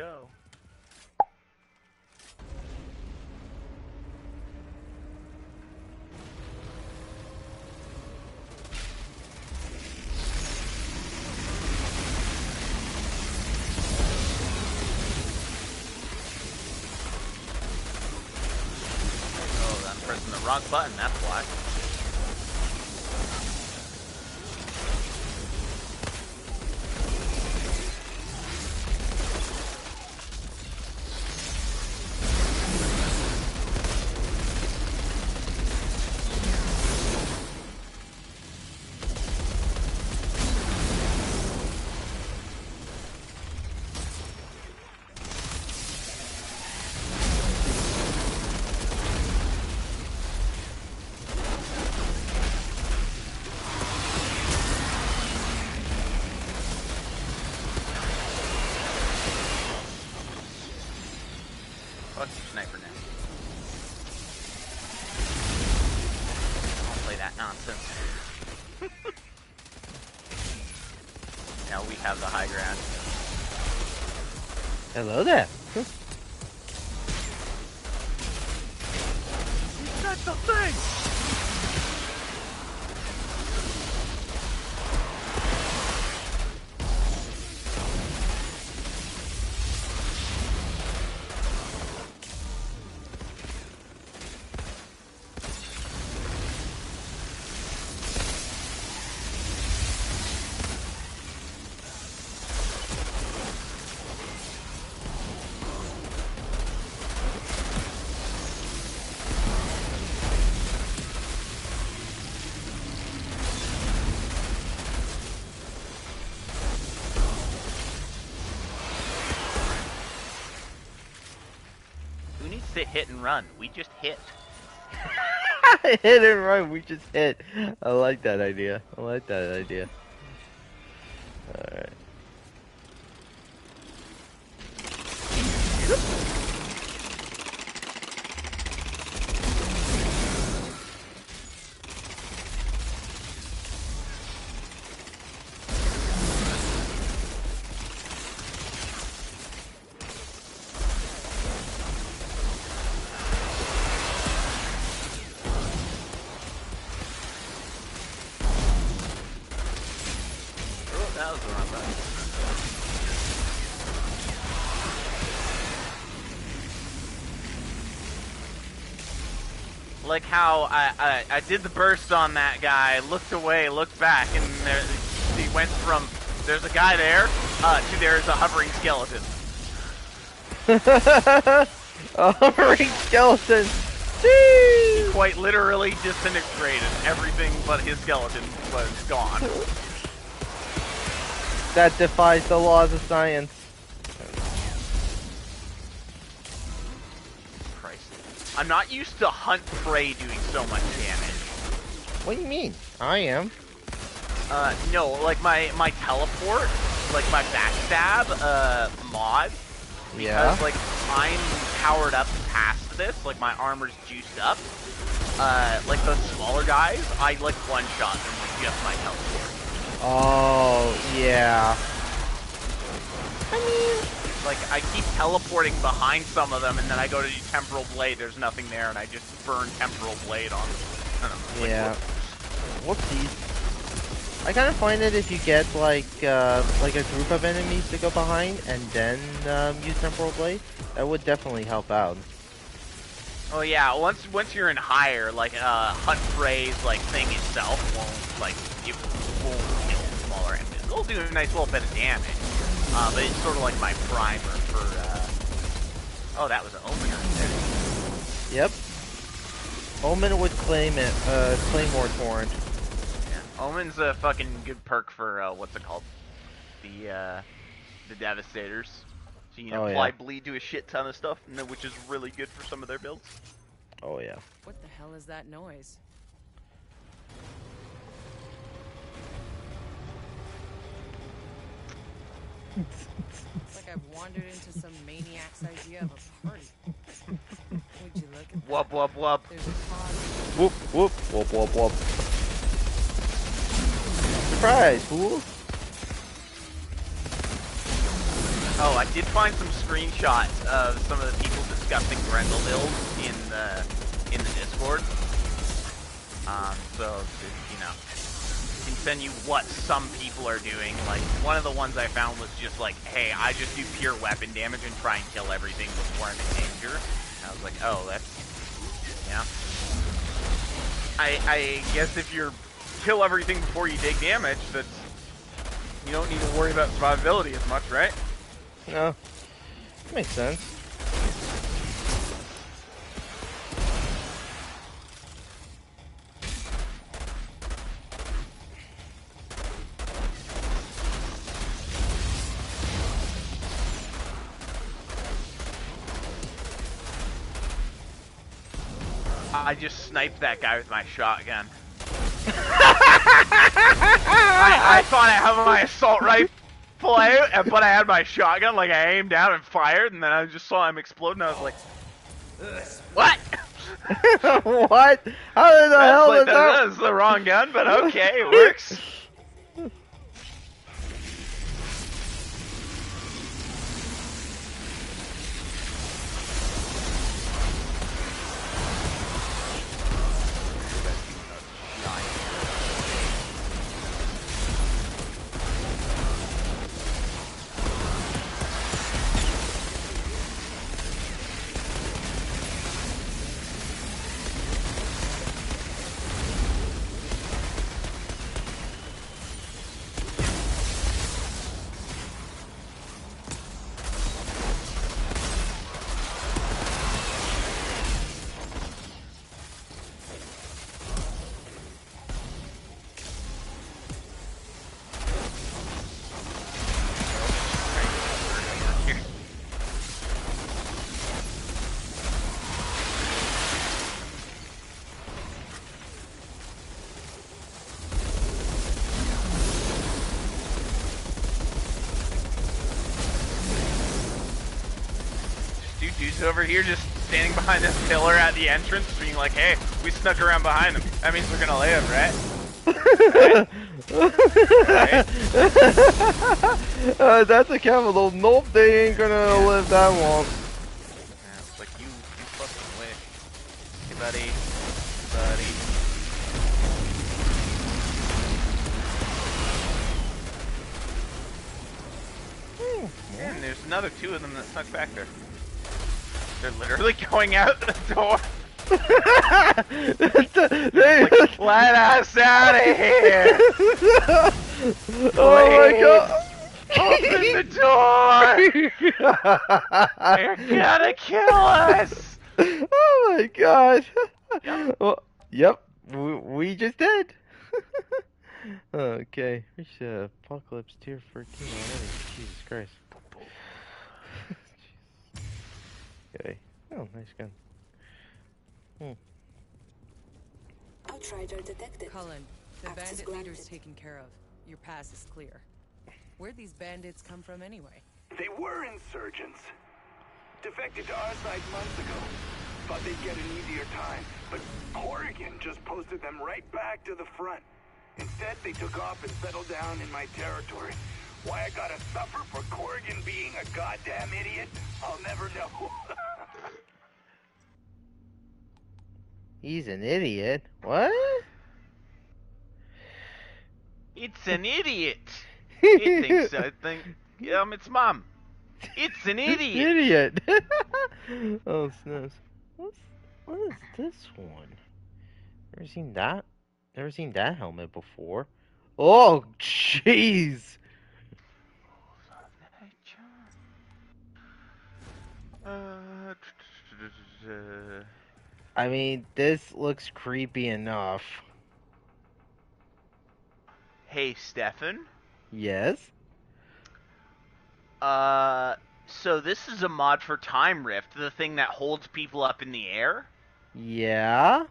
go. Oh, I'm pressing the wrong button, that's why. Sniper now. I'll play that nonsense. Now we have the high ground. Hello there. That's the thing! To hit and run. We just hit. Hit and run, we just hit. I like that idea. I like that idea. Alright. Like how I did the burst on that guy, looked away, looked back, and there, he went from there's a guy there to there's a hovering skeleton. A hovering skeleton. Jeez. He quite literally disintegrated. Everything but his skeleton was gone. That defies the laws of science. I'm not used to hunt prey doing so much damage. What do you mean? I am. No, like my teleport, like my backstab, mod. Yeah. Because, like, I'm powered up past this, like my armor's juiced up. Like those smaller guys, I like one-shot them with just my teleport. Oh, yeah. I mean... Like, I keep teleporting behind some of them, and then I go to do Temporal Blade, there's nothing there, and I just burn Temporal Blade on them. I don't know, yeah. Whoopsies. I kind of find that if you get, like a group of enemies to go behind, and then use Temporal Blade, that would definitely help out. Oh yeah, once you're in higher, like, Hunt Prey's, like, thing itself won't, like, it won't kill smaller enemies. It'll do a nice little bit of damage. But it's sort of like my primer for, oh, that was an Omen right there. Yep. Omen would claim it, Claymore Torrent. Yeah, Omen's a fucking good perk for, what's it called? The Devastators. So you can apply bleed to a shit ton of stuff, which is really good for some of their builds. Oh yeah. What the hell is that noise? It's like I've wandered into some maniac's idea of a party. Would you look at that? Wub wub wub. There's a cause. Whoop whoop whoop whoop whoop. Surprise, fool! Oh, I did find some screenshots of some of the people discussing Grendel builds in the Discord. So you know, can send you what some people are doing. Like one of the ones I found was just like, hey, I just do pure weapon damage and try and kill everything before I'm in danger. And I was like, oh, that's yeah. I guess if you're kill everything before you take damage, that's you don't need to worry about survivability as much, right? No, makes sense. I just sniped that guy with my shotgun. I thought I had my assault rifle out, but I had my shotgun, like I aimed down and fired, and then I just saw him explode, and I was like, what? What? How the hell like, did that? That's the wrong gun, but okay, it works. Dude's over here just standing behind this pillar at the entrance being like, hey, we snuck around behind them. That means we're gonna live, right? Right? That's a capital. Nope, they ain't gonna live that long. Yeah, it's like, you fucking wish. Hey, buddy. Yeah, and there's another two of them that snuck back there. They're literally going out the door. Like, let us out of here! Oh my god! Open the door! They're gonna kill us! Oh my god! Yep. Well, yep, we just did. Okay, there's Apocalypse Tier 14 already. Jesus Christ. Okay. Oh, nice gun. Outrider detected. Cullen, the Access bandit granted. leader's taken care of. Your pass is clear. Where'd these bandits come from anyway? They were insurgents. Defected to our side months ago. Thought they'd get an easier time, but Corrigan just posted them right back to the front. Instead, they took off and settled down in my territory. Why I gotta suffer for Corrigan being a goddamn idiot, I'll never know. He's an idiot. What? It's an idiot! It thinks I think, it's Mom. It's an idiot! Idiot! Oh, snaps. What is this one? Never seen that? Never seen that helmet before. Oh, jeez! I mean, this looks creepy enough. Hey, Stefan. Yes? So this is a mod for Time Rift, the thing that holds people up in the air? Yeah?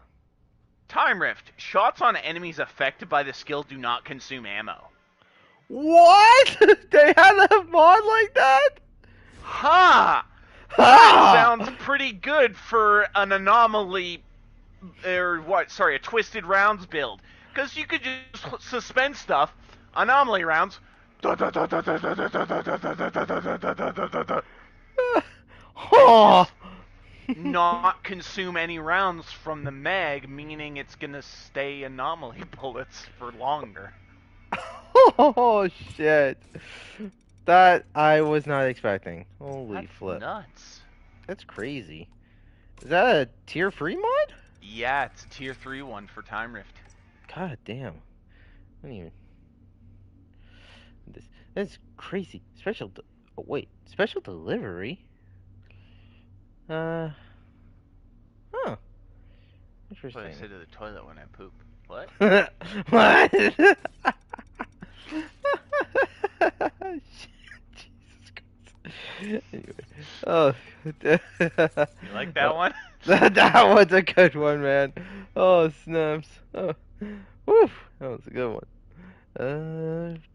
Time Rift. Shots on enemies affected by the skill do not consume ammo. What? They had a mod like that? Ha! Ha! Sounds pretty good for an anomaly, or what? Sorry, a twisted rounds build. Because you could just suspend stuff, anomaly rounds, And Oh! just not consume any rounds from the mag, meaning it's gonna stay anomaly bullets for longer. Oh shit. That I was not expecting. Holy That's flip. nuts. That's crazy. Is that a tier 3 mod? Yeah, it's a tier 3 one for Time Rift. God damn. I don't even. That's crazy. Oh, wait. Special delivery? Huh. That's what I Interesting. say to the toilet when I poop. What? What? Jesus Christ. Anyway. Oh. You like that one? That was a good one, man. Oh, snaps. Oh. Woof. That was a good one.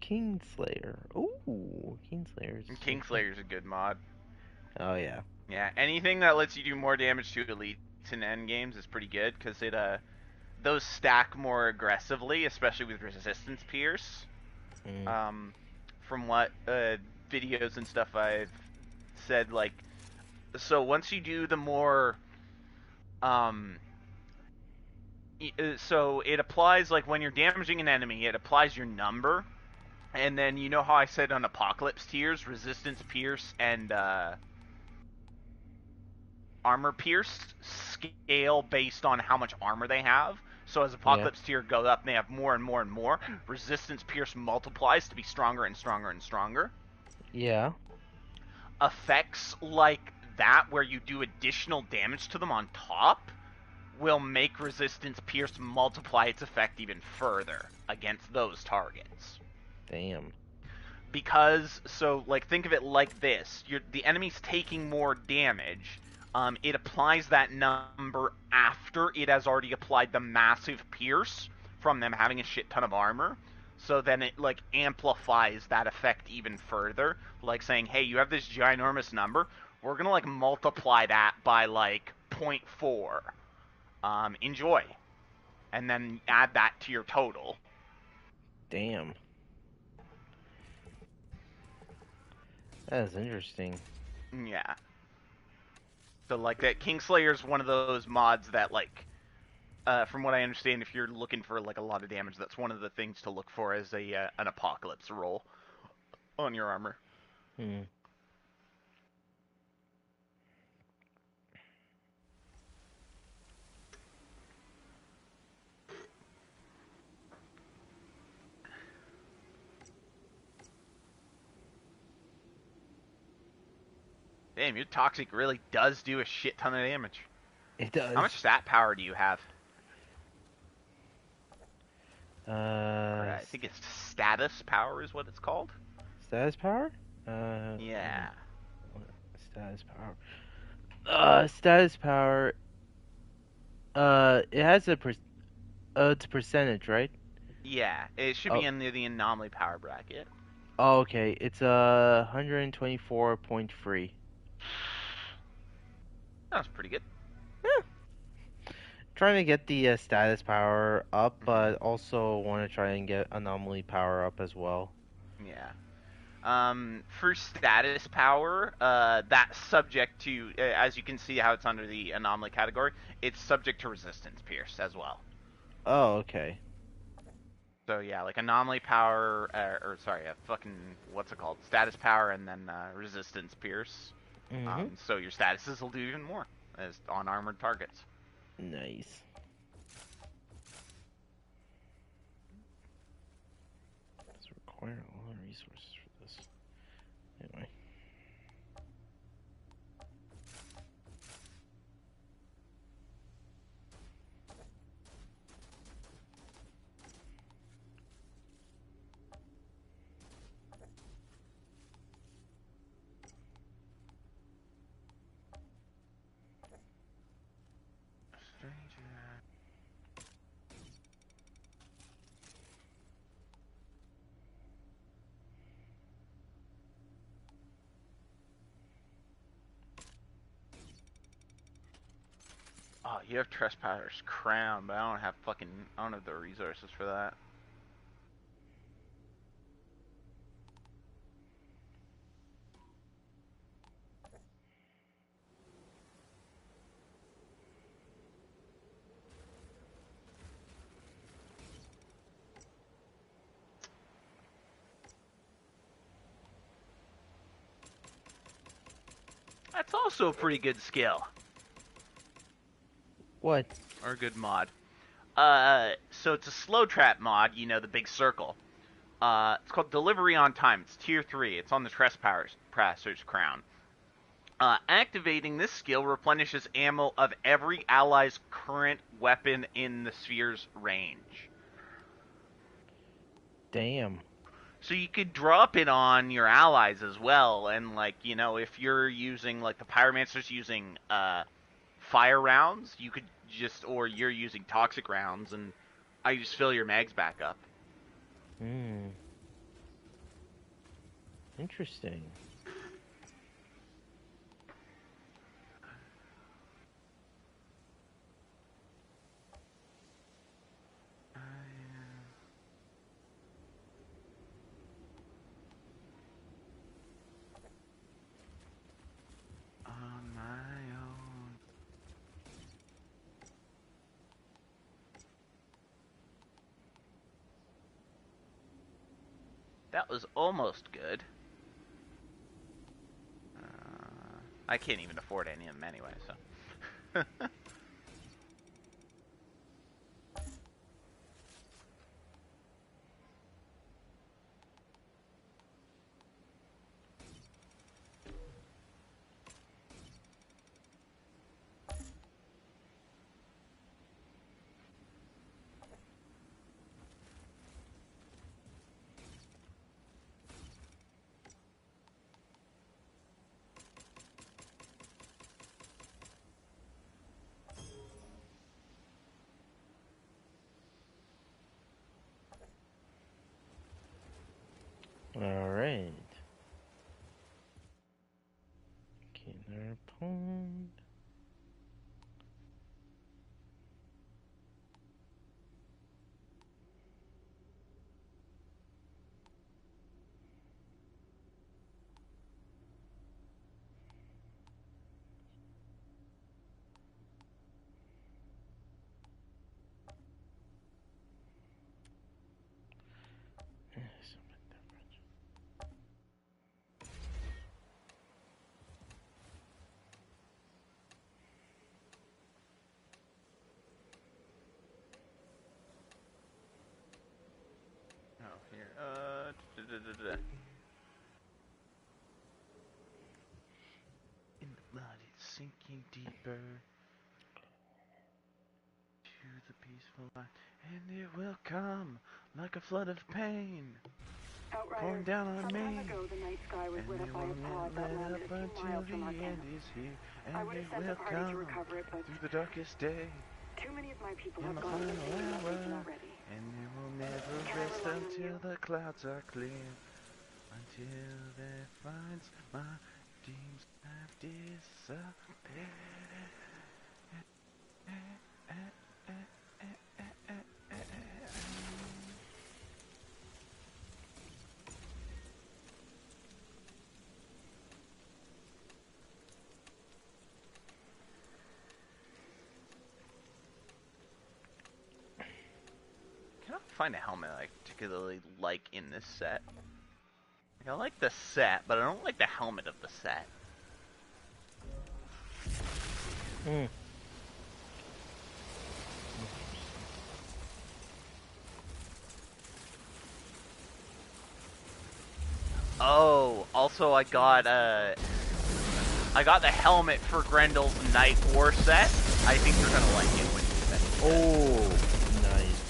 Kingslayer. Ooh, Kingslayer. Kingslayer's a good mod. Oh, yeah. Yeah, anything that lets you do more damage to elites in end games is pretty good, because those stack more aggressively, especially with resistance pierce. Mm. From what videos and stuff I've said, like, so once you do the more, so it applies, like, when you're damaging an enemy, it applies your number, and then you know how I said on Apocalypse tiers, resistance pierce and armor pierce scale based on how much armor they have. So as Apocalypse tier goes up and they have more and more and more, resistance pierce multiplies to be stronger and stronger and stronger. Yeah. Effects like that, where you do additional damage to them on top, will make resistance pierce multiply its effect even further against those targets. Damn. Because, so, like, think of it like this. The enemy's taking more damage. It applies that number after it has already applied the massive pierce from them having a shit ton of armor. So then it, like, amplifies that effect even further. Like saying, hey, you have this ginormous number. We're gonna, like, multiply that by, like, 0.4. Enjoy. And then add that to your total. Damn. That is interesting. Yeah. So, like, that Kingslayer's one of those mods that, like, from what I understand, if you're looking for, like, a lot of damage, that's one of the things to look for as an Apocalypse roll on your armor. Hmm. Damn, your Toxic really does do a shit ton of damage. It does. How much stat power do you have? Uh, I think it's status power is what it's called. Status power? Yeah. Status power. Status power. It has it's a percentage, right? Yeah, it should be in the anomaly power bracket. Oh, okay. It's 124.3. That was pretty good. Trying to get the status power up, but also want to try and get anomaly power up as well. Yeah. For status power, that's subject to, as you can see how it's under the anomaly category, it's subject to resistance pierce as well. Oh, okay. So yeah, like anomaly power, what's it called? Status power and then resistance pierce. Mm-hmm. So your statuses will do even more as on armored targets. Nice. It's require a lot of resources for this. Anyway. Oh, you have Trespasser's Crown, but I don't have the resources for that. That's also a pretty good skill. What? Or a good mod. So it's a slow trap mod, you know, the big circle. It's called Delivery on Time. It's tier 3. It's on the Trespasser's crown. Activating this skill replenishes ammo of every ally's current weapon in the sphere's range. Damn. So you could drop it on your allies as well, and like, you know, if you're using, like, the Pyromancer's using fire rounds, you could just, or you're using toxic rounds, and I just fill your mags back up. Hmm. Interesting. On my own. That was almost good. I can't even afford any of them anyway, so. Alright. Killer Pond. Oh, here. In the blood, it's sinking deeper to the peaceful light, and it will come like a flood of pain, pouring down on me. Some time ago, the night sky was And lit it up by a won't pod that let landed up a few until miles from the our end camp. is here, I and would it have sent the will party to come recover it, but through the darkest day. too many of my people In have my gone final missing in that region hour, already. and it will never Can I rest rely on until you? the clouds are clear, until there finds my dreams have disappeared. Cannot find a helmet I particularly like in this set. Like, I like the set, but I don't like the helmet of the set. Hmm. Oh, also I got the helmet for Grendel's Night War set. I think you're gonna like it when you finish it. Oh, nice.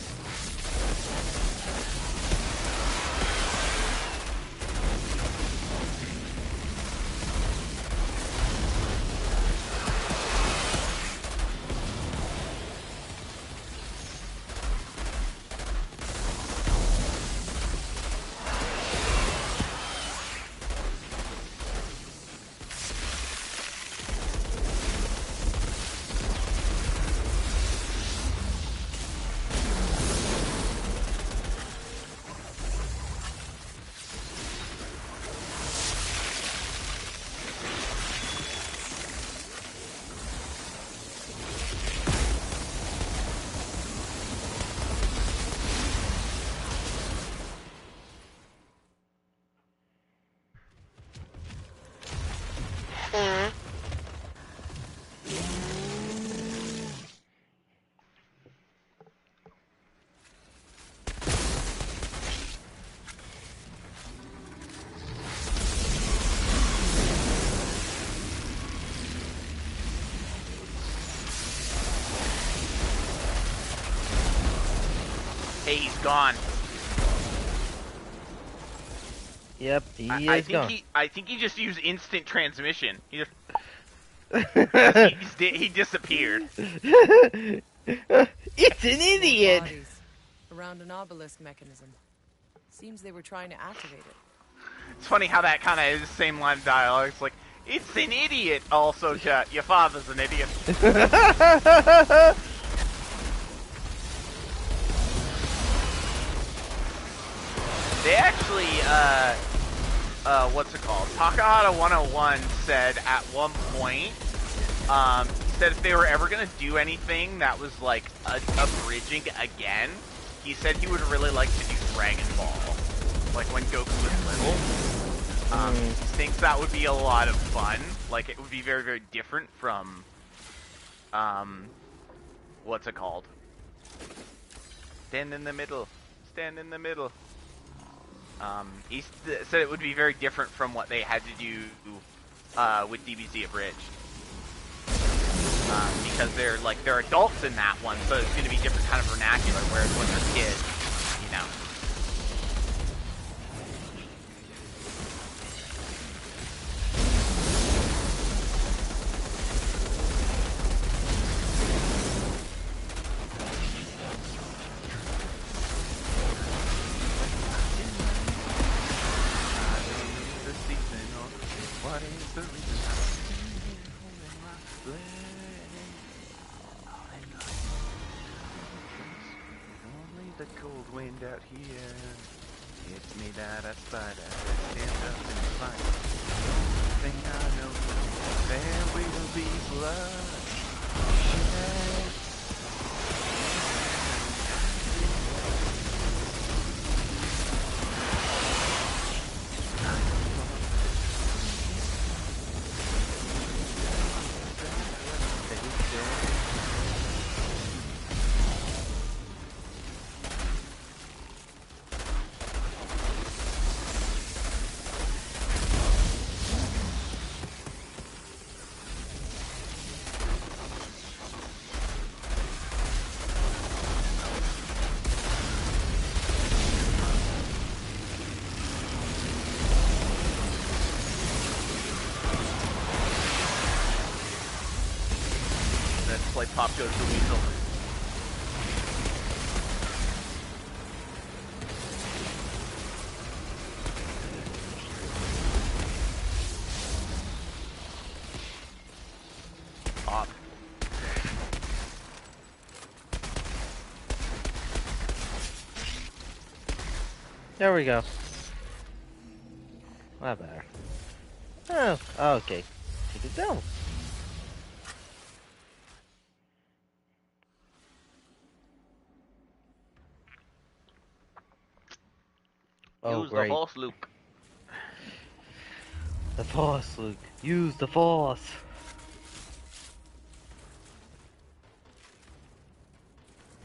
Hey, he's gone. Yep, he I is gone. think he just used instant transmission. He just he disappeared. It's an More idiot! bodies around an obelisk mechanism. Seems they were trying to activate it. It's funny how that kind of is the same line of dialogue. It's like, it's an idiot. Also, your father's an idiot. They actually, what's it called? Takahata 101 said at one point, he said if they were ever gonna do anything that was like a bridging again, he said he would really like to do Dragon Ball, like when Goku was little. He thinks that would be a lot of fun. Like it would be very, very different from, what's it called? Stand in the middle. Stand in the middle. He said it would be very different from what they had to do with DBZ Abridged. Because they're adults in that one, so it's going to be different kind of vernacular, whereas when they're kids, you know. What is the reason I'm holding my only the cold wind out here. It's me that I spider. Stand up and fight. The thing I know, there will be blood. Play Pop Goes the Weasel. Pop. There we go. Not better. Oh, okay. Take it down. Oh, Use great. the Force, Luke. The Force, Luke. Use the Force.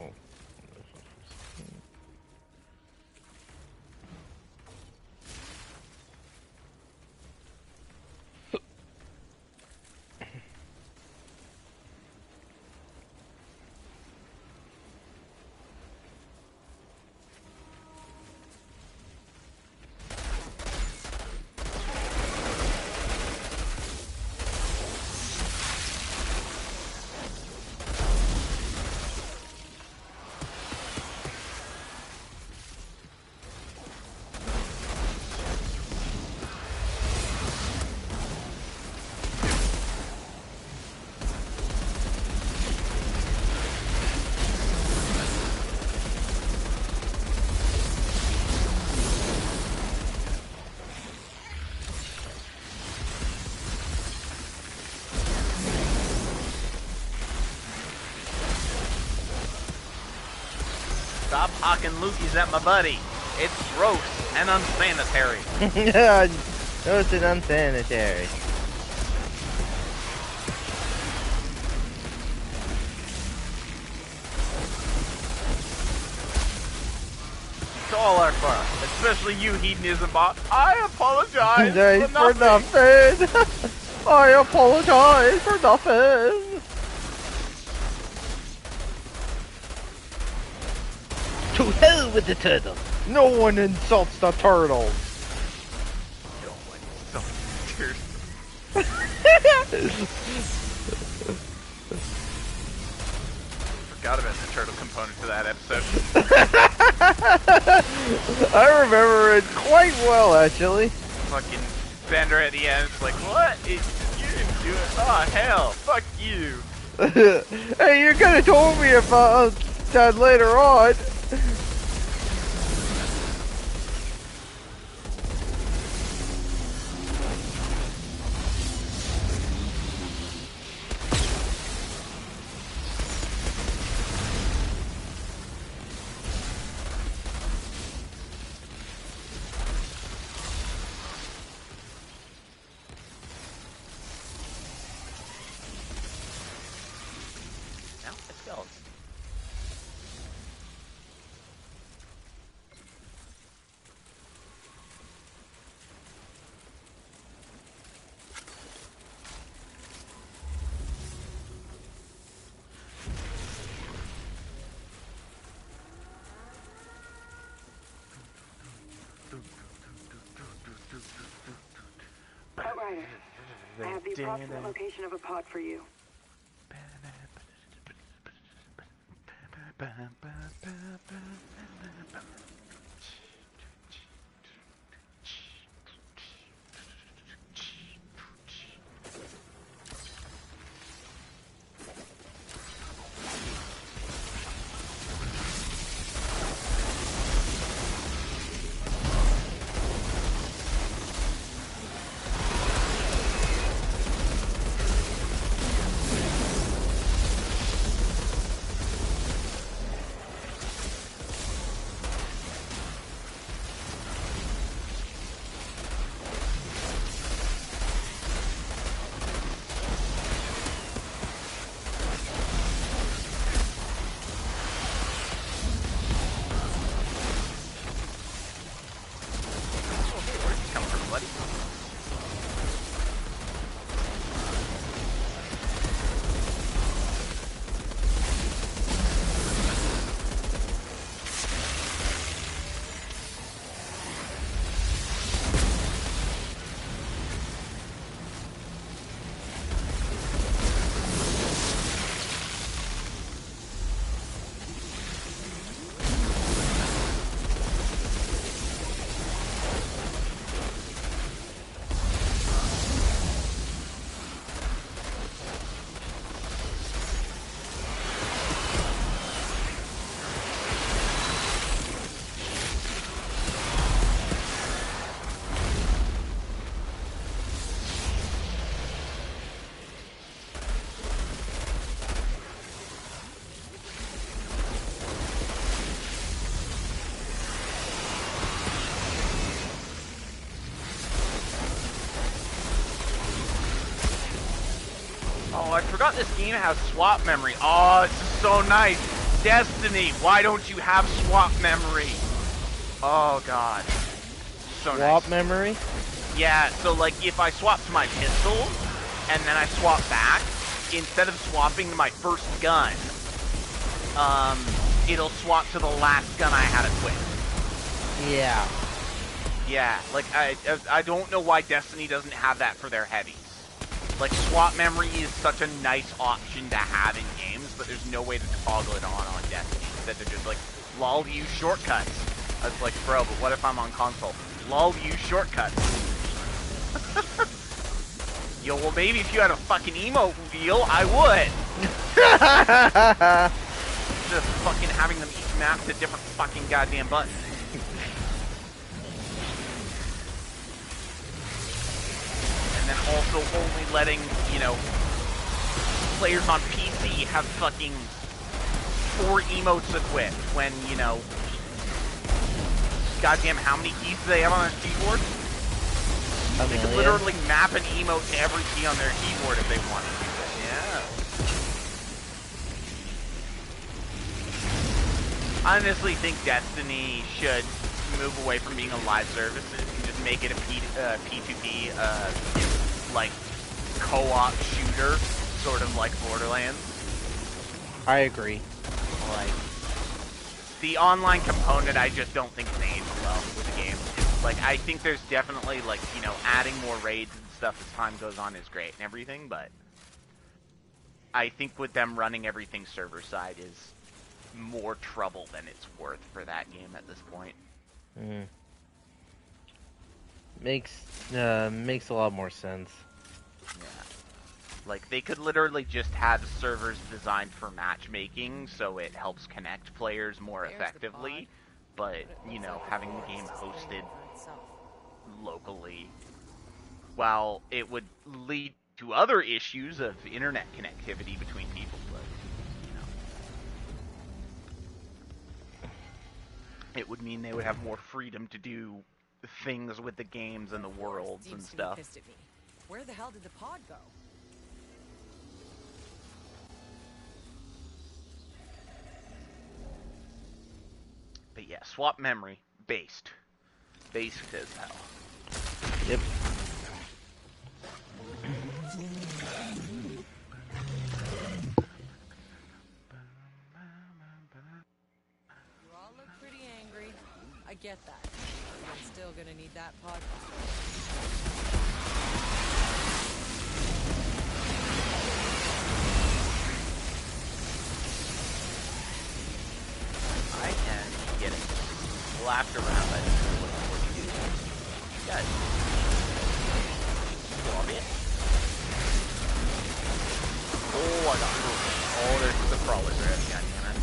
Oh. Stop hawking loogies at my buddy. It's gross and unsanitary. No, it's an unsanitary. To all our fun, especially you, hedonism bot. I apologize For nothing. I apologize for nothing. To hell with the turtle! No one insults the turtles! No one insults Forgot about the turtle component to that episode. I remember it quite well, actually. Fucking Bender at the end, it's like, what? You didn't do it. Oh, hell. Fuck you. Hey, you could have told me if that later on. Now, let's go. Outrider, I have the approximate location of a pod for you. Oh, I forgot this game has swap memory. Oh, this is so nice. Destiny, why don't you have swap memory? Oh, God. So Swap nice. memory? Yeah, so, like, if I swap to my pistol, and then I swap back, instead of swapping to my first gun, it'll swap to the last gun I had equipped. Yeah. Yeah, like, I don't know why Destiny doesn't have that for their heavies. Like, swap memory is such a nice option to have in games, but there's no way to toggle it on Destiny. That they're just like, lol, use shortcuts. I was like, bro, but what if I'm on console? Lol, use shortcuts. Yo, well, maybe if you had a fucking emote wheel, I would. Just fucking having them each map to different fucking goddamn buttons. And then also only letting, you know, players on PC have fucking 4 emotes equipped when, you know, goddamn how many keys do they have on their keyboard? They could literally map an emote to every key on their keyboard if they wanted to. Yeah. I honestly think Destiny should move away from being a live service and just make it a P2P, like, co-op shooter, sort of like Borderlands. I agree. Like, the online component, I just don't think it's aged well with the game. Like, I think there's definitely, like, you know, adding more raids and stuff as time goes on is great and everything, but I think with them running everything server side is more trouble than it's worth for that game at this point. Mm. Makes a lot more sense. Yeah. Like, they could literally just have servers designed for matchmaking, so it helps connect players more effectively, but, you know, having the game hosted locally, while it would lead to other issues of internet connectivity between people, but, you know, it would mean they would have more freedom to do things with the games and the worlds and stuff. Where the hell did the pod go? But yeah, swap memory. Based. Basic as hell. Yep. You all look pretty angry. I get that. But I'm still gonna need that pod. I can get it slapped around by this. What do you do? Guys. Swab it. Oh, I got hurt. Oh, there's the crawlers there. God damn it.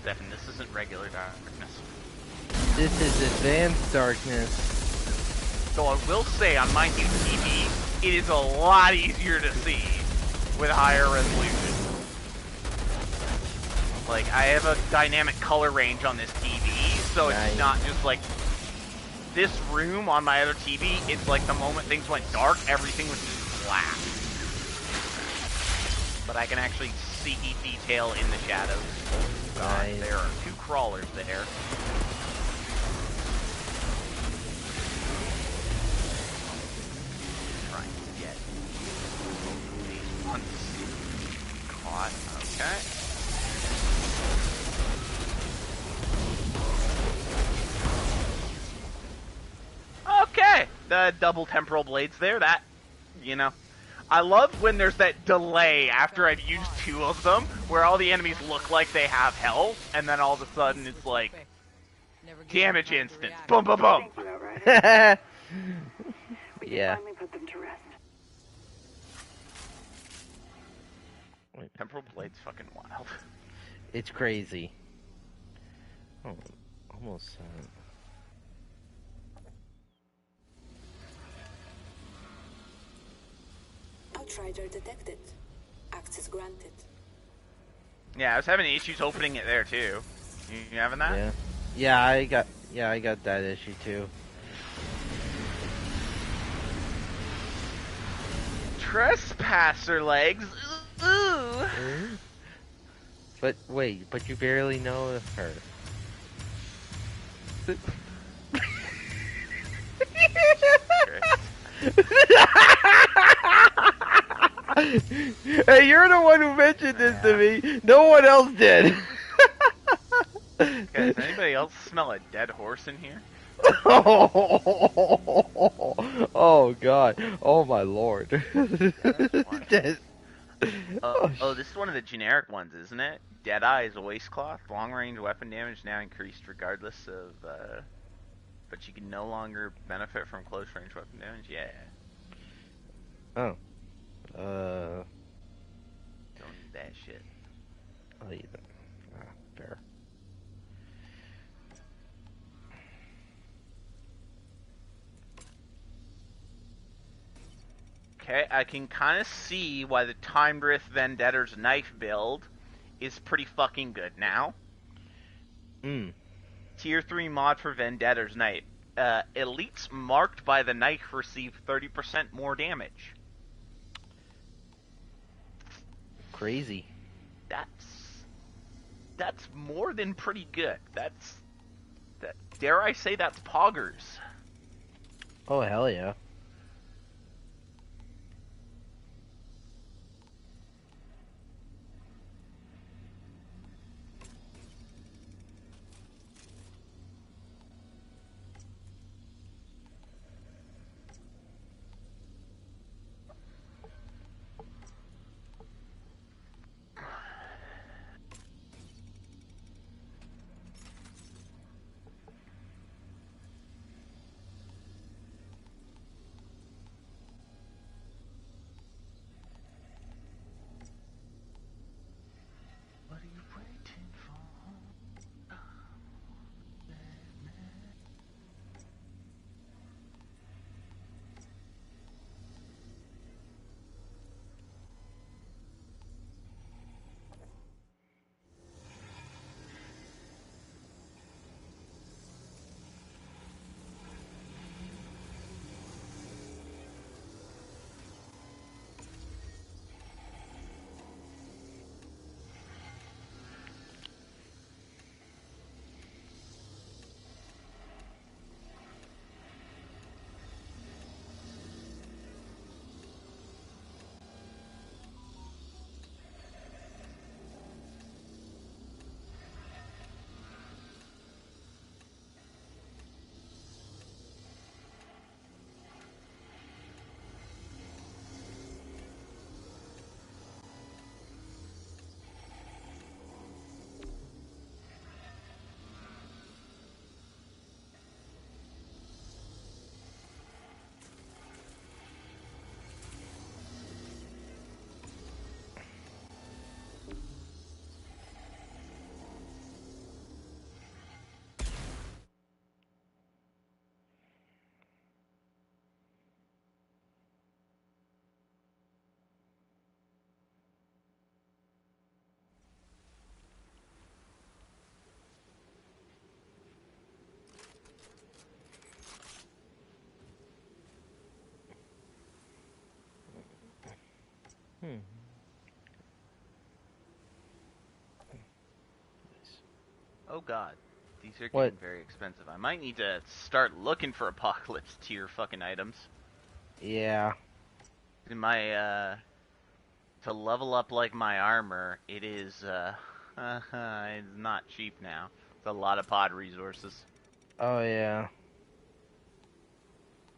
Stefan, this isn't regular darkness. This is advanced darkness. So I will say, on my new TV, it is a lot easier to see with higher resolution. Like, I have a dynamic color range on this TV, so it's not just like this room on my other TV. It's like the moment things went dark, everything was just black. But I can actually see detail in the shadows. God, there are 2 crawlers there. Trying to get these ones caught. Okay. Okay, the double temporal blades there. That, you know. I love when there's that delay after I've used 2 of them, where all the enemies look like they have health, and then all of a sudden it's like, damage instance. Boom, boom, boom. Yeah. Finally put them to rest. Temporal Blade's fucking wild. It's crazy. Oh, almost. Outrider detected. Access granted. Yeah, I was having issues opening it there too. You having that? Yeah. Yeah, I got that issue too. Trespasser legs. Ooh. But wait, but you barely know her. Hey, you're the one who mentioned this to me. No one else did. Guys, does anybody else smell a dead horse in here? Oh God! Oh my Lord! Oh, this is one of the generic ones, isn't it? Deadeye's waistcloth. Long-range weapon damage now increased regardless of, but you can no longer benefit from close-range weapon damage? Yeah. Oh. Don't need that shit. I'll eat them. Fair. Okay, I can kind of see why the Timed Rift Vendetter's knife build is pretty fucking good now. Tier 3 mod for Vendetter's knife. Elites marked by the knife receive 30% more damage. Crazy. That's more than pretty good. Dare I say that's poggers. Oh, hell yeah. What are you waiting for? Oh god. These are getting very expensive. I might need to start looking for Apocalypse tier fucking items. Yeah. In my, to level up, like, my armor, it is, it's not cheap now. It's a lot of pod resources. Oh, yeah.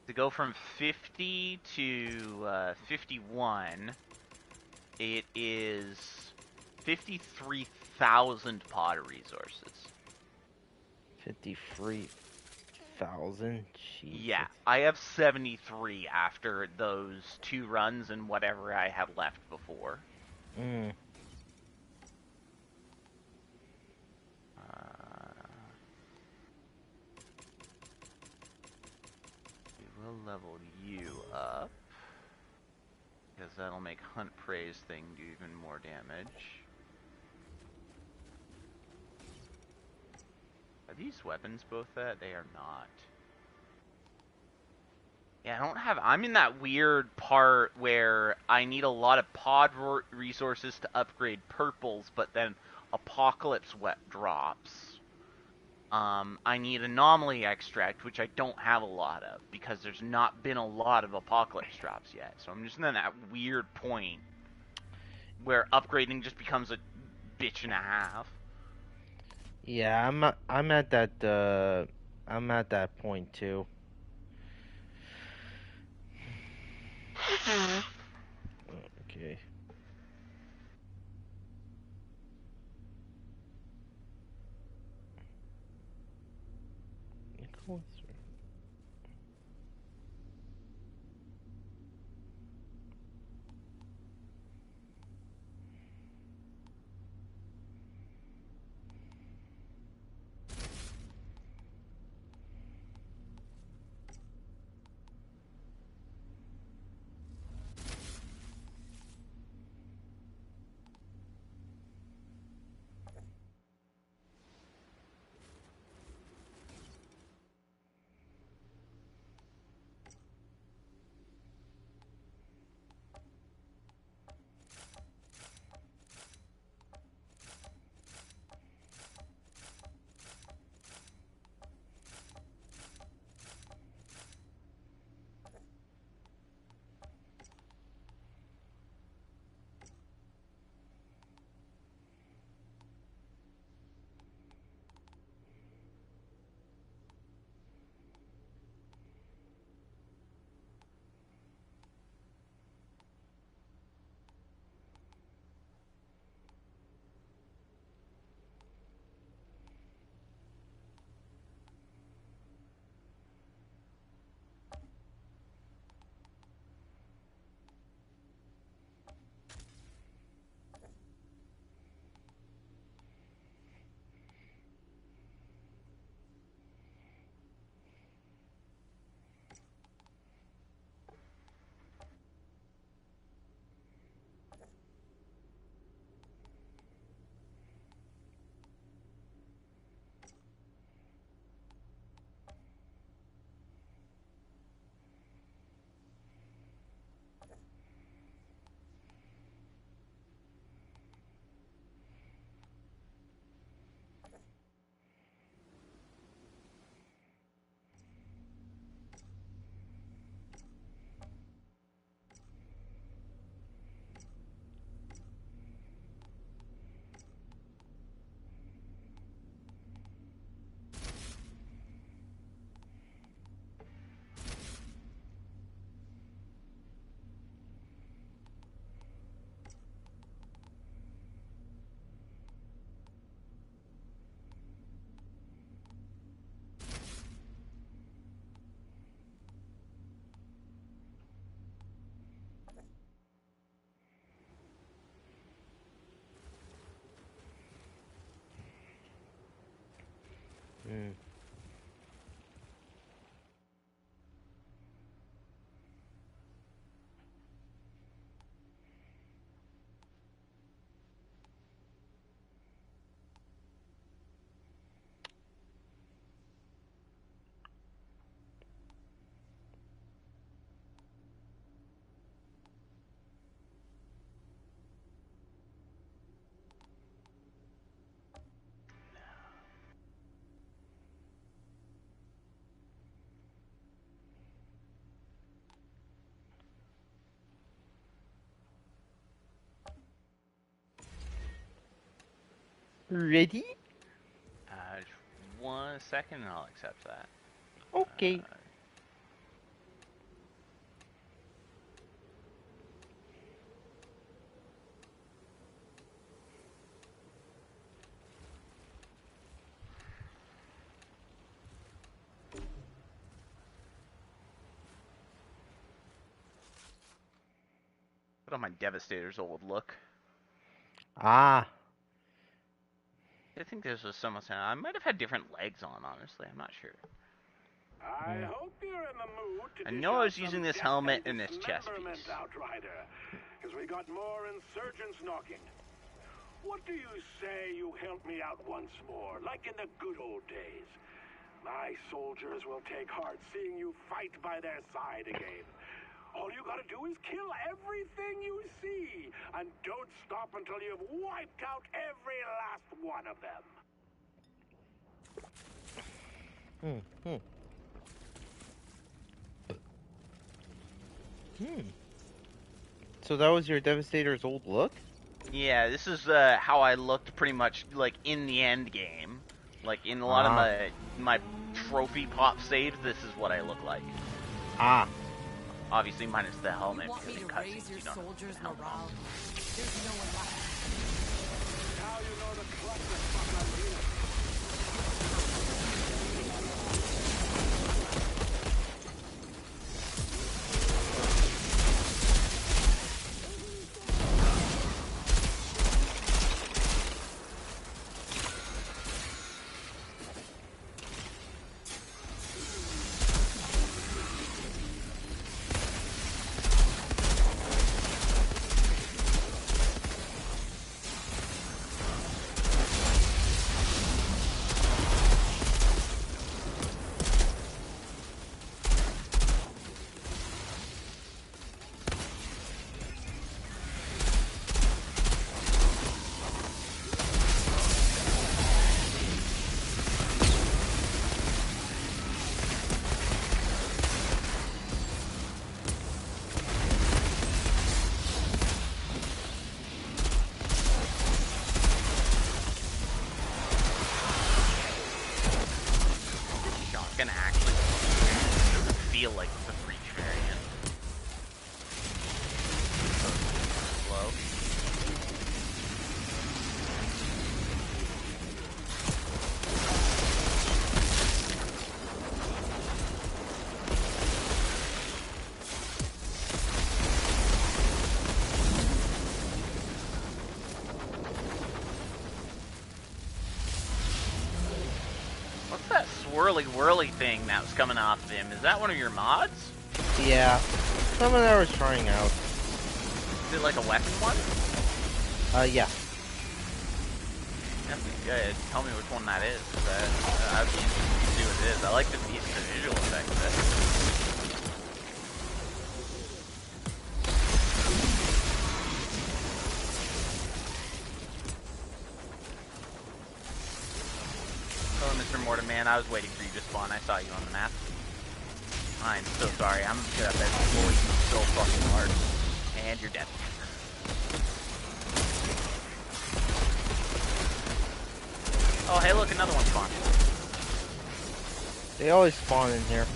To go from 50 to, 51, it is 53,000 pod resources. 53,000? Yeah, I have 73 after those 2 runs and whatever I had left before. We will level you up, because that'll make Hunt Praise thing do even more damage. Are these weapons both that? They are not. Yeah, I'm in that weird part where I need a lot of pod resources to upgrade purples, but then Apocalypse wet drops. I need Anomaly Extract, which I don't have a lot of, because there's not been a lot of Apocalypse drops yet. So I'm just in that weird point where upgrading just becomes a bitch and a half. Yeah, I'm at that point too. Okay. Mm. Ready? Just 1 second and I'll accept that. Okay. Put on my Devastator's old look. Ah. I think this was so much. I might have had different legs on, honestly. I'm not sure. I hope you're in the mood to I know I was dish out using some this death helmet and and this chest dismemberment, piece. Outrider, because we got more insurgents knocking. What do you say you help me out once more, like in the good old days? My soldiers will take heart seeing you fight by their side again. All you gotta do is kill everything you see, and don't stop until you've wiped out every last one of them. So that was your Devastator's old look? Yeah, this is how I looked pretty much like in the end game. Like in a lot of my trophy pop saves, this is what I look like. Ah. Obviously minus the helmet. You want me because to in cutscenes raise your you don't have soldiers' the helmet on. morale? There's no one left. Now you know the clusterfuck I'm dealing with. swirly thing that was coming off of him, is that one of your mods? Yeah. Someone I was trying out. Is it like a weapon one? Yeah. That's good. Tell me which one that is. I'd be interested to see what it is. I like the visual effects of it. Hello, Mr. Mortiman. I was waiting for you to spawn. I saw you on the map. I'm so sorry. I'm gonna get up and bully you so fucking hard. And you're dead. Oh, hey, look, another one spawned. They always spawn in here.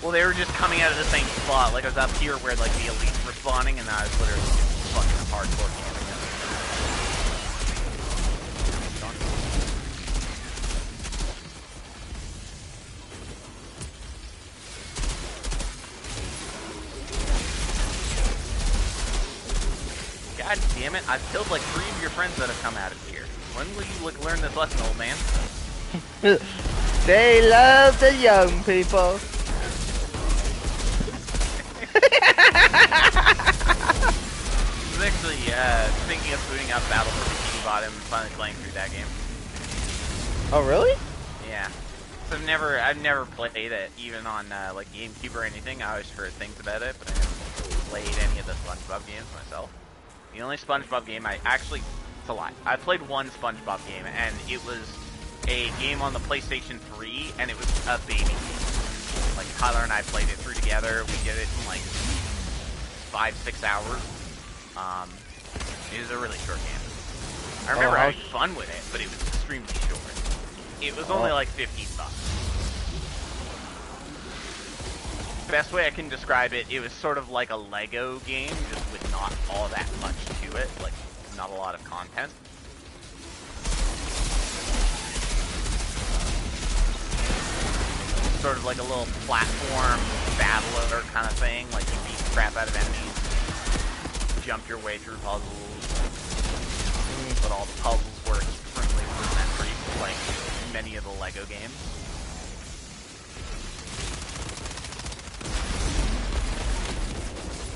Well, they were just coming out of the same spot. Like, I was up here where, like, the elites were spawning, and I was literally just fucking hardcore camping them. God damn it, I've killed like 3 of your friends that have come out of here. When will you like, learn this lesson, old man? They love the young people. I was actually thinking of booting up Battle for Bikini Bottom and finally playing through that game. Oh, really? Yeah. So I've never played it, even on like GameCube or anything. I always heard things about it, but I never played any of the SpongeBob games myself. The only SpongeBob game it's a lie. I played one SpongeBob game, and it was a game on the PlayStation 3, and it was a baby game. Like, Tyler and I played it through together. We did it in, like, 5-6 hours. It was a really short game. I remember having fun with it, but it was extremely short. It was only, like, $15. Best way I can describe it, it was sort of like a Lego game, just with not all that much to it, like not a lot of content. Sort of like a little platform battler kind of thing, like you beat the crap out of enemies, jump your way through puzzles, but all the puzzles were extremely rudimentary, like many of the Lego games.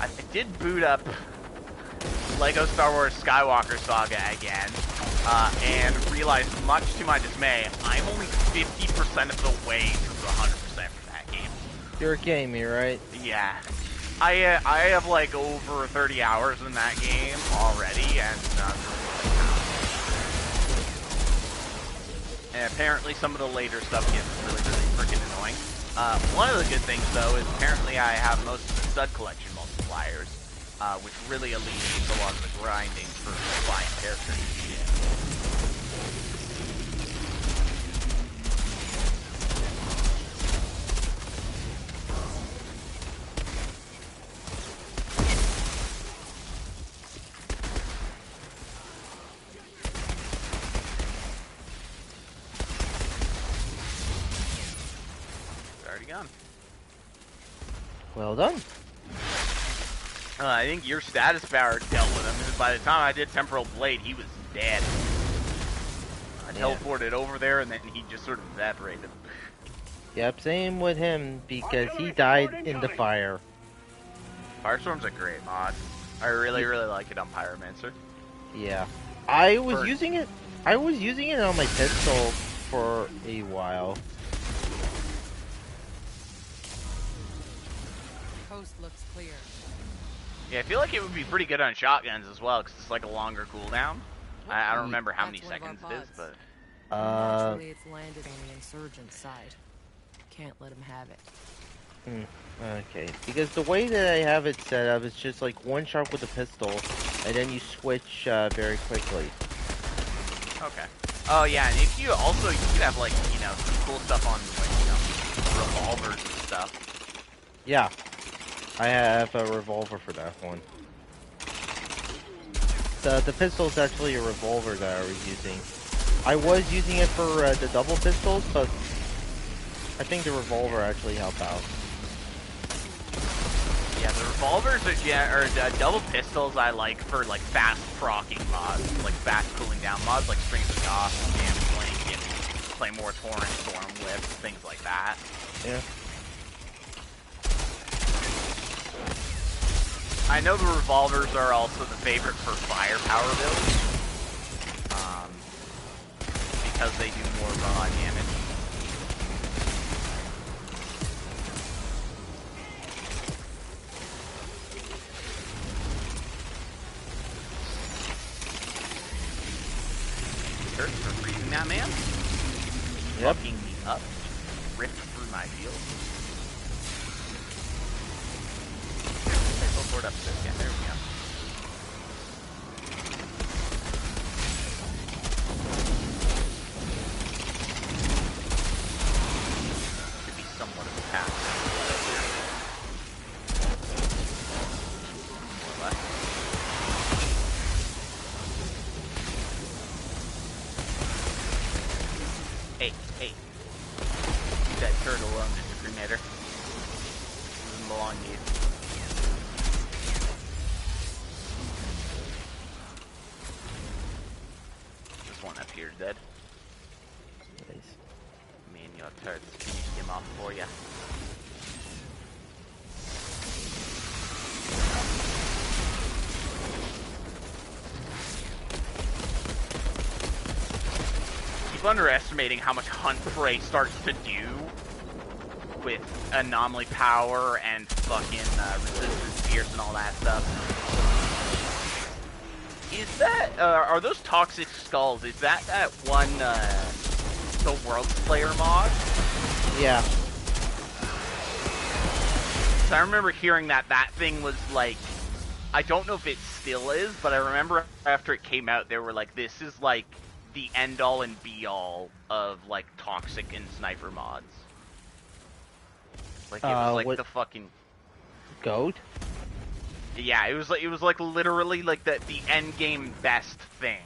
I did boot up Lego Star Wars Skywalker Saga again, and realized, much to my dismay, I'm only 50% of the way through 100% for that game. You're a gamey, right? Yeah. I have like over 30 hours in that game already, and apparently some of the later stuff gets really, really freaking annoying. One of the good things, though, is apparently I have most of the stud collection multipliers, which really alleviates a lot of the grinding for flying characters. Well done. I think your status power dealt with him, because by the time I did Temporal Blade, he was dead. I teleported over there, and then he just sort of evaporated. Yep, same with him, because he died in the fire. Firestorm's a great mod. I really, really like it on Pyromancer. Yeah. I was using it on my pistol for a while. Coast looks clear. Yeah, I feel like it would be pretty good on shotguns as well, because it's like a longer cooldown. I don't remember how many seconds it is, but... Naturally, it's landed on the insurgent side. Can't let him have it. Okay, because the way that I have it set up is just like one shot with a pistol, and then you switch very quickly. Okay. Oh yeah, and if you also, you could have like, you know, some cool stuff on, like, you know, revolvers and stuff. Yeah. I have a revolver for that one. The pistol's actually a revolver that I was using. I was using it for the double pistols, but I think the revolver actually helped out. Yeah, the revolvers are double pistols I like for like fast proccing mods, like fast cooling down mods, like Strings of Goth, Damage Link, and Claymore Torrent, Storm Whip, things like that. Yeah. I know the revolvers are also the favorite for firepower builds, because they do more raw damage. Hurts for freezing that man. Yep. Fucking me up. Ripped through my field. Go forward up to this. Yeah, there we go. Could be somewhat of a path. More or less. Hey, hey. Leave that turtle alone, Mr. Cremator. Doesn't belong to you. This one up here is dead. Nice. Me and your turds finished him off for ya. Keep underestimating how much Hunt Prey starts to do with anomaly power and fucking resistance spheres and all that stuff. Is that, are those toxic skulls, is that one, the World Slayer mod? Yeah. So I remember hearing that thing was like, I don't know if it still is, but I remember after it came out, they were like, this is like the end-all and be-all of like toxic and sniper mods. Like it was like what? the fucking Goat? yeah, it was like literally like the end game best thing.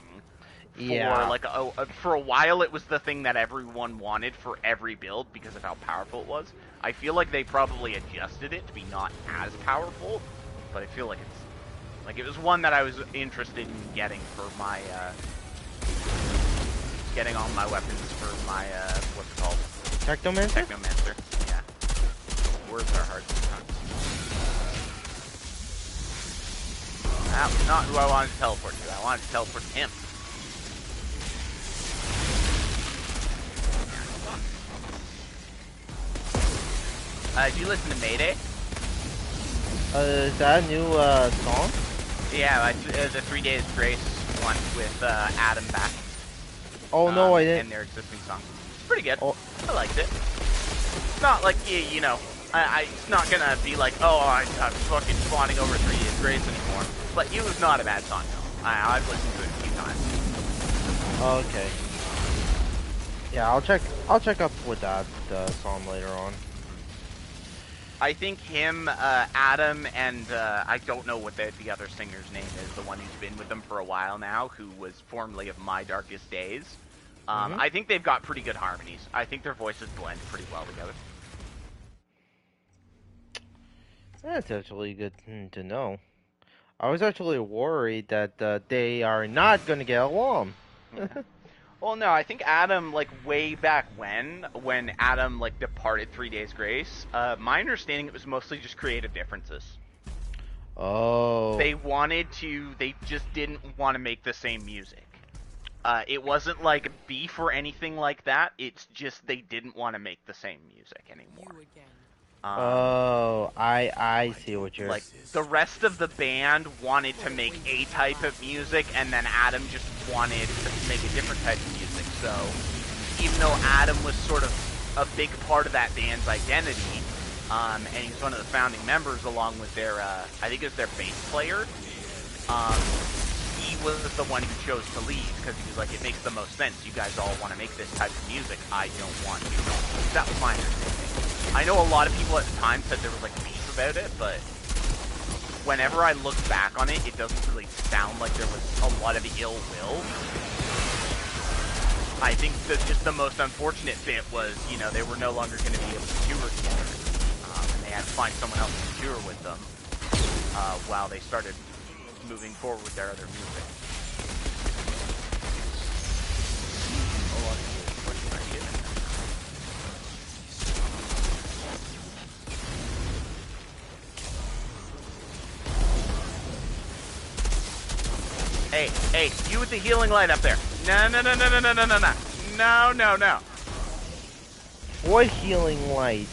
For Yeah. like for a while, it was the thing that everyone wanted for every build because of how powerful it was. I feel like they probably adjusted it to be not as powerful, but I feel like it's like it was one that I was interested in getting for my getting all my weapons for my what's it called? Technomancer? Technomancer. Yeah. Words are hard sometimes. That was not who I wanted to teleport to. I wanted to teleport to him. Did you listen to Mayday? Is that a new, song? Yeah, the 3 Days Grace one with Adam back. Oh no, I didn't. And their existing song. It's pretty good. Oh. I liked it. It's not like, you know, it's not gonna be like, oh, I'm fucking spawning over 3 Days Grace anymore. But it was not a bad song, though. I've listened to it a few times. Okay. Yeah, I'll check up with that song later on. I think him, Adam, and I don't know what the other singer's name is, the one who's been with them for a while now, who was formerly of My Darkest Days. I think they've got pretty good harmonies. I think their voices blend pretty well together. That's actually good to know. I was actually worried that they are not going to get along. Yeah. Well, no, I think Adam, like, way back when Adam, like, departed 3 Days Grace, my understanding it was mostly just creative differences. Oh. They just didn't want to make the same music. It wasn't, like, beef or anything like that, it's just they didn't want to make the same music anymore. I see what you're... Like, the rest of the band wanted to make a type of music, and then Adam just wanted to make a different type of music, so even though Adam was sort of a big part of that band's identity, and he was one of the founding members along with their, I think it was their bass player, he was the one who chose to leave, because he was like, it makes the most sense, you guys all want to make this type of music, I don't want to. That was my understanding. I know a lot of people at the time said there was like beef about it, but whenever I look back on it, it doesn't really sound like there was a lot of ill will. I think that just the most unfortunate bit was, you know, they were no longer going to be able to tour together, and they had to find someone else to tour with them while they started moving forward with their other music. Oh, what should I get? Hey, you with the healing light up there. No. What healing light?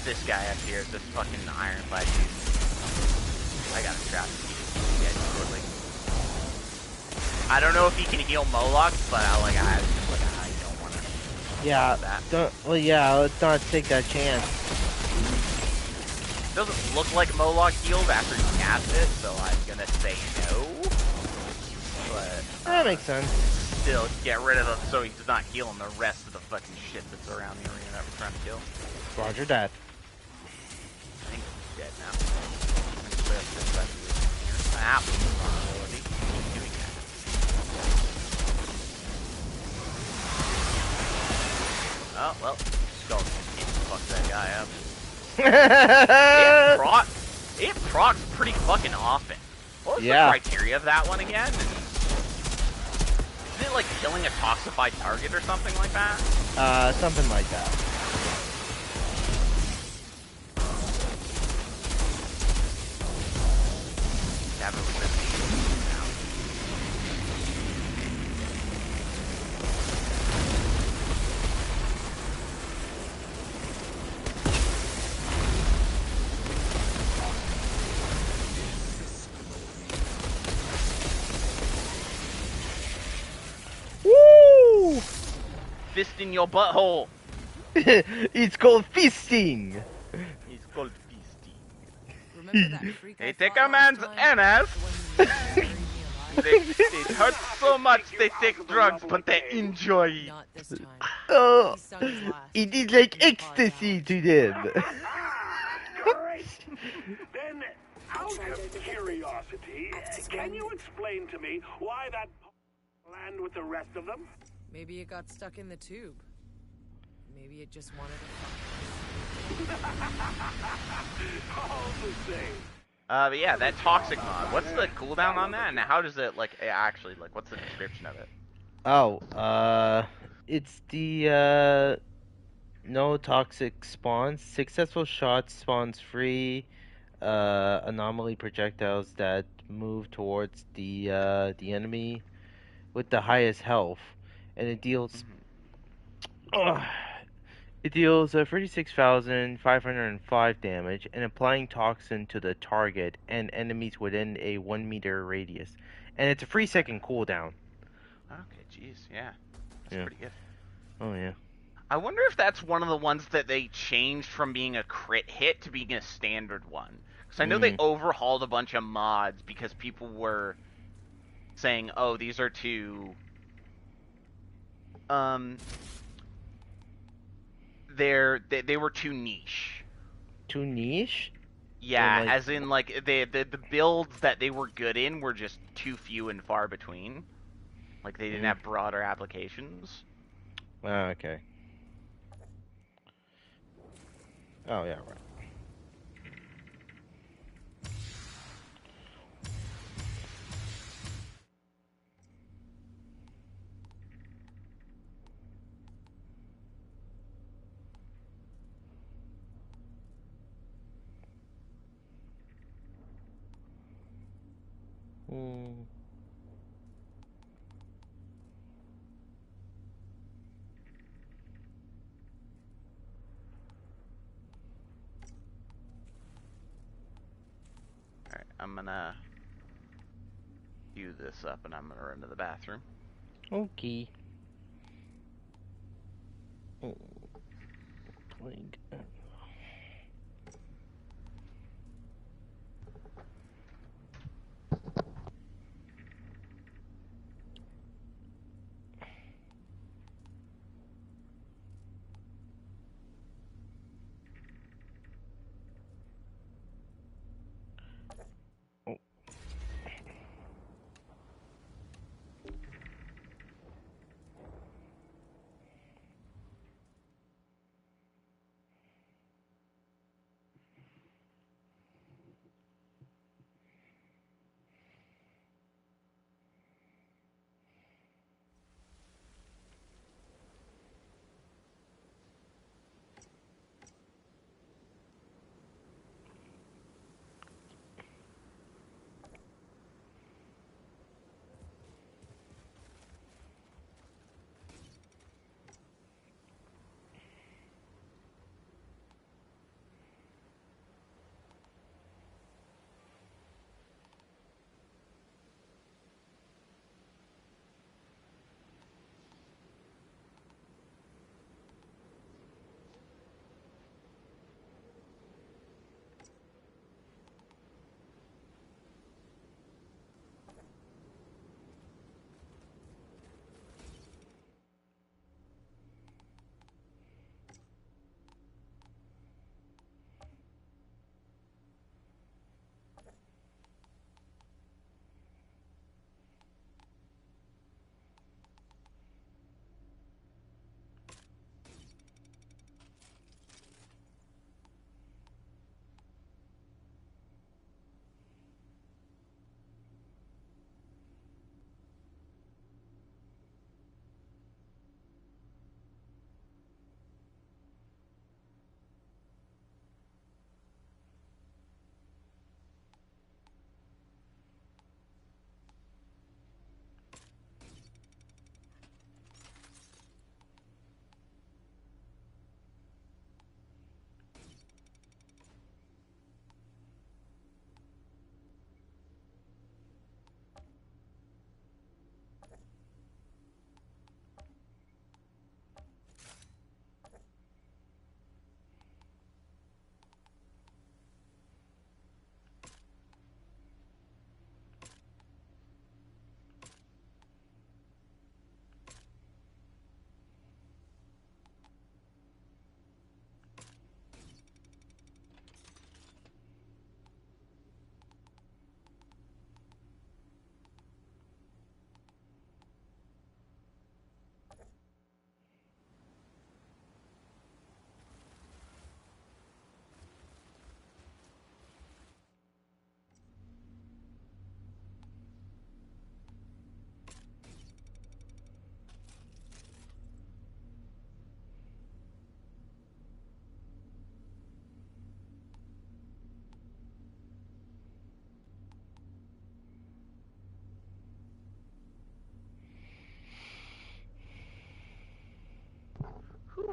This guy up here, this fucking ironclad dude. I got a trap. Yeah, shortly. I don't know if he can heal Moloch, but I don't want to. Yeah, let's not take that chance. Doesn't look like Moloch healed after he cast it, so I'm gonna say no. But That makes sense. Still, get rid of him so he's not healing the rest of the fucking shit that's around the arena that we're trying to kill. Roger that. I think he's dead now. I'm gonna clear up this side of the map. Responsibility. Keep doing that. Oh, well, Skull's can't fuck that guy up. It procs pretty fucking often. What was the criteria of that one again? Isn't it like killing a toxified target or something like that? Something like that. Woo! Fist in your butthole. It's called feasting. It's called feasting. Remember that freak They I take fought a man's last time? anus. The one who buried me alive? It hurts so much they take drugs, but they enjoy it. Not this time. Oh, He sung his last. it is like He paused ecstasy out. to them. Great. Then, out of curiosity, can you explain to me why that land with the rest of them? Maybe it got stuck in the tube. Maybe it just wanted to fuck. All the same. But yeah, that toxic mod. What's the cooldown on that, and how does it actually what's the description of it? Oh, it's the no toxic spawns. Successful shots spawns free anomaly projectiles that move towards the enemy with the highest health, and it deals. It deals 36,505 damage and applying toxin to the target and enemies within a 1 meter radius. And it's a 3-second cooldown. Okay, jeez, yeah. That's pretty good. Oh, yeah. I wonder if that's one of the ones that they changed from being a crit hit to being a standard one. Because I know they overhauled a bunch of mods because people were saying, oh, these are too... They were too niche. Too niche? Yeah, as in the builds that they were good in were just too few and far between. Like they didn't have broader applications. Oh, okay. Oh yeah, right. Alright, I'm gonna do this up and I'm gonna run to the bathroom. Okay.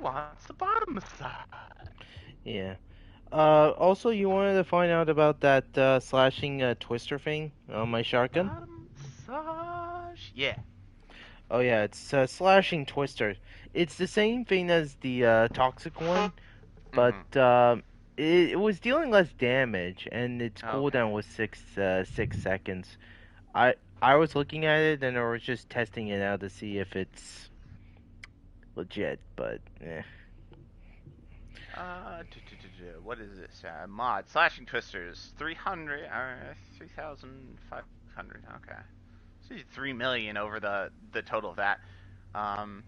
wants the bottom massage? Yeah. Also, you wanted to find out about that slashing twister thing on my shotgun? Bottom massage? Yeah. Oh yeah, it's slashing twister. It's the same thing as the toxic one, but it was dealing less damage, and its Okay. cooldown was 6 seconds. I was looking at it, and I was just testing it out to see if it's legit, but eh. What is this? Mod slashing twisters 300 3,500. Okay. So 3 million over the total of that. Um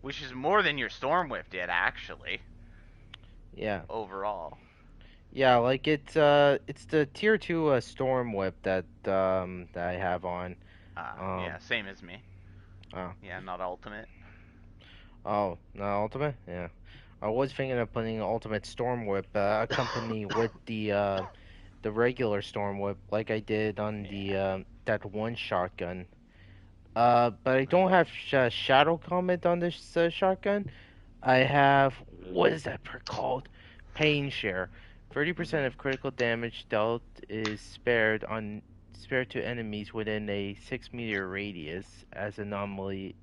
which is more than your storm whip did actually Yeah. overall. Yeah, like it's the tier 2 storm whip that I have on. Yeah, Um same as me. oh, Yeah, not ultimate. oh, not ultimate? Yeah. I was thinking of putting an ultimate storm whip accompany with the regular storm whip like I did on the Yeah. that one shotgun. But I don't have Yeah. shadow comment on this shotgun. I have, what is that perk called? Pain share. 30% of critical damage dealt is spared to enemies within a 6-meter radius as an anomaly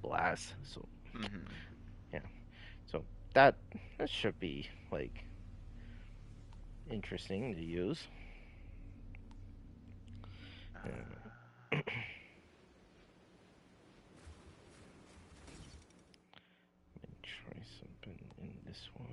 blast. So Mhm. yeah, so that should be like interesting to use. Uh, Let me try something in this one.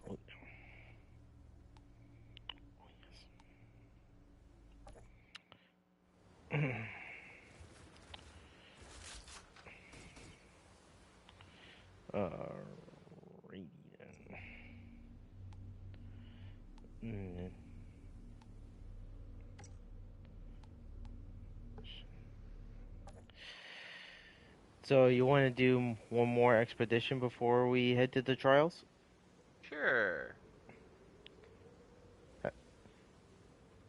Oh, yes. Alrighty then. Mm. So you want to do one more expedition before we head to the trials? sure.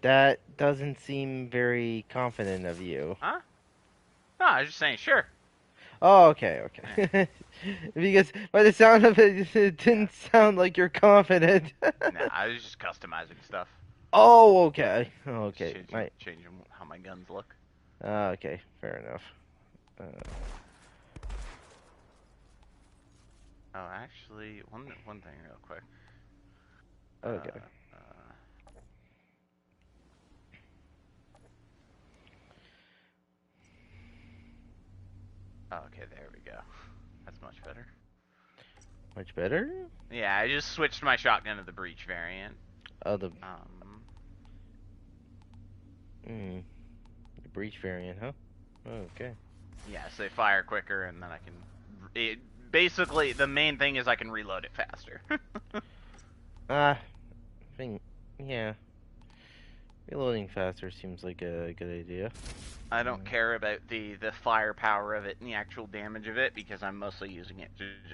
That doesn't seem very confident of you. Huh? No, I was just saying sure. Oh, okay, Yeah. okay. Because by the sound of it, it Yeah. didn't sound like you're confident. Nah, I was just customizing stuff. Oh, okay. Just Okay. changing how my guns look. Okay, fair enough. Oh, actually, one thing real quick. Okay. Okay, there we go. That's much better. Much better? Yeah, I just switched my shotgun to the breach variant. Oh, Um, the breach variant, huh? Okay. yeah, so they fire quicker, and then I can. Basically, the main thing is I can reload it faster. Ah, yeah. Reloading faster seems like a good idea. I don't care about the firepower of it and the actual damage of it because I'm mostly using it to just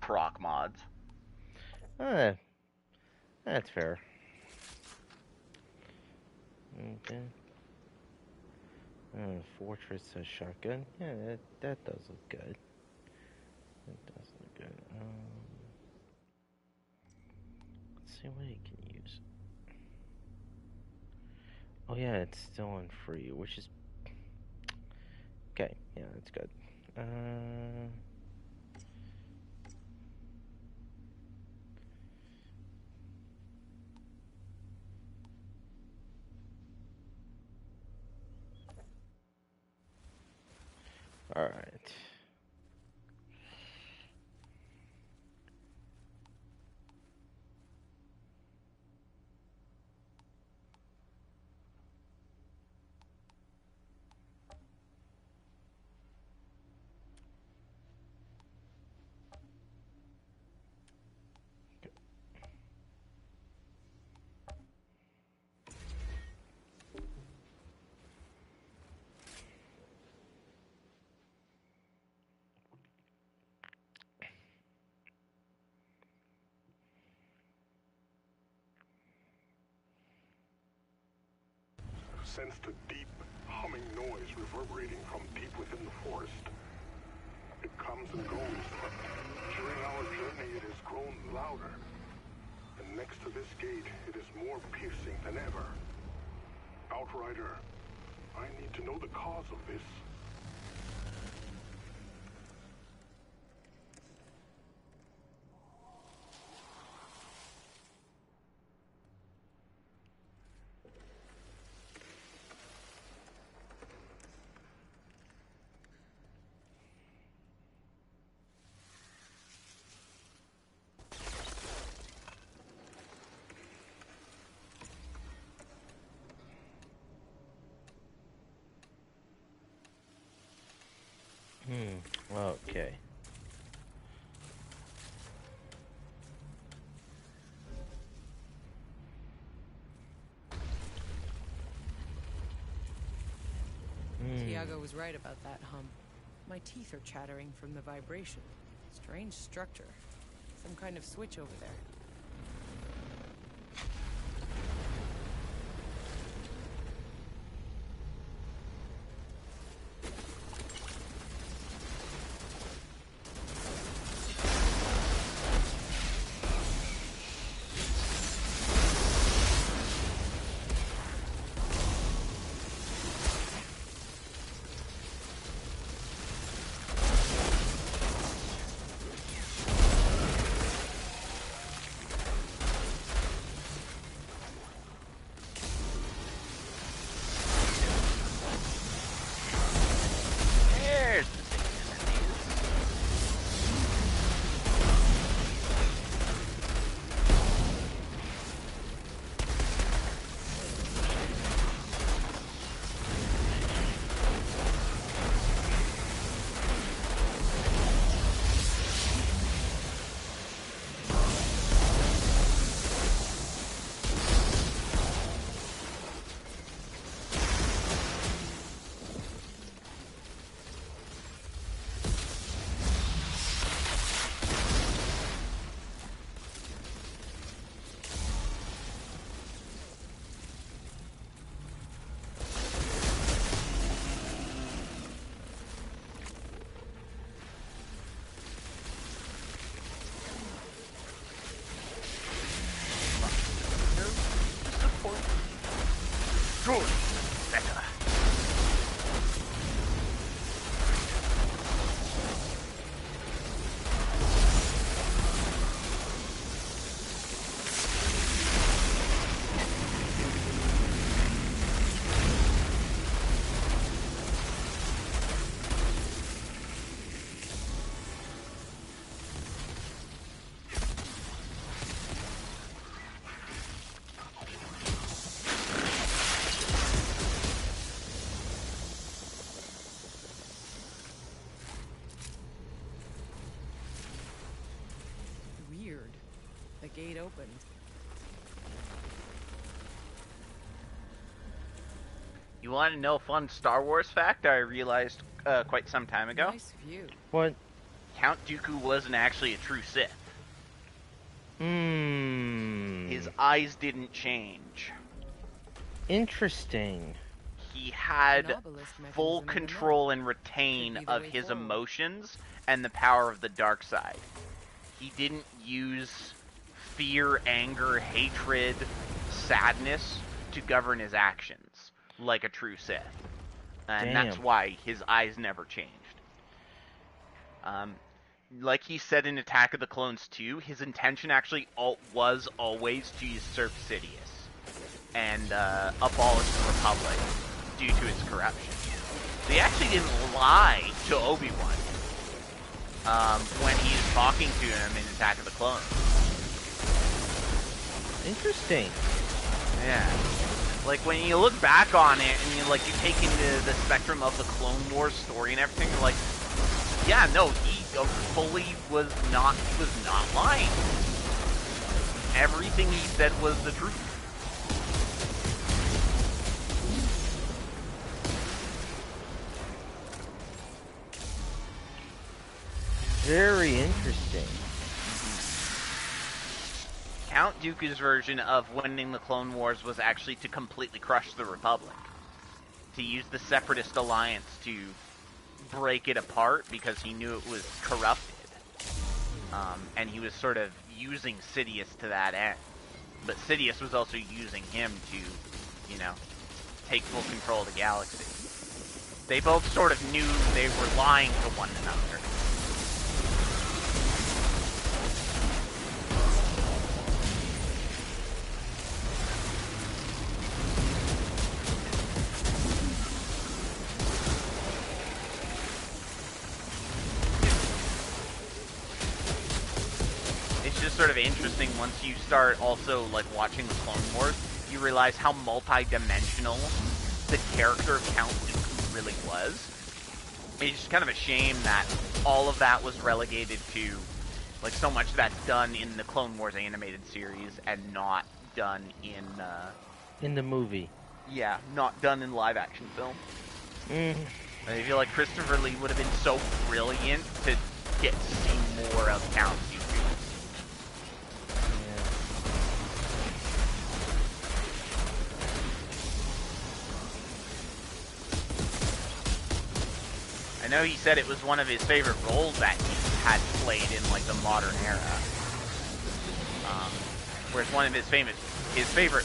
proc mods. Ah, that's fair. Okay. Fortress shotgun. Yeah, that does look good. That does look good. Let's see what he can use. Oh yeah, it's still on free, which is okay. Yeah, that's good. All right. Sensed a deep, humming noise reverberating from deep within the forest. It comes and goes, but during our journey it has grown louder. And next to this gate, it is more piercing than ever. Outrider, I need to know the cause of this. Okay. Tiago was right about that hum. My teeth are chattering from the vibration. Strange structure. Some kind of switch over there. There's the thing. Good. Better. Weird. The gate opened. You want to know a fun Star Wars fact I realized quite some time ago? Nice view. What? Count Dooku wasn't actually a true Sith. His eyes didn't change. Interesting. He had An obelisk full mechanism in the control middle. and retain Could be the of way his forward. emotions and the power of the dark side. He didn't use fear, anger, hatred, sadness to govern his actions. like a true Sith. And Damn. that's why his eyes never changed. Like he said in Attack of the Clones 2, his intention actually was always to usurp Sidious and abolish the Republic due to its corruption. They actually didn't lie to Obi-Wan when he's talking to him in Attack of the Clones. Interesting. Yeah. Like, when you look back on it, and you take into the spectrum of the Clone Wars story and everything, you're like, yeah, no, he fully was not lying. Everything he said was the truth. Very interesting. Count Dooku's version of winning the Clone Wars was actually to completely crush the Republic. To use the Separatist Alliance to break it apart because he knew it was corrupted. And he was sort of using Sidious to that end. But Sidious was also using him to, take full control of the galaxy. They both sort of knew they were lying to one another. Sort of interesting once you start also watching the Clone Wars, you realize how multi-dimensional the character of Count Dooku really was. It's just kind of a shame that all of that was relegated to so much of that's done in the Clone Wars animated series and not done in the movie. Yeah, not done in live action film. I feel like Christopher Lee would have been so brilliant to get to see more of Count Dooku. I know he said it was one of his favorite roles that he had played in the modern era. Whereas one of his favorite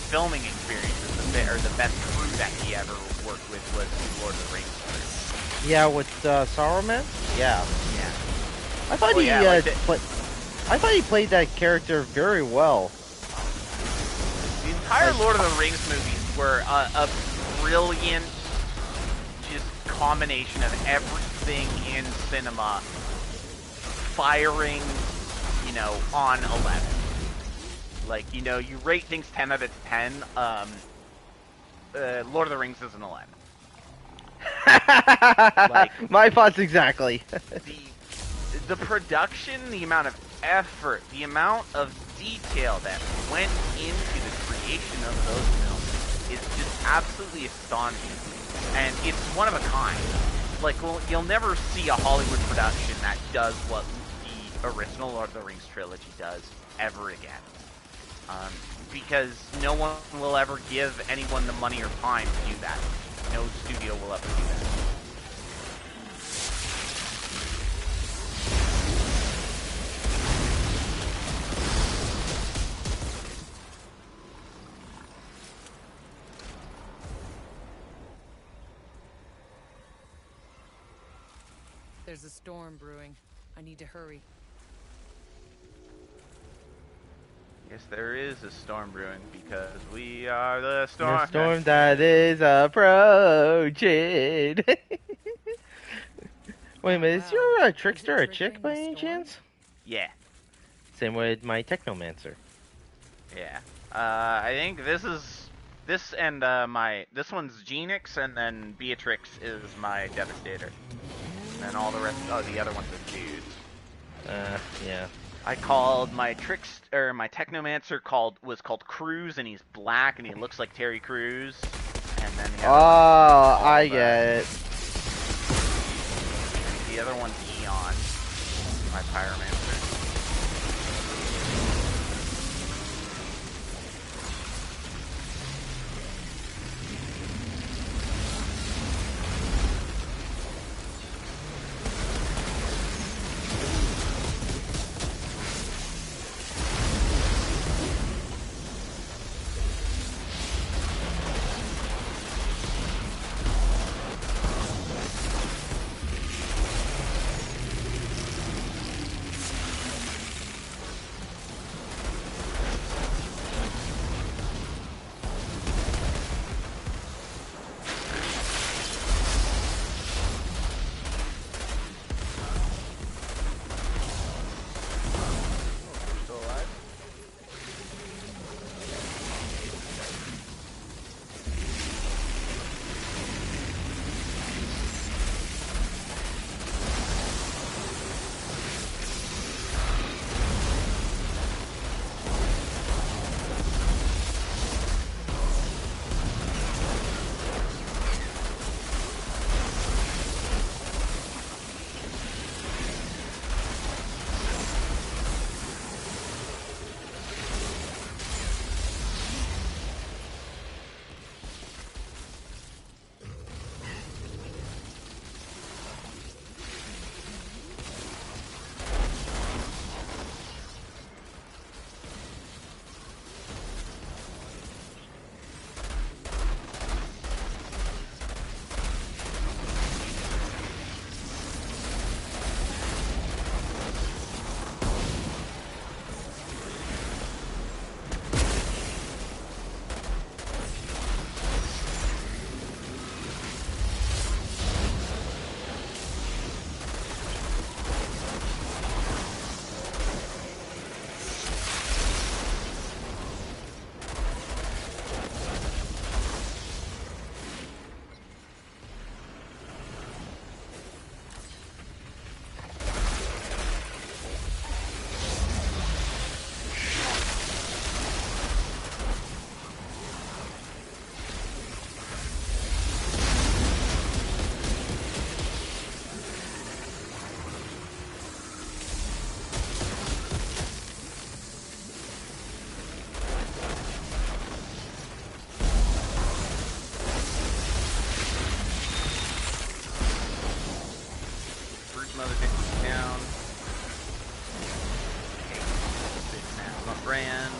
filming experiences, or the best crew that he ever worked with, was Lord of the Rings crew. Yeah, with Saruman. Yeah. Yeah. I thought he played that character very well. The entire Lord of the Rings movies were a brilliant combination of everything in cinema firing, on 11. You rate things 10 out of 10. Lord of the Rings is an 11. My thoughts exactly. the production, the amount of effort, the amount of detail that went into the creation of those films is just absolutely astonishing. And it's one of a kind. You'll never see a Hollywood production that does what the original Lord of the Rings trilogy does ever again. Because no one will ever give anyone the money or time to do that. No studio will ever do that. There's a storm brewing. I need to hurry. Yes, there is a storm brewing because we are the storm. The storm that is approaching. Wait a minute, is your Trickster a chick by any chance? Yeah. Same with my Technomancer. Yeah. I think this one's Genix, and then Beatrix is my Devastator. And all the rest, the other ones are dudes. Yeah. I called my my Technomancer was called Cruz, and he's black, and he looks like Terry Crews. And then I get it. The other one's Eon, my Pyromancer. Another 50 down. Okay, big man up ran.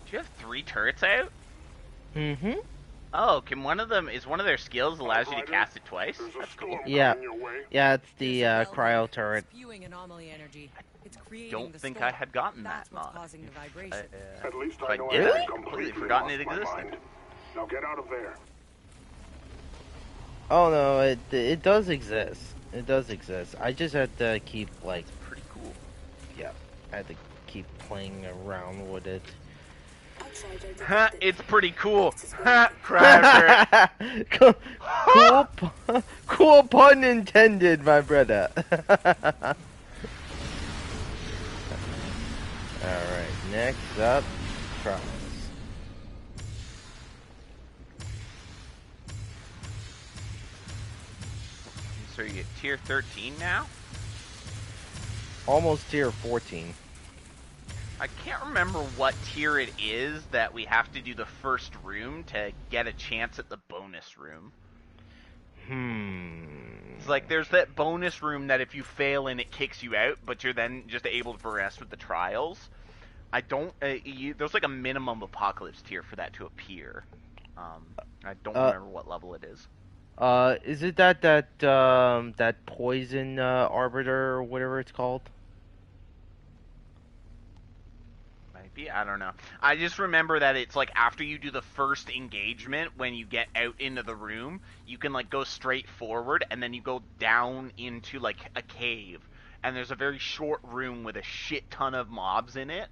Do you have 3 turrets out? Mm-hmm. Oh, can one of them, is one of their skills allows you to cast it twice? There's a That's cool. storm Yeah. coming your way. Yeah, it's There's the a well cryo there, turret. spewing anomaly energy. It's creating Don't the think storm. I had gotten That's that what's mod. causing the vibration. At least If I I know did, I I haven't completely completely forgotten lost it my existed. mind. Now get out of there. Oh no, it does exist. It does exist. I just had to keep like, Pretty cool. yeah, I had to keep playing around with it. Outrider Ha, detected. it's pretty cool. Access Ha, granted. Crafter. Cool pun intended, my brother. Alright, next up, trials. So you get tier 13 now? Almost tier 14. I can't remember what tier it is that we have to do the first room to get a chance at the bonus room. It's like there's that bonus room that if you fail in it kicks you out, but you're then just able to progress with the trials. I don't. There's like a minimum apocalypse tier for that to appear. I don't remember what level it is. Is it that poison arbiter or whatever it's called? Maybe, I don't know. I just remember that it's like after you do the first engagement, when you get out into the room, you can like go straight forward and then you go down into like a cave. And there's a very short room with a shit ton of mobs in it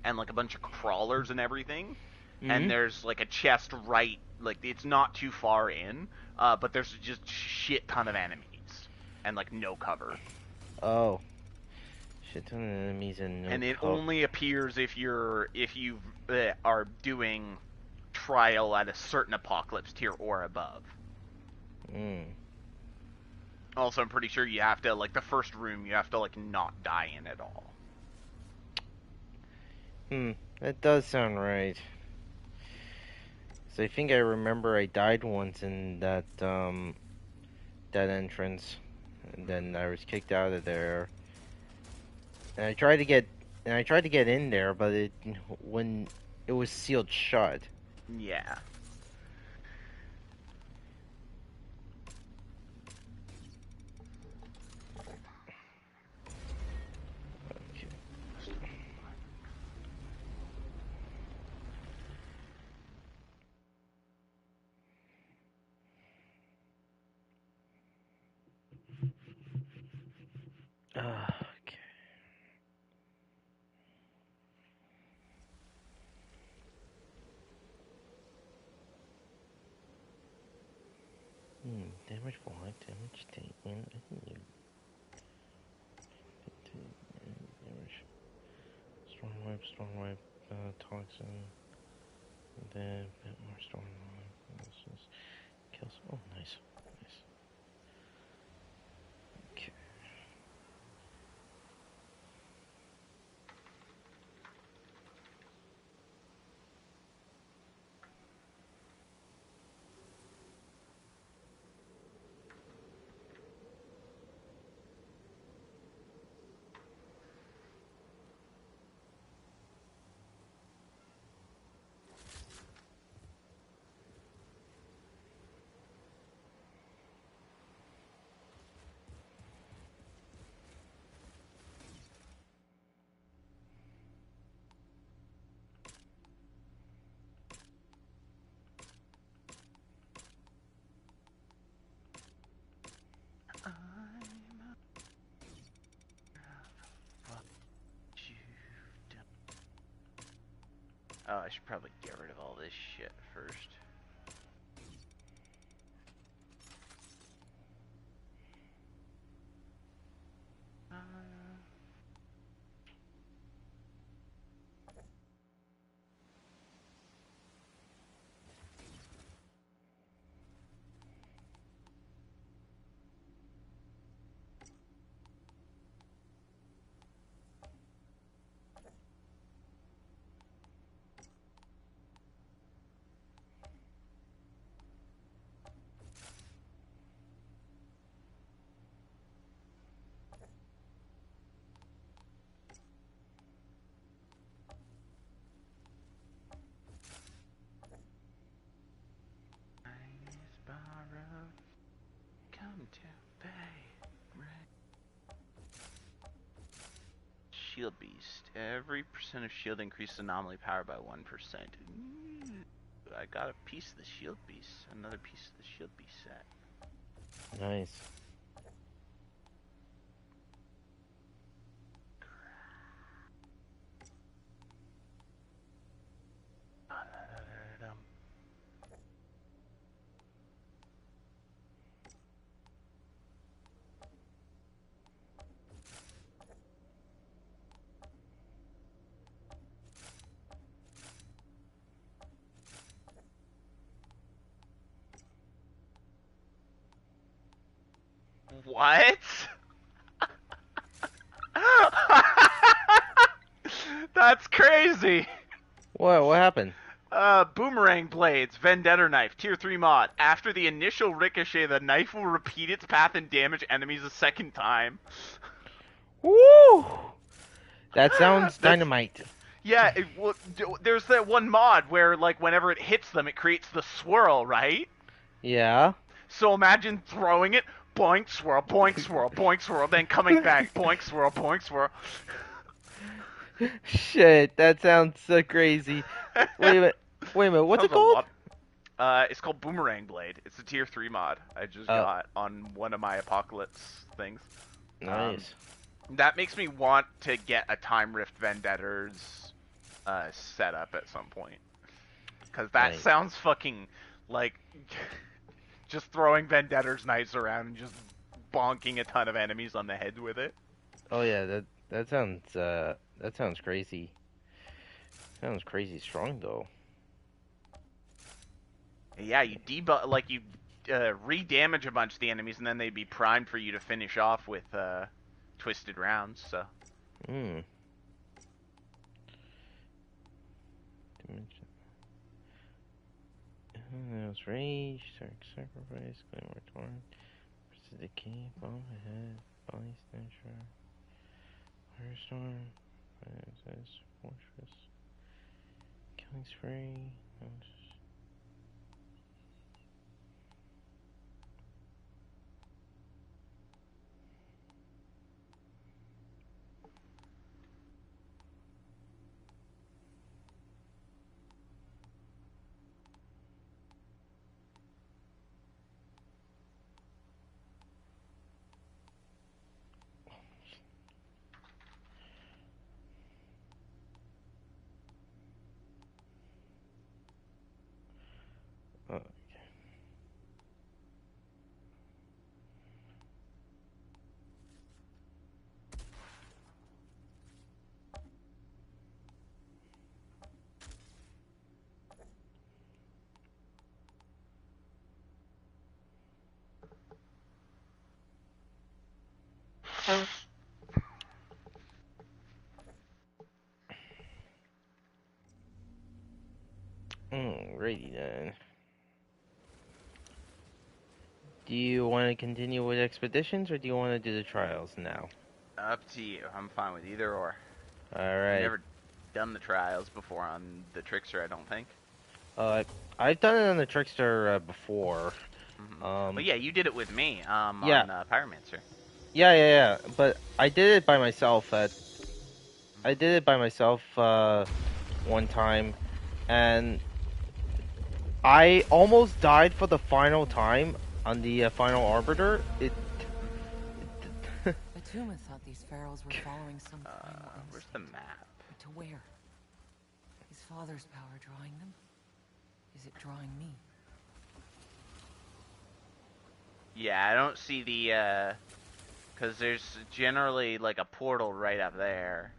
and like a bunch of crawlers and everything. And there's like a chest right, like it's not too far in, but there's just shit ton of enemies and like no cover. Oh. Shit ton of enemies and no And it cover. only appears if you are doing trial at a certain apocalypse tier or above. Also, I'm pretty sure you have to, like, the first room, you have to, like, not die in at all. That does sound right. So I think I remember I died once in that entrance, and then I was kicked out of there. And I tried to get in there, but when it was sealed shut. Yeah. Okay. Okay. Damage block, damage statement. Damage. Storm wipe, toxin. Then a bit more storm wipe. Kills. Oh, nice. Nice. Okay. Oh, I should probably get rid of all this shit first. shield beast. Every percent of shield increases anomaly power by 1%. Ooh, I got a piece of the shield beast. Another piece of the shield beast set. Nice. What? That's crazy. What happened? Boomerang blades, vendetta knife, tier 3 mod. After the initial ricochet, the knife will repeat its path and damage enemies a second time. Woo! That sounds dynamite. Yeah, there's that one mod where, like, whenever it hits them, it creates the swirl, right? Yeah. So imagine throwing it, boink, swirl, boink, swirl, then coming back, boink, swirl. Shit, that sounds so crazy. Wait a minute, what's it called? It's called Boomerang Blade. It's a tier 3 mod I just got on one of my Apocalypse things. Nice. That makes me want to get a Time Rift Vendettas set up at some point. Because that sounds fucking like just throwing Vendettas knives around and just bonking a ton of enemies on the head with it. Oh yeah, that sounds crazy. Sounds crazy strong though. Yeah, you re-damage a bunch of the enemies, and then they'd be primed for you to finish off with twisted rounds. So. Hmm. There's rage, dark sacrifice, claymore torn, versus the key, bomb ahead, body snatcher, firestorm, says fortress, killing spree. Alrighty then. Do you want to continue with expeditions, or do you want to do the trials now? Up to you. I'm fine with either or. Alright. I've never done the trials before on the Trickster, I don't think. I've done it on the Trickster before. Well, yeah, you did it with me on Pyromancer. Yeah. But I did it by myself. One time, and I almost died for the final time on the final Arbiter. Atuma thought these pharaohs were following some Where's the map? But to where? Is Father's power drawing them? Is it drawing me? Yeah, I don't see the, because there's generally, like, a portal right up there.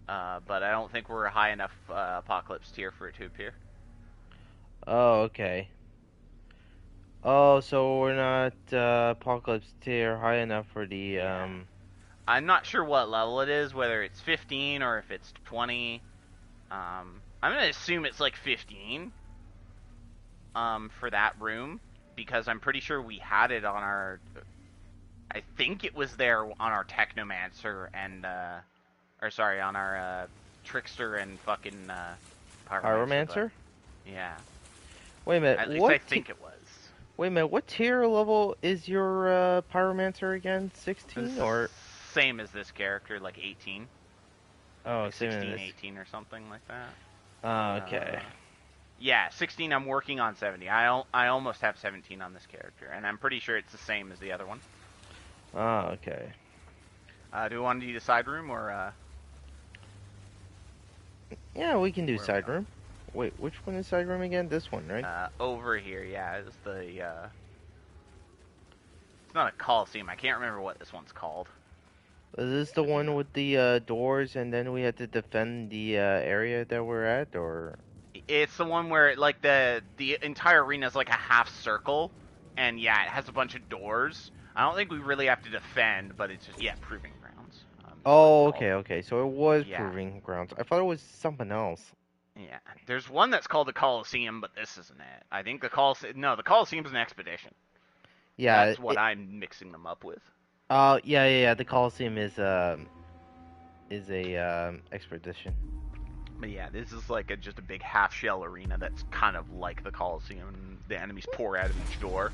But I don't think we're high enough Apocalypse tier for it to appear. Oh, okay. Oh, so we're not Apocalypse tier high enough for the I'm not sure what level it is, whether it's 15 or if it's 20. I'm gonna assume it's like 15. For that room, because I'm pretty sure we had it on our. I think it was there on our Technomancer and on our Trickster and fucking Pyromancer. Yeah. Wait a minute. At least I think it was. Wait a minute. What tier level is your Pyromancer again? 16 or same as this character, like 18. Oh, Like same as 16, this. 18 or something like that. Oh, okay. Yeah, 16 I'm working on 70. I almost have 17 on this character, and I'm pretty sure it's the same as the other one. Oh, okay. Do we want to do the side room, or... Yeah, we can do Where are side we room. Wait, which one is side room again? This one, right? Over here, yeah, it's the, It's not a Coliseum, I can't remember what this one's called. Is this the one with the doors and then we had to defend the area that we're at, or? It's the one where, like, the entire arena is like a half circle, and yeah, it has a bunch of doors. I don't think we really have to defend, but it's just, yeah, proving grounds. Oh, okay. So it was Yeah. proving grounds. I thought it was something else. Yeah, there's one that's called the Coliseum, but this isn't it. I think the Coliseum's an expedition. Yeah. That's what I'm mixing them up with. Yeah. The Coliseum is a expedition. But yeah, this is like just a big half-shell arena that's kind of like the Coliseum. The enemies pour out of each door.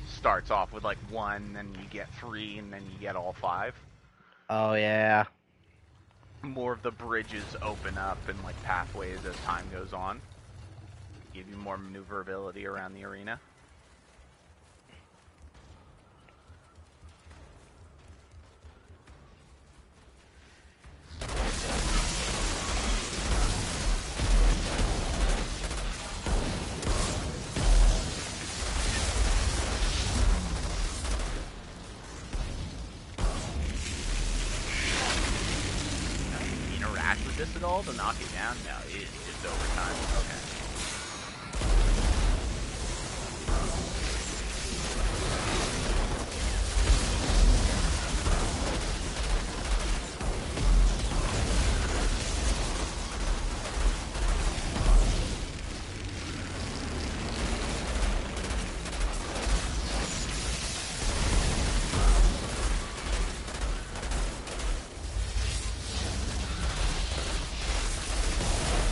Starts off with like 1, then you get 3, and then you get all 5. Oh yeah. More of the bridges open up and like pathways as time goes on. Give you more maneuverability around the arena. Interact with this at all to knock it down? No, it's just overtime. Okay.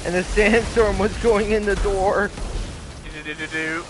And the sandstorm was going in the door. Do-do-do-do-do.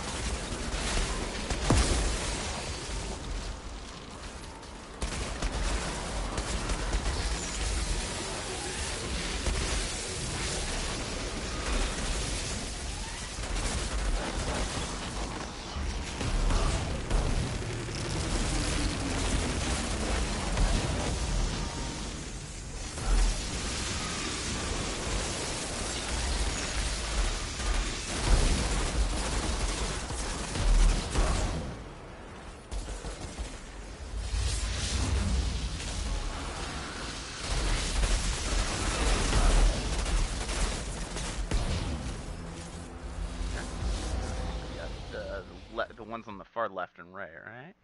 The ones on the far left and right, right?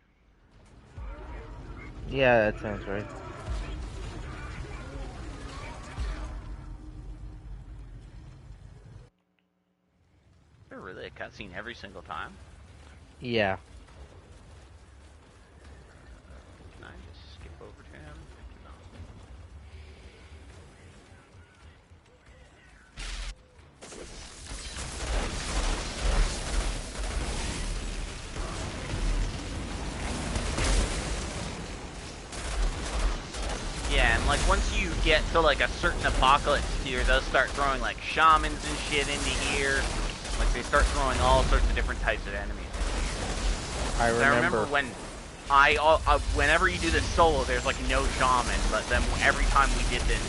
Yeah, that sounds right. Is there really a cutscene every single time? Yeah. Can I just skip over to him? No. Yeah, and like once you get to like a certain apocalypse tier, they'll start throwing like shamans and shit into here. Like they start throwing all sorts of different types of enemies. I remember when whenever you do this solo, there's like no shaman, but then every time we did this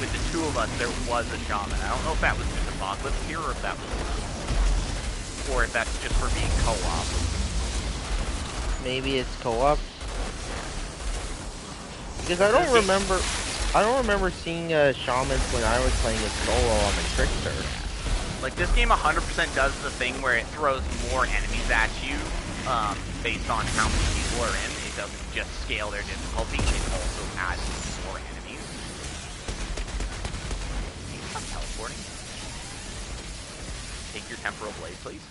with the 2 of us, there was a shaman. I don't know if that was just apocalypse tier or if that was, or if that's just for being co-op. maybe it's co-op. Because I don't remember seeing shamans when I was playing it solo on the Trickster. Like this game 100% does the thing where it throws more enemies at you based on how many people are in. It doesn't just scale their difficulty, it also adds more enemies. Can you stop teleporting? Take your temporal blade, please.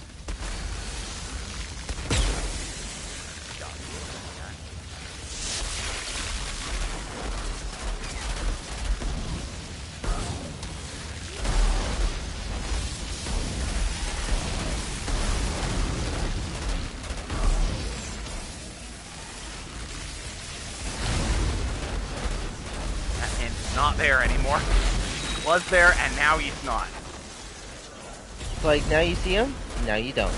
not there anymore. Was there, and now he's not. It's like, now you see him, now you don't.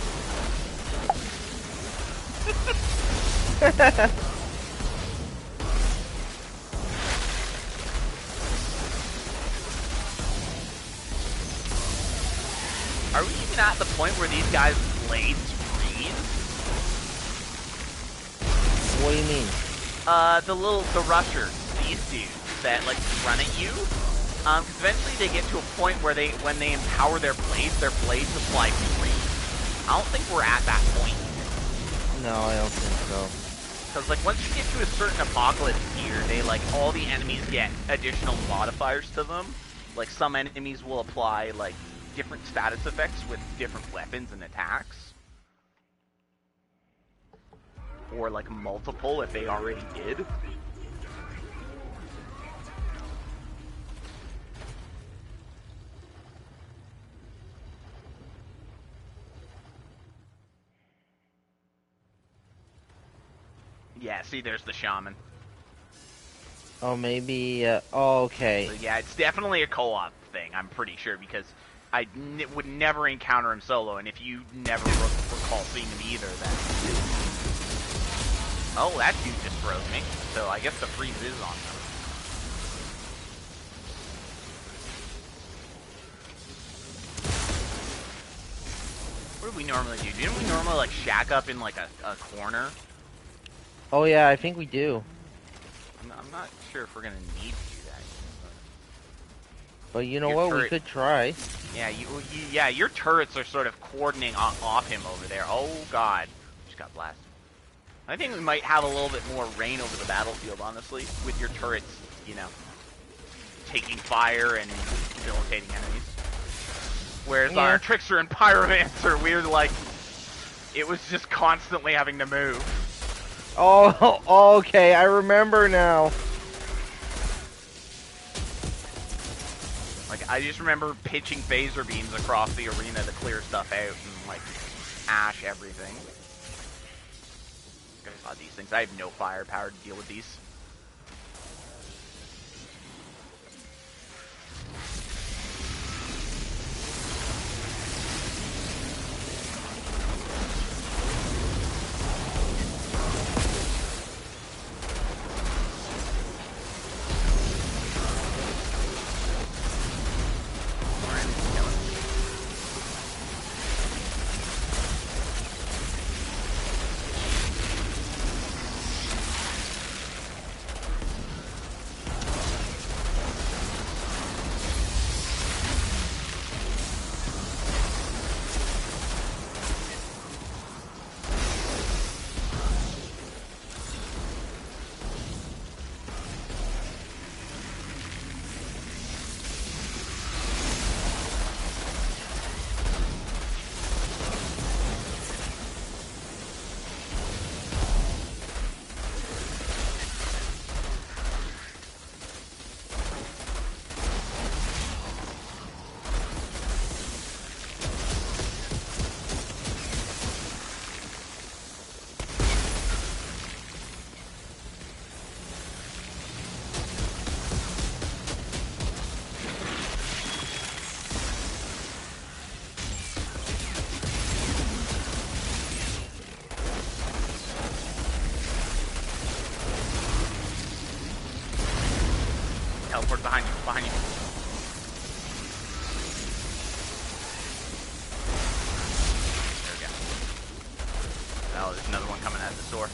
Are we even at the point where these guys' blades freeze? What do you mean? The rushers, these dudes that like run at you. Because eventually they get to a point where when they empower their blades apply freeze. I don't think we're at that point. No, I don't think so. Because like once you get to a certain apocalypse tier, they like all the enemies get additional modifiers to them. Like some enemies will apply like different status effects with different weapons and attacks. Or like multiple if they already did. Yeah, see, there's the shaman. Oh, maybe, oh, okay. So, yeah, it's definitely a co-op thing, I'm pretty sure, because I would never encounter him solo, and if you never recall seeing him either, then... Oh, that dude just froze me, so I guess the freeze is on them. What do we normally do? Didn't we normally, like, shack up in, like, a corner? Oh, yeah, I think we do. I'm not sure if we're gonna need to do that. But you know what? We could try. Yeah, yeah, your turrets are sort of cordoning off him over there. Oh god, just got blasted. I think we might have a little bit more reign over the battlefield, honestly, with your turrets, you know, taking fire and debilitating enemies. Whereas our Trickster and Pyromancer, we're like, it was just constantly having to move. Oh, okay, I remember now. Like, I just remember pitching phaser beams across the arena to clear stuff out and, like, ash everything. God, these things, I have no firepower to deal with these. Teleport behind you, behind you. There we go. Oh, there's another one coming out of the door.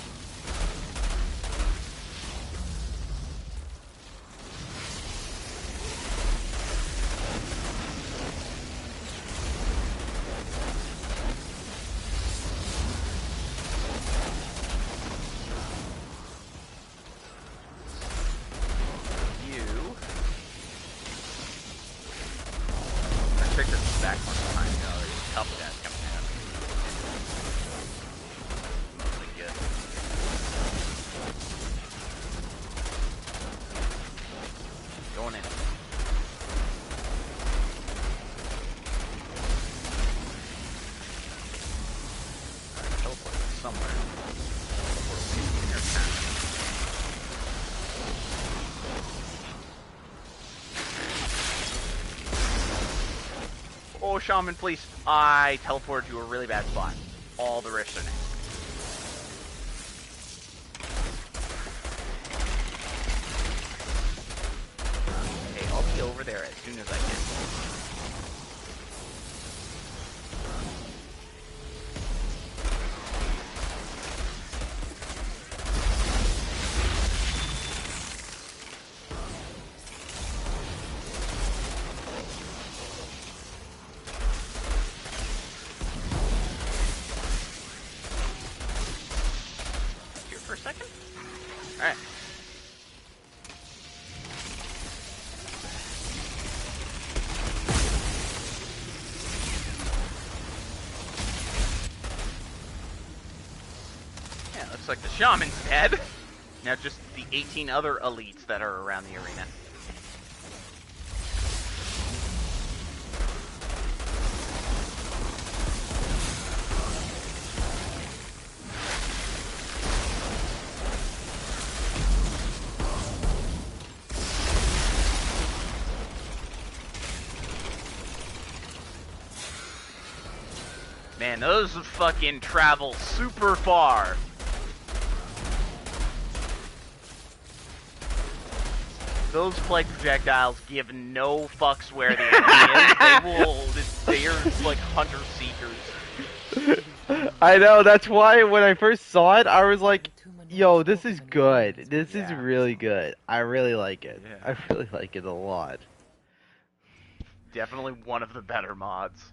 Shaman, please. I teleported to a really bad spot. All the rifts are next. Okay, I'll be over there as soon as I can. Looks like the shaman's dead. Now just the 18 other elites that are around the arena. Man, those fucking travel super far. Those plague projectiles give no fucks where the enemy is. They're like hunter seekers. I know, that's why when I first saw it, I was like, yo, this is good. This is really good. I really like it. Yeah. I really like it a lot. Definitely one of the better mods.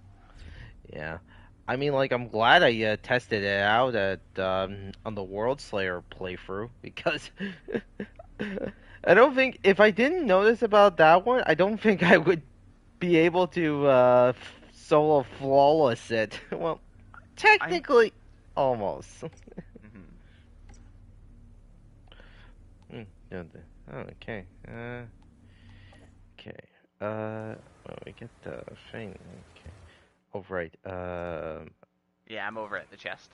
Yeah. I mean, like, I'm glad I tested it out at on the World Slayer playthrough, because I don't think, if I didn't notice about that one, I don't think I would be able to solo flawless it. Well, technically, almost. Okay. Okay. Well, we get the thing. Okay. Oh, right. Yeah, I'm over at the chest.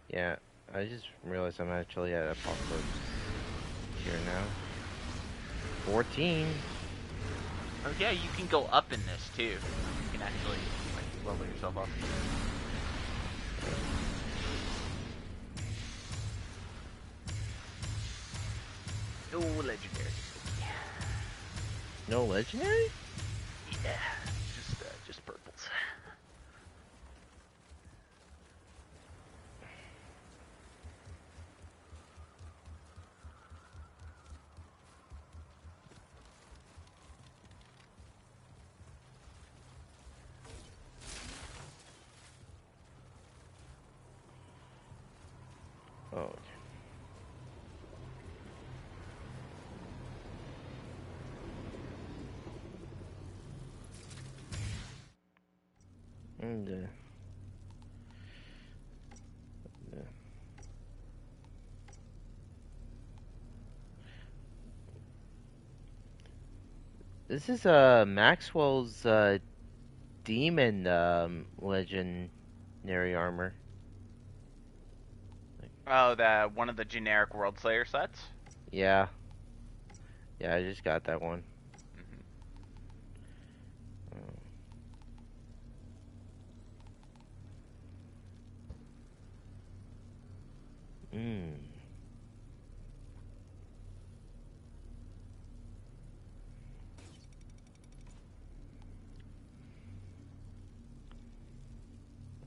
Yeah, I just realized I'm actually at Apocalypse here now. 14. Oh yeah, you can go up in this too. You can actually like level yourself up. No legendary. No legendary? Yeah, just purples. Oh, okay. And, this is Maxwell's demon legendary armor. Oh, one of the generic World Slayer sets? Yeah. Yeah, I just got that one.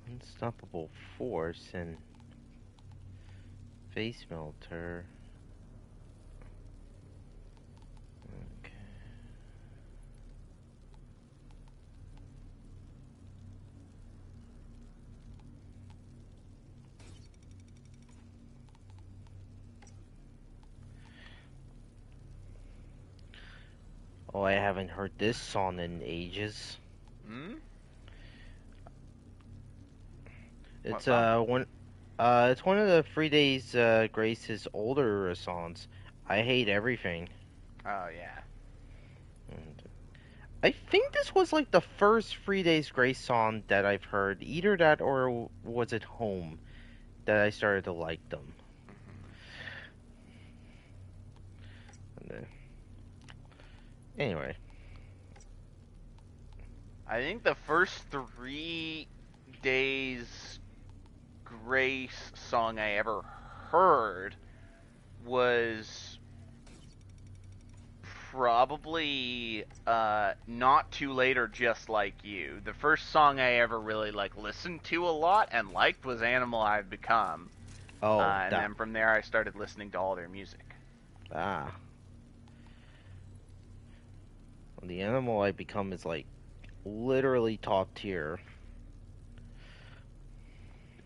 Unstoppable force and face melter. Okay. Oh, I haven't heard this song in ages. It's it's one of the 3 Days Grace's older songs. I Hate Everything. Oh yeah. And I think this was like the first 3 Days Grace song that I've heard. Either that or was it Home that I started to like them. Anyway. I think the first 3 days Grace song I ever heard was probably Not Too Late or Just Like You. The first song I ever really like listened to a lot and liked was Animal I've Become. Oh, and then from there I started listening to all their music. Ah. Well, the Animal I Become is like literally top tier.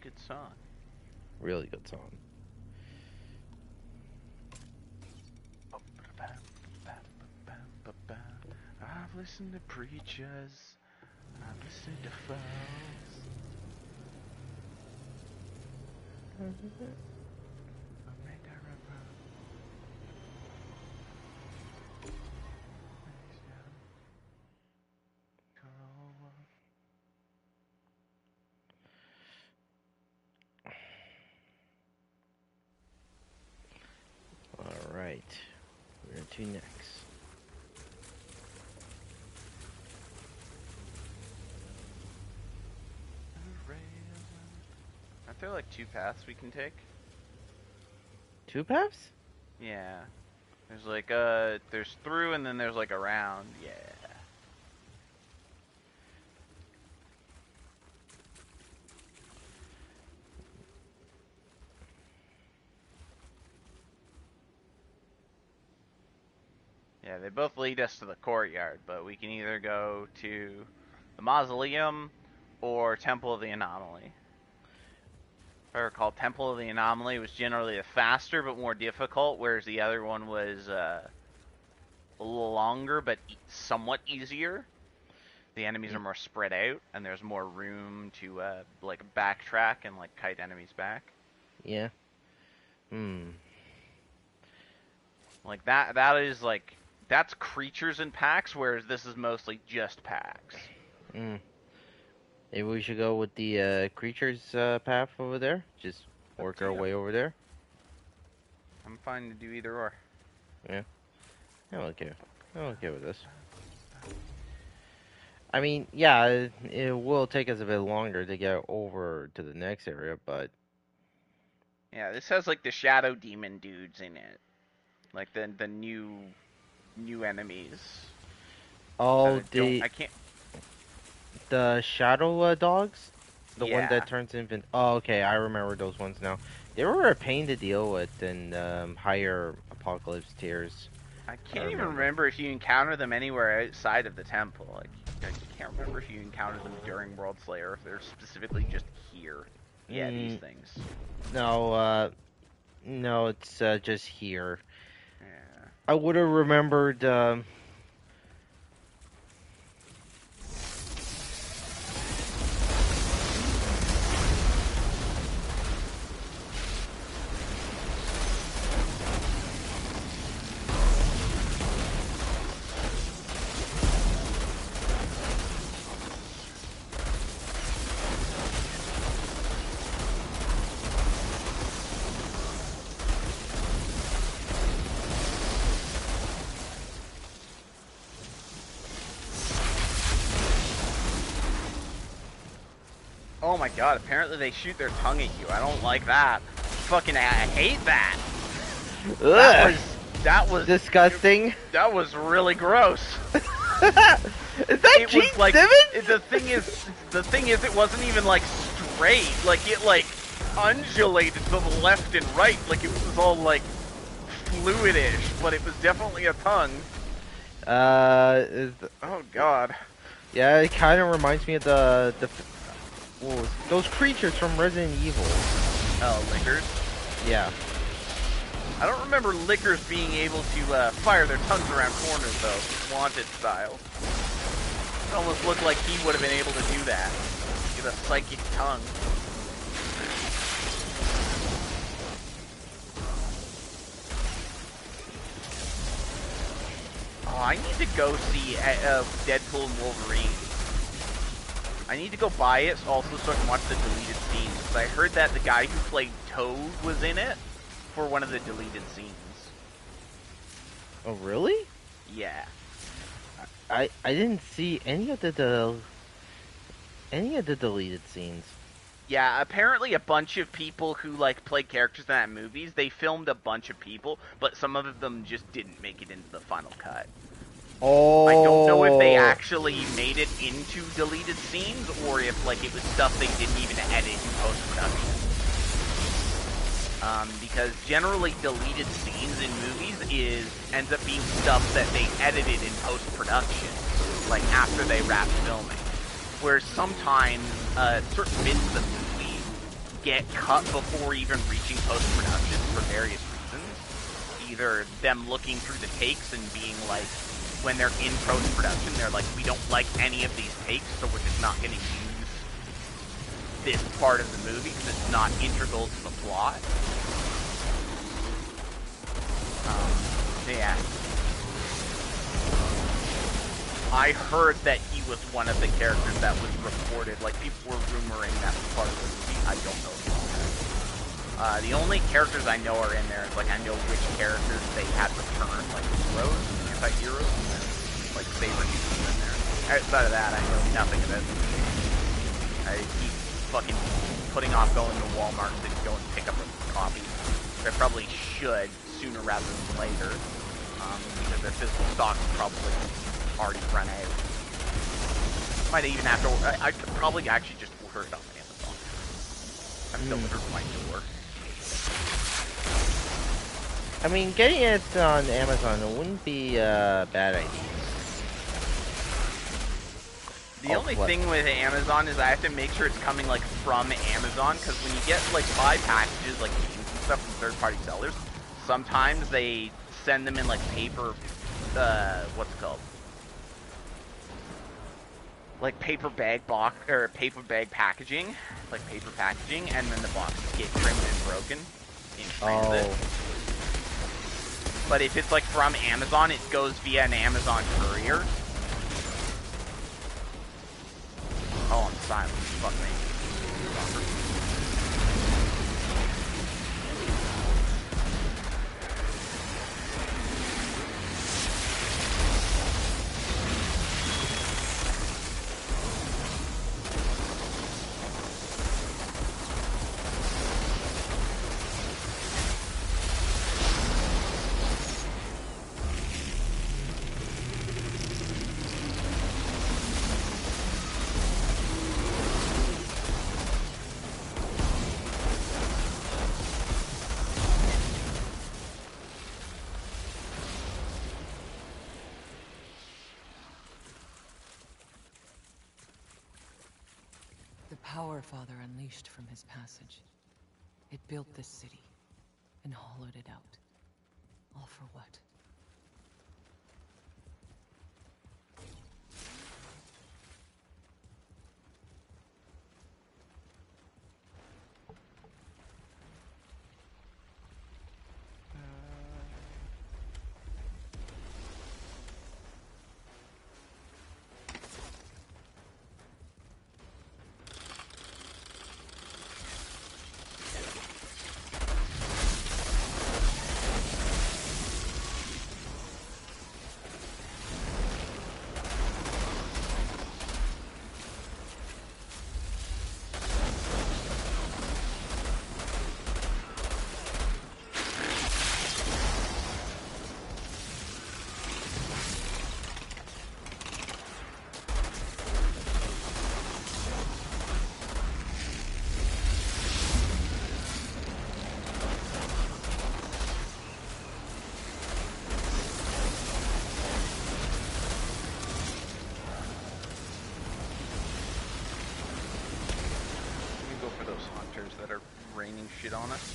Good song. Really good song. I've listened to preachers. I've listened to foes. Alright. Where to next? Aren't there like 2 paths we can take? 2 paths? Yeah. There's like there's through and then there's like around. Yeah. Yeah, they both lead us to the courtyard, but we can either go to the mausoleum or Temple of the Anomaly. If I recall, Temple of the Anomaly was generally a faster but more difficult, whereas the other one was a little longer but somewhat easier. The enemies are more spread out, and there's more room to like backtrack and like kite enemies back. Yeah. Like that is like that's creatures in packs, whereas this is mostly just packs. Maybe we should go with the creatures path over there. Just work our way over there. I'm fine to do either or. Yeah. I'm okay. I'm okay with this. I mean, yeah, it will take us a bit longer to get over to the next area, but yeah, this has like the shadow demon dudes in it, like the new enemies. oh, I can't. The shadow dogs, the one Yeah. that turns infant. Oh, okay, I remember those ones now. They were a pain to deal with in higher apocalypse tiers. I can't even remember if you encounter them anywhere outside of the temple. Like, I can't remember if you encounter them during World Slayer, or if they're specifically just here. Yeah, these things. No, no, it's just here. Yeah. I would have remembered. Oh my god, apparently they shoot their tongue at you. I don't like that. Fucking, I hate that. That was disgusting. That was really gross. Is that Gene like, Simmons? The thing is, it wasn't even like straight. Like it like undulated to the left and right. Like it was all like fluidish, but it was definitely a tongue. Oh god. Yeah, it kind of reminds me of those creatures from Resident Evil. Oh, lickers? Yeah. I don't remember lickers being able to fire their tongues around corners, though. Wanted style. It almost looked like he would have been able to do that. Get a psychic tongue. Oh, I need to go see Deadpool and Wolverine. I need to go buy it also so I can watch the deleted scenes. Because I heard that the guy who played Toad was in it for one of the deleted scenes. Oh, really? Yeah. I didn't see any of the Any of the deleted scenes. Yeah, apparently a bunch of people who like played characters in that movies, they filmed a bunch of people, but some of them just didn't make it into the final cut. Oh. I don't know if they actually made it into deleted scenes or if like it was stuff they didn't even edit in post-production. Because generally deleted scenes in movies ends up being stuff that they edited in post-production, like after they wrapped filming. Where sometimes certain bits of the movie get cut before even reaching post-production for various reasons. Either them looking through the takes and being like, when they're in post-production, they're like, we don't like any of these takes, so we're just not going to use this part of the movie because it's not integral to the plot. Yeah. I heard that he was one of the characters that was reported. Like, people were rumoring that was part of the movie. I don't know if it's that. The only characters I know are in there is, like, I know which characters they had returned, like heroes, anti-heroes, and like, Saber was in there. Outside of that, I know nothing about the movie. I keep fucking putting off going to Walmart to go and pick up a copy. I probably should sooner rather than later, because their physical stock is probably already run out. Might even have to. I could probably actually just order it off Amazon. I'm delivered to my door. I mean, getting it on Amazon wouldn't be a bad idea. The only thing with Amazon is I have to make sure it's coming like from Amazon, because when you get like buy packages like games and stuff from third-party sellers, sometimes they send them in like paper. What's it called? Like paper bag box or paper bag packaging, like paper packaging, and then the boxes get trimmed and broken in transit. But if it's like from Amazon, it goes via an Amazon courier. Oh, I'm silent. Fuck me. Power Father unleashed from his passage. It built this city and hollowed it out. All for what? That are raining shit on us.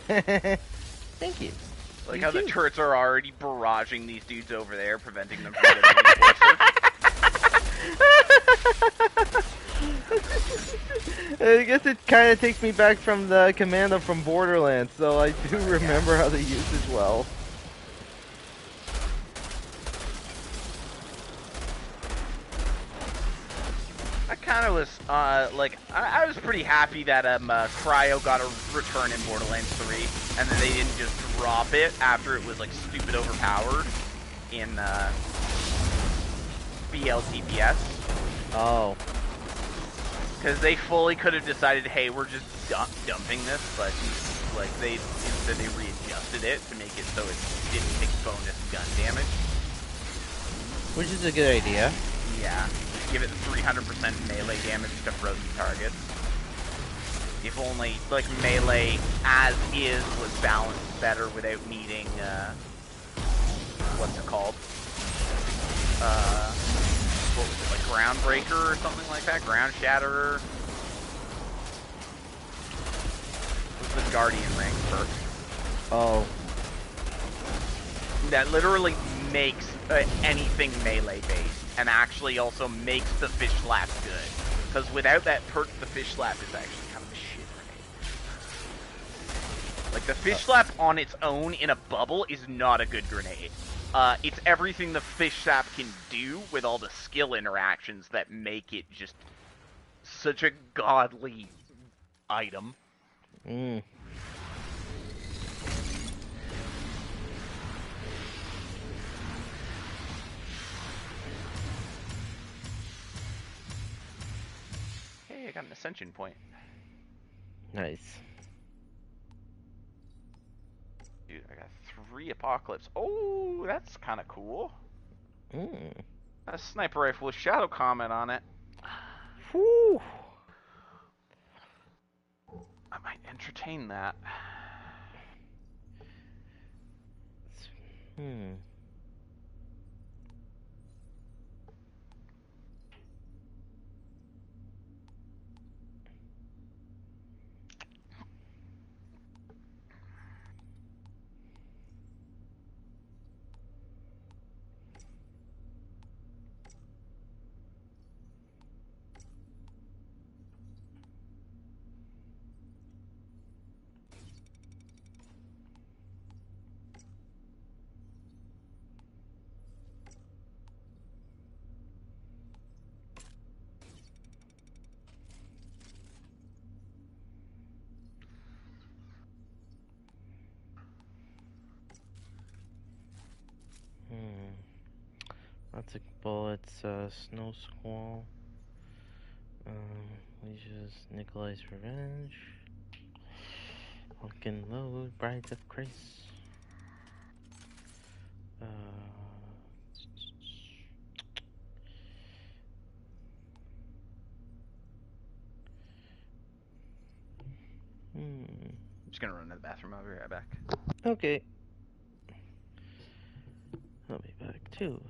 Thank you. Like You how the too. turrets are already barraging these dudes over there, preventing them from getting reinforced. I guess it kind of takes me back from the commando from Borderlands, so I do remember how to use it well. I kind of was, like, I was pretty happy that, Cryo got a return in Borderlands 3, and then they didn't just drop it after it was, like, stupid overpowered in, BLTBS. Oh. Because they fully could have decided, hey, we're just dumping this, but, like, instead they readjusted it to make it so it didn't take bonus gun damage. Which is a good idea. Yeah. Give it 300% melee damage to frozen targets. If only, like, melee as is was balanced better without needing, what's it called? What was it, like Groundbreaker or something like that? Ground Shatterer? What's the Guardian rank perk? Oh. That literally makes anything melee based, and actually also makes the fish slap good. Because without that perk, the fish slap is actually kind of a shit grenade. Like, the fish slap on its own in a bubble is not a good grenade. It's everything the fish slap can do with all the skill interactions that make it just such a godly item. Mm. Hey, I got an ascension point. Nice. Dude, I got 3 Apocalypse. Oh, that's kind of cool. Mm. A sniper rifle with shadow comment on it. Whew. I might entertain that. Hmm. Lots of bullets, Snow Squall. Leisha's Nikolai's Revenge. Pumpkin Load, Brides of Christ. I'm just gonna run to the bathroom. I'll be right back. Okay. I'll be back too.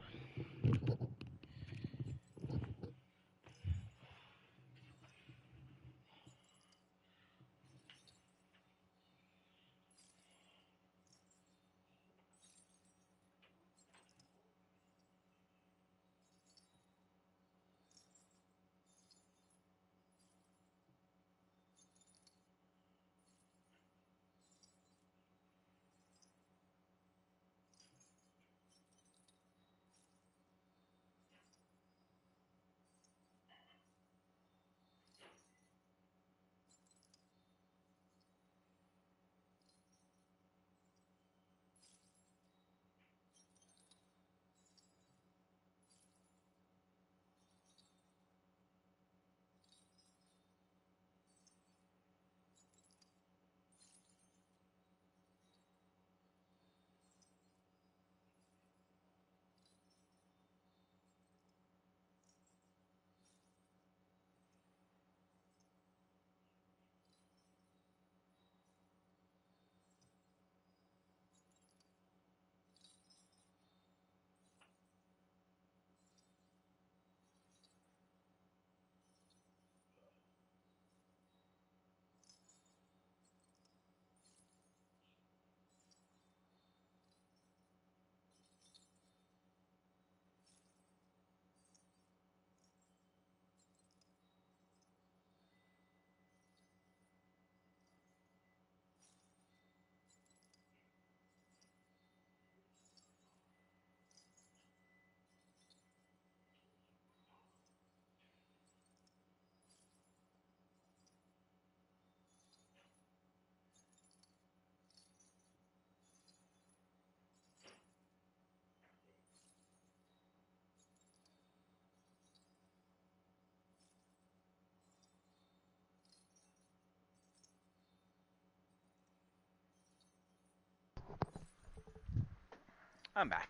I'm back.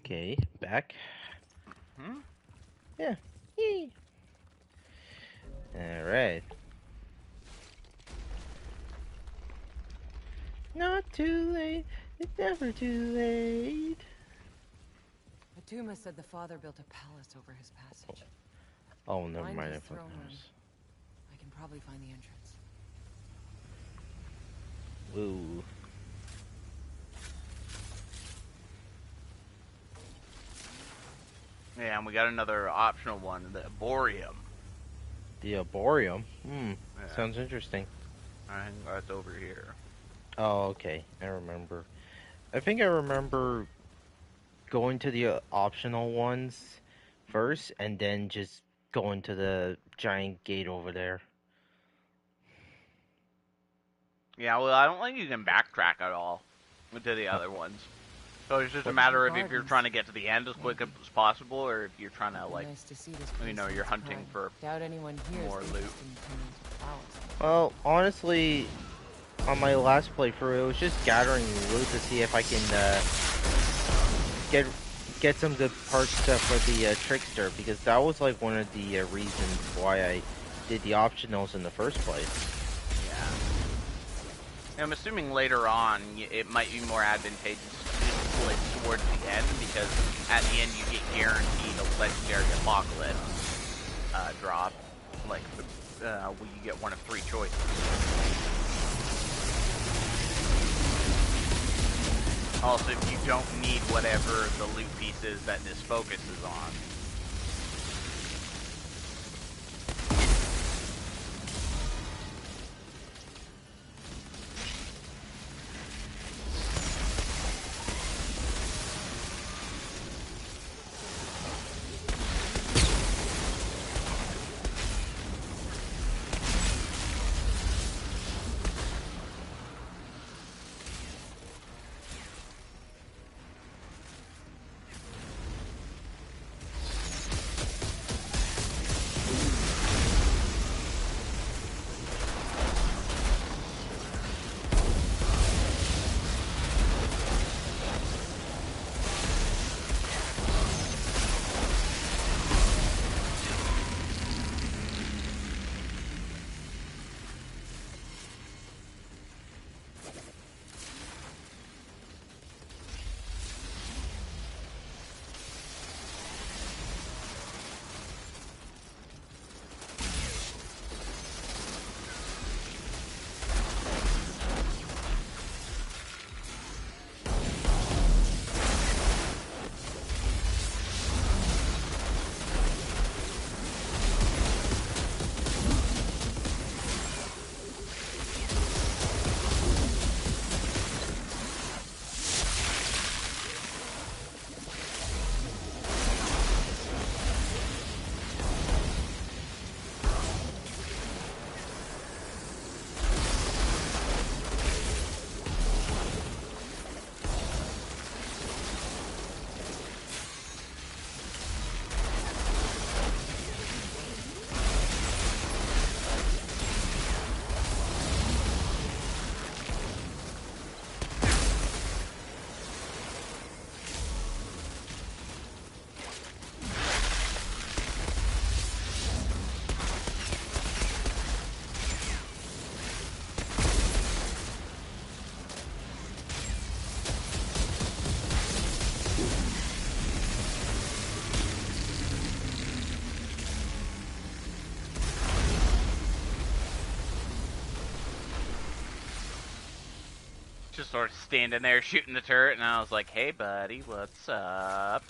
Okay, back. Hmm? Yeah. Yay. Alright. Not too late. It's never too late. Atuma said the father built a palace over his passage. Oh, never Find mind. his I throne room. forgot. I can probably find the entrance. Woo. Yeah, and we got another optional one, the Boreum. The Arboreum. Yeah. Sounds interesting. I think that's over here. Oh, okay. I remember. I think I remember going to the optional ones first, and then just going to the giant gate over there. Yeah, well, I don't think you can backtrack at all to the other ones. So it's just a matter of if you're trying to get to the end as quick as possible, or if you're trying to, like, Nice to see this you know, place you're in its hunting prime. for Doubt anyone here more is loot. interested in tending to flowers. Well, honestly, on my last playthrough, it was just gathering loot to see if I can get some good perks stuff for the Trickster, because that was like one of the reasons why I did the optionals in the first place. Yeah. I'm assuming later on it might be more advantageous to split towards the end, because at the end you get guaranteed a legendary apocalypse drop. Like, where you get one of 3 choices. Also, if you don't need whatever the loot piece is that this focuses on. Just sort of standing there shooting the turret, and I was like, "Hey, buddy, what's up?"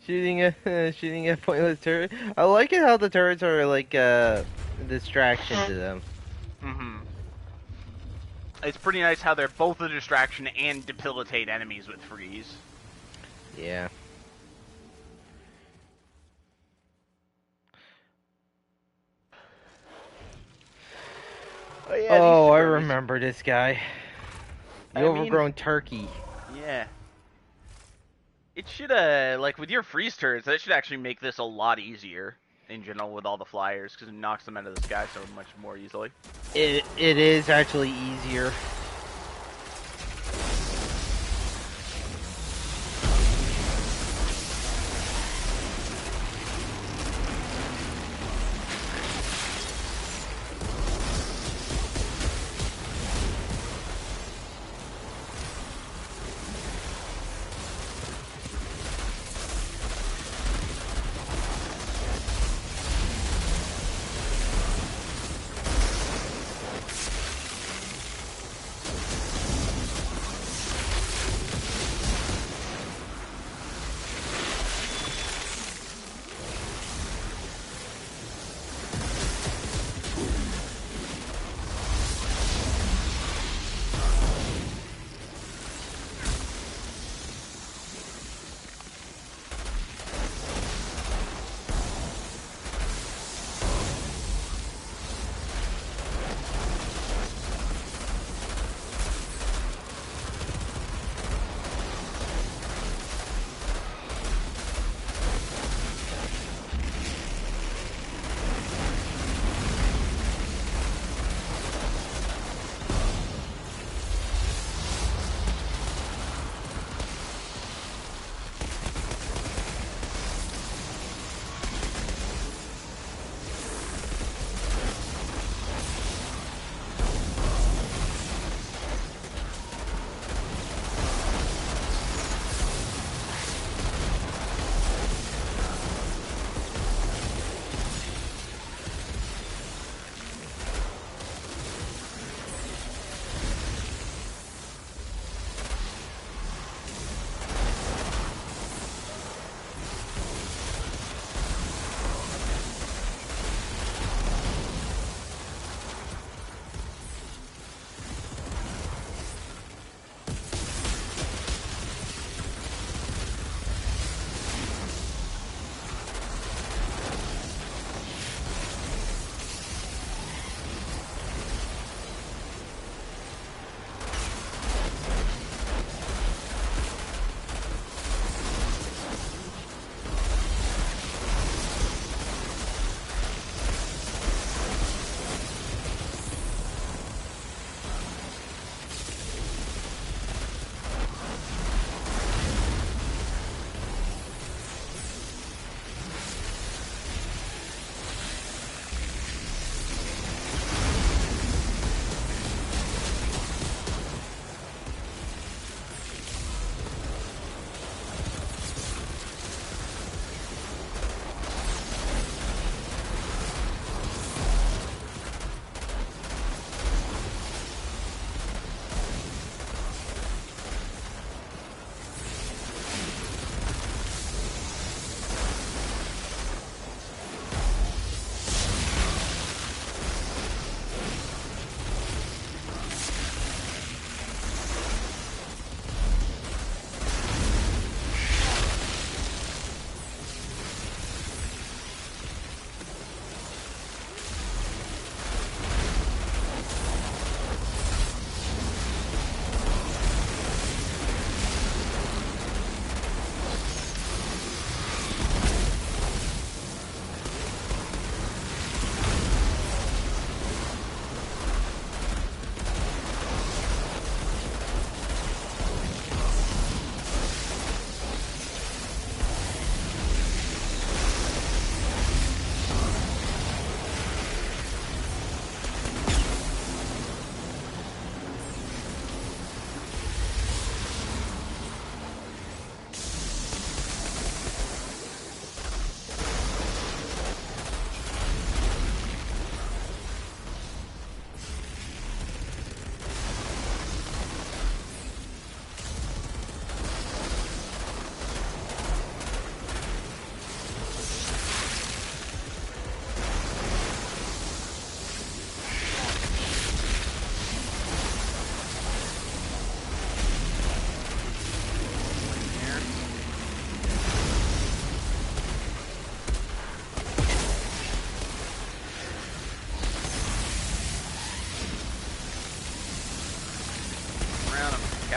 shooting a pointless turret. I like it how the turrets are like a distraction to them. Mm-hmm. It's pretty nice how they're both a distraction and debilitate enemies with freeze. Yeah. Oh, yeah, Oh, I remember this guy. The I mean, overgrown turkey. Yeah. It should, like, with your freeze turrets, that should actually make this a lot easier in general with all the flyers, because it knocks them out of the sky so much more easily. It is actually easier.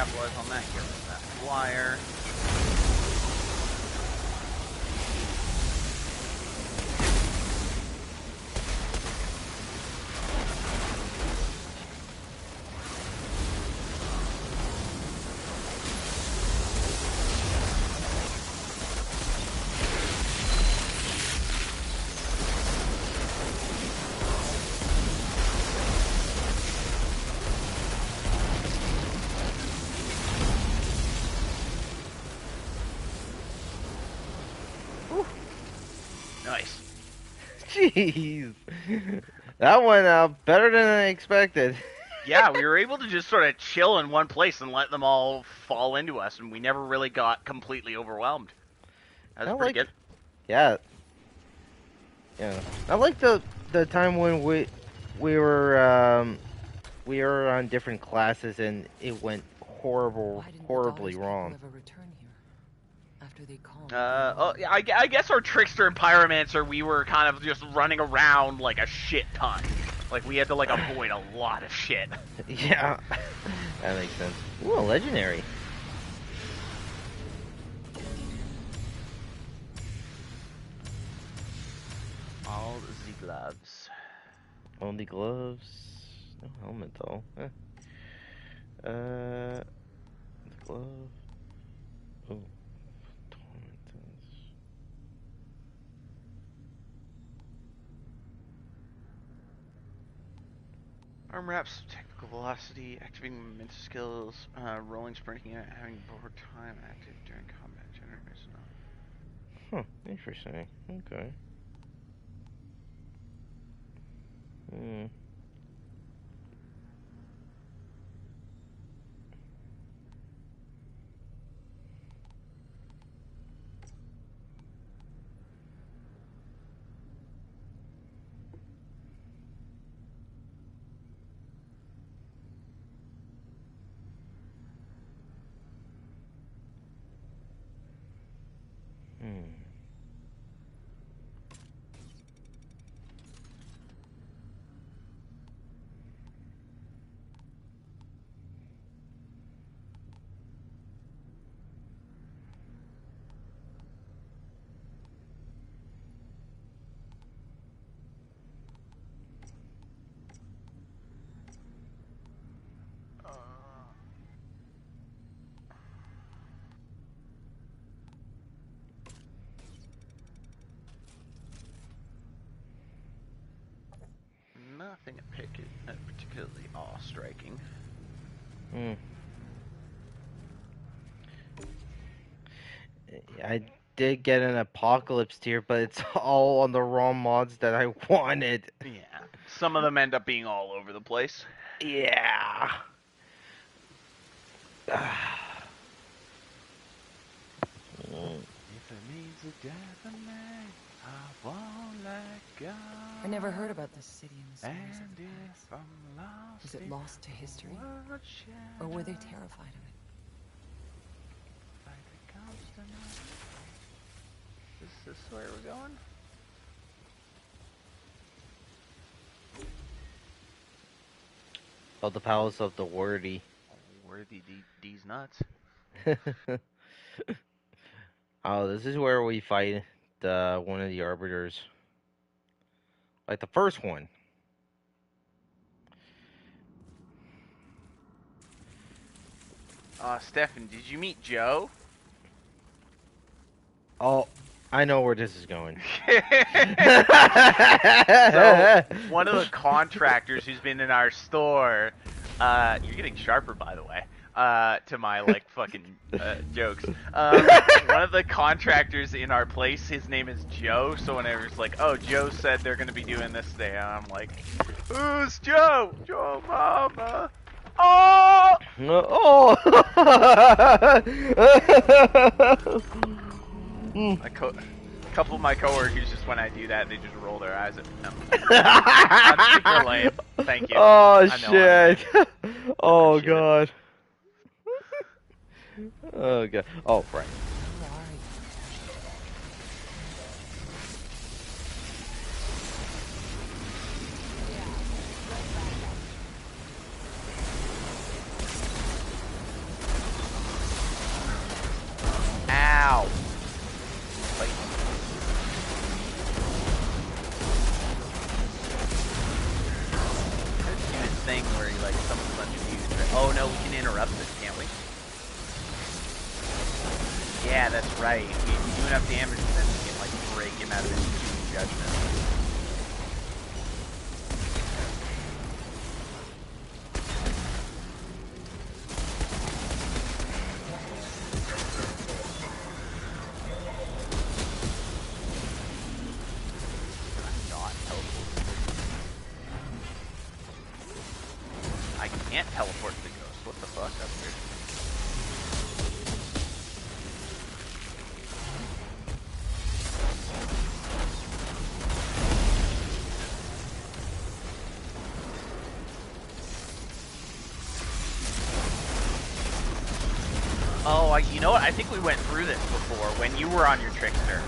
capitalize on that. Get rid of that flyer. Nice. Jeez. That went out better than I expected. Yeah, we were able to just sort of chill in one place and let them all fall into us, and we never really got completely overwhelmed. That was pretty good. Yeah. Yeah. I like the time when we were on different classes and it went horribly wrong. Ever return here after they calmed Yeah, I guess our Trickster and Pyromancer, we were kind of just running around like a shit ton. Like, we had to, like, avoid a lot of shit. Yeah. That makes sense. Ooh, a legendary. All the gloves. Only gloves. No helmet, though. The glove. Oh. Arm wraps, technical velocity, activating momentum skills, rolling, sprinting, having board time active during combat generators. Huh, interesting. Okay. Hmm. Nothing particularly awe-striking. Hmm. I did get an apocalypse tier, but it's all on the wrong mods that I wanted. Yeah, some of them end up being all over the place. Yeah. If it means the death of me, I won't let go. I never heard about this city in the stories of the And past. if I'm lost, Was it lost to history? what Or were they terrified of it? Is this where we're going? Oh, the palace of the worthy. Worthy these nuts. Oh, this is where we fight one of the arbiters. Like the first one. Stefan, did you meet Joe? Oh, I know where this is going. So, one of the contractors who's been in our store, you're getting sharper, by the way, to my, like, fucking, jokes. One of the contractors in our place, his name is Joe, so whenever it's like, oh, Joe said they're gonna be doing this today, I'm like, who's Joe? Joe Mama. Oh! Oh! A couple of my coworkers, just when I do that, they just roll their eyes at me. No. I'm super lame. Thank you. Oh, shit. Oh, God. Oh, God. Oh, right. Ow. Like, let's do this thing where he like summons a bunch of dudes. Right? Oh no, we can interrupt this, can't we? Yeah, that's right. If you do enough damage, then we can like break him out of his judgment. I can't teleport to the ghost. What the fuck? That's weird. Oh, you know what? I think we went through this before when you were on your Trickster.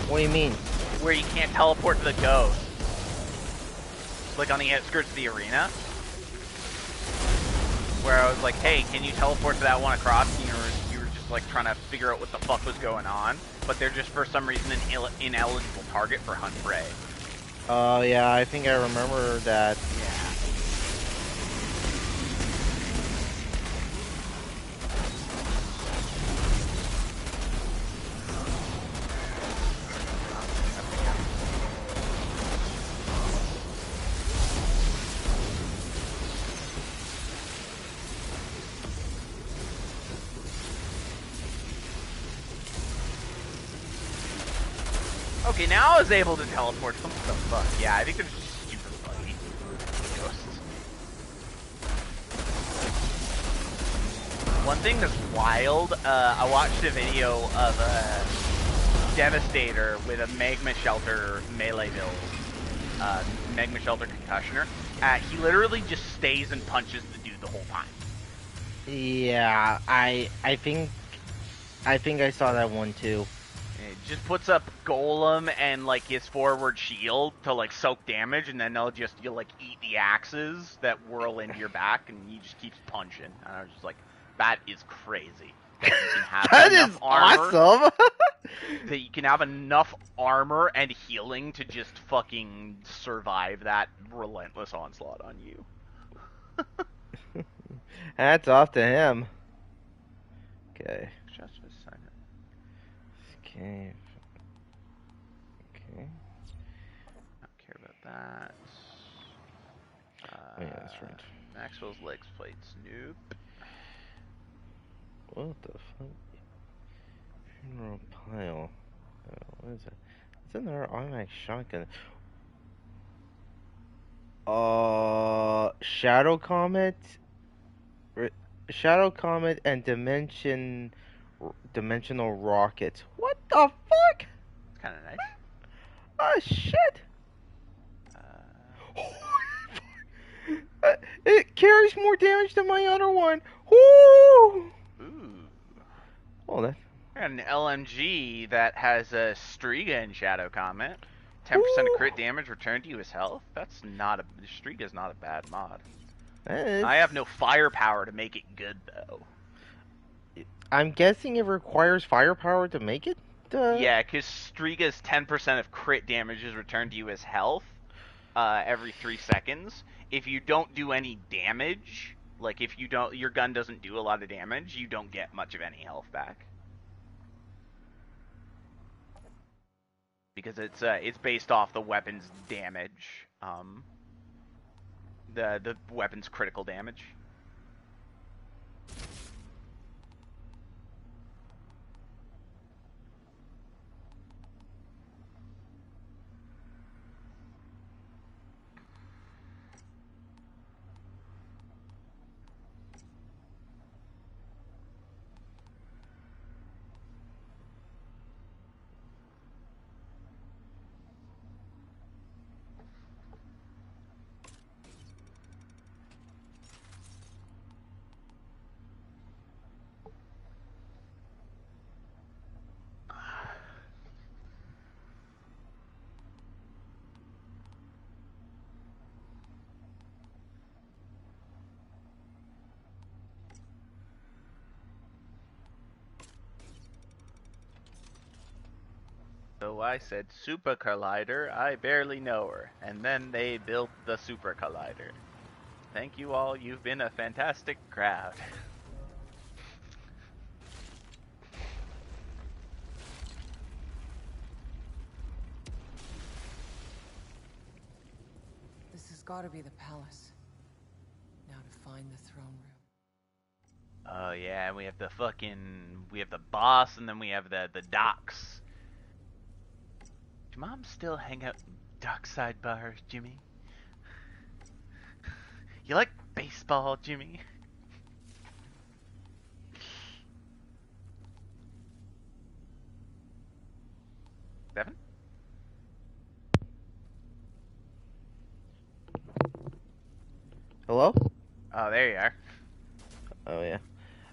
What do you mean? Where you can't teleport to the ghost. Like on the outskirts of the arena. Where I was like, hey, can you teleport to that one across? And you were just like trying to figure out what the fuck was going on. But they're just for some reason an ineligible target for Hunt Prey. Oh, yeah, I think I remember that. Yeah. Okay, now I was able to teleport. What the fuck? Yeah, I think they're just super buggy. Ghosts. One thing that's wild, I watched a video of a Devastator with a Magma Shelter melee build. Magma Shelter Concussioner. He literally just stays and punches the dude the whole time. Yeah, I think I saw that one too. It just puts up Golem and like his forward shield to like soak damage, and then you'll like eat the axes that whirl into your back, and he just keeps punching. And I was just like, that is crazy. That you can have That enough is armor, awesome. that you can have enough armor and healing to just fucking survive that relentless onslaught on you. Hats off to him. Okay. Just a second. Okay. Okay. Don't care about that. Oh, yeah, that's right. Maxwell's legs plates. Nope. What the fuck? Funeral pile. What is that? It's another automatic shotgun. Shadow Comet. Shadow Comet and Dimensional Rockets. What the fuck? It's kind of nice. Oh shit! It carries more damage than my other one. Woo! Ooh. Oh, that. An LMG that has a Striga in Shadow Comet. 10% of crit damage returned to you as health. That's not a... Striga's not a bad mod. I have no firepower to make it good, though. I'm guessing it requires firepower to make it? Yeah, because Striga's 10% of crit damage is returned to you as health every 3 seconds. If you don't do any damage, like if you don't, your gun doesn't do a lot of damage, you don't get much of any health back. Because it's based off the weapon's damage, the weapon's critical damage. No, I said Super Collider. I barely know her. And then they built the Super Collider. Thank you all. You've been a fantastic crowd. This has got to be the palace. Now to find the throne room. Oh yeah, and we have the boss, and then we have the docks. Does Mom still hang out in dockside bars, Jimmy? You like baseball, Jimmy? Devin? Hello? Oh, there you are. Oh yeah.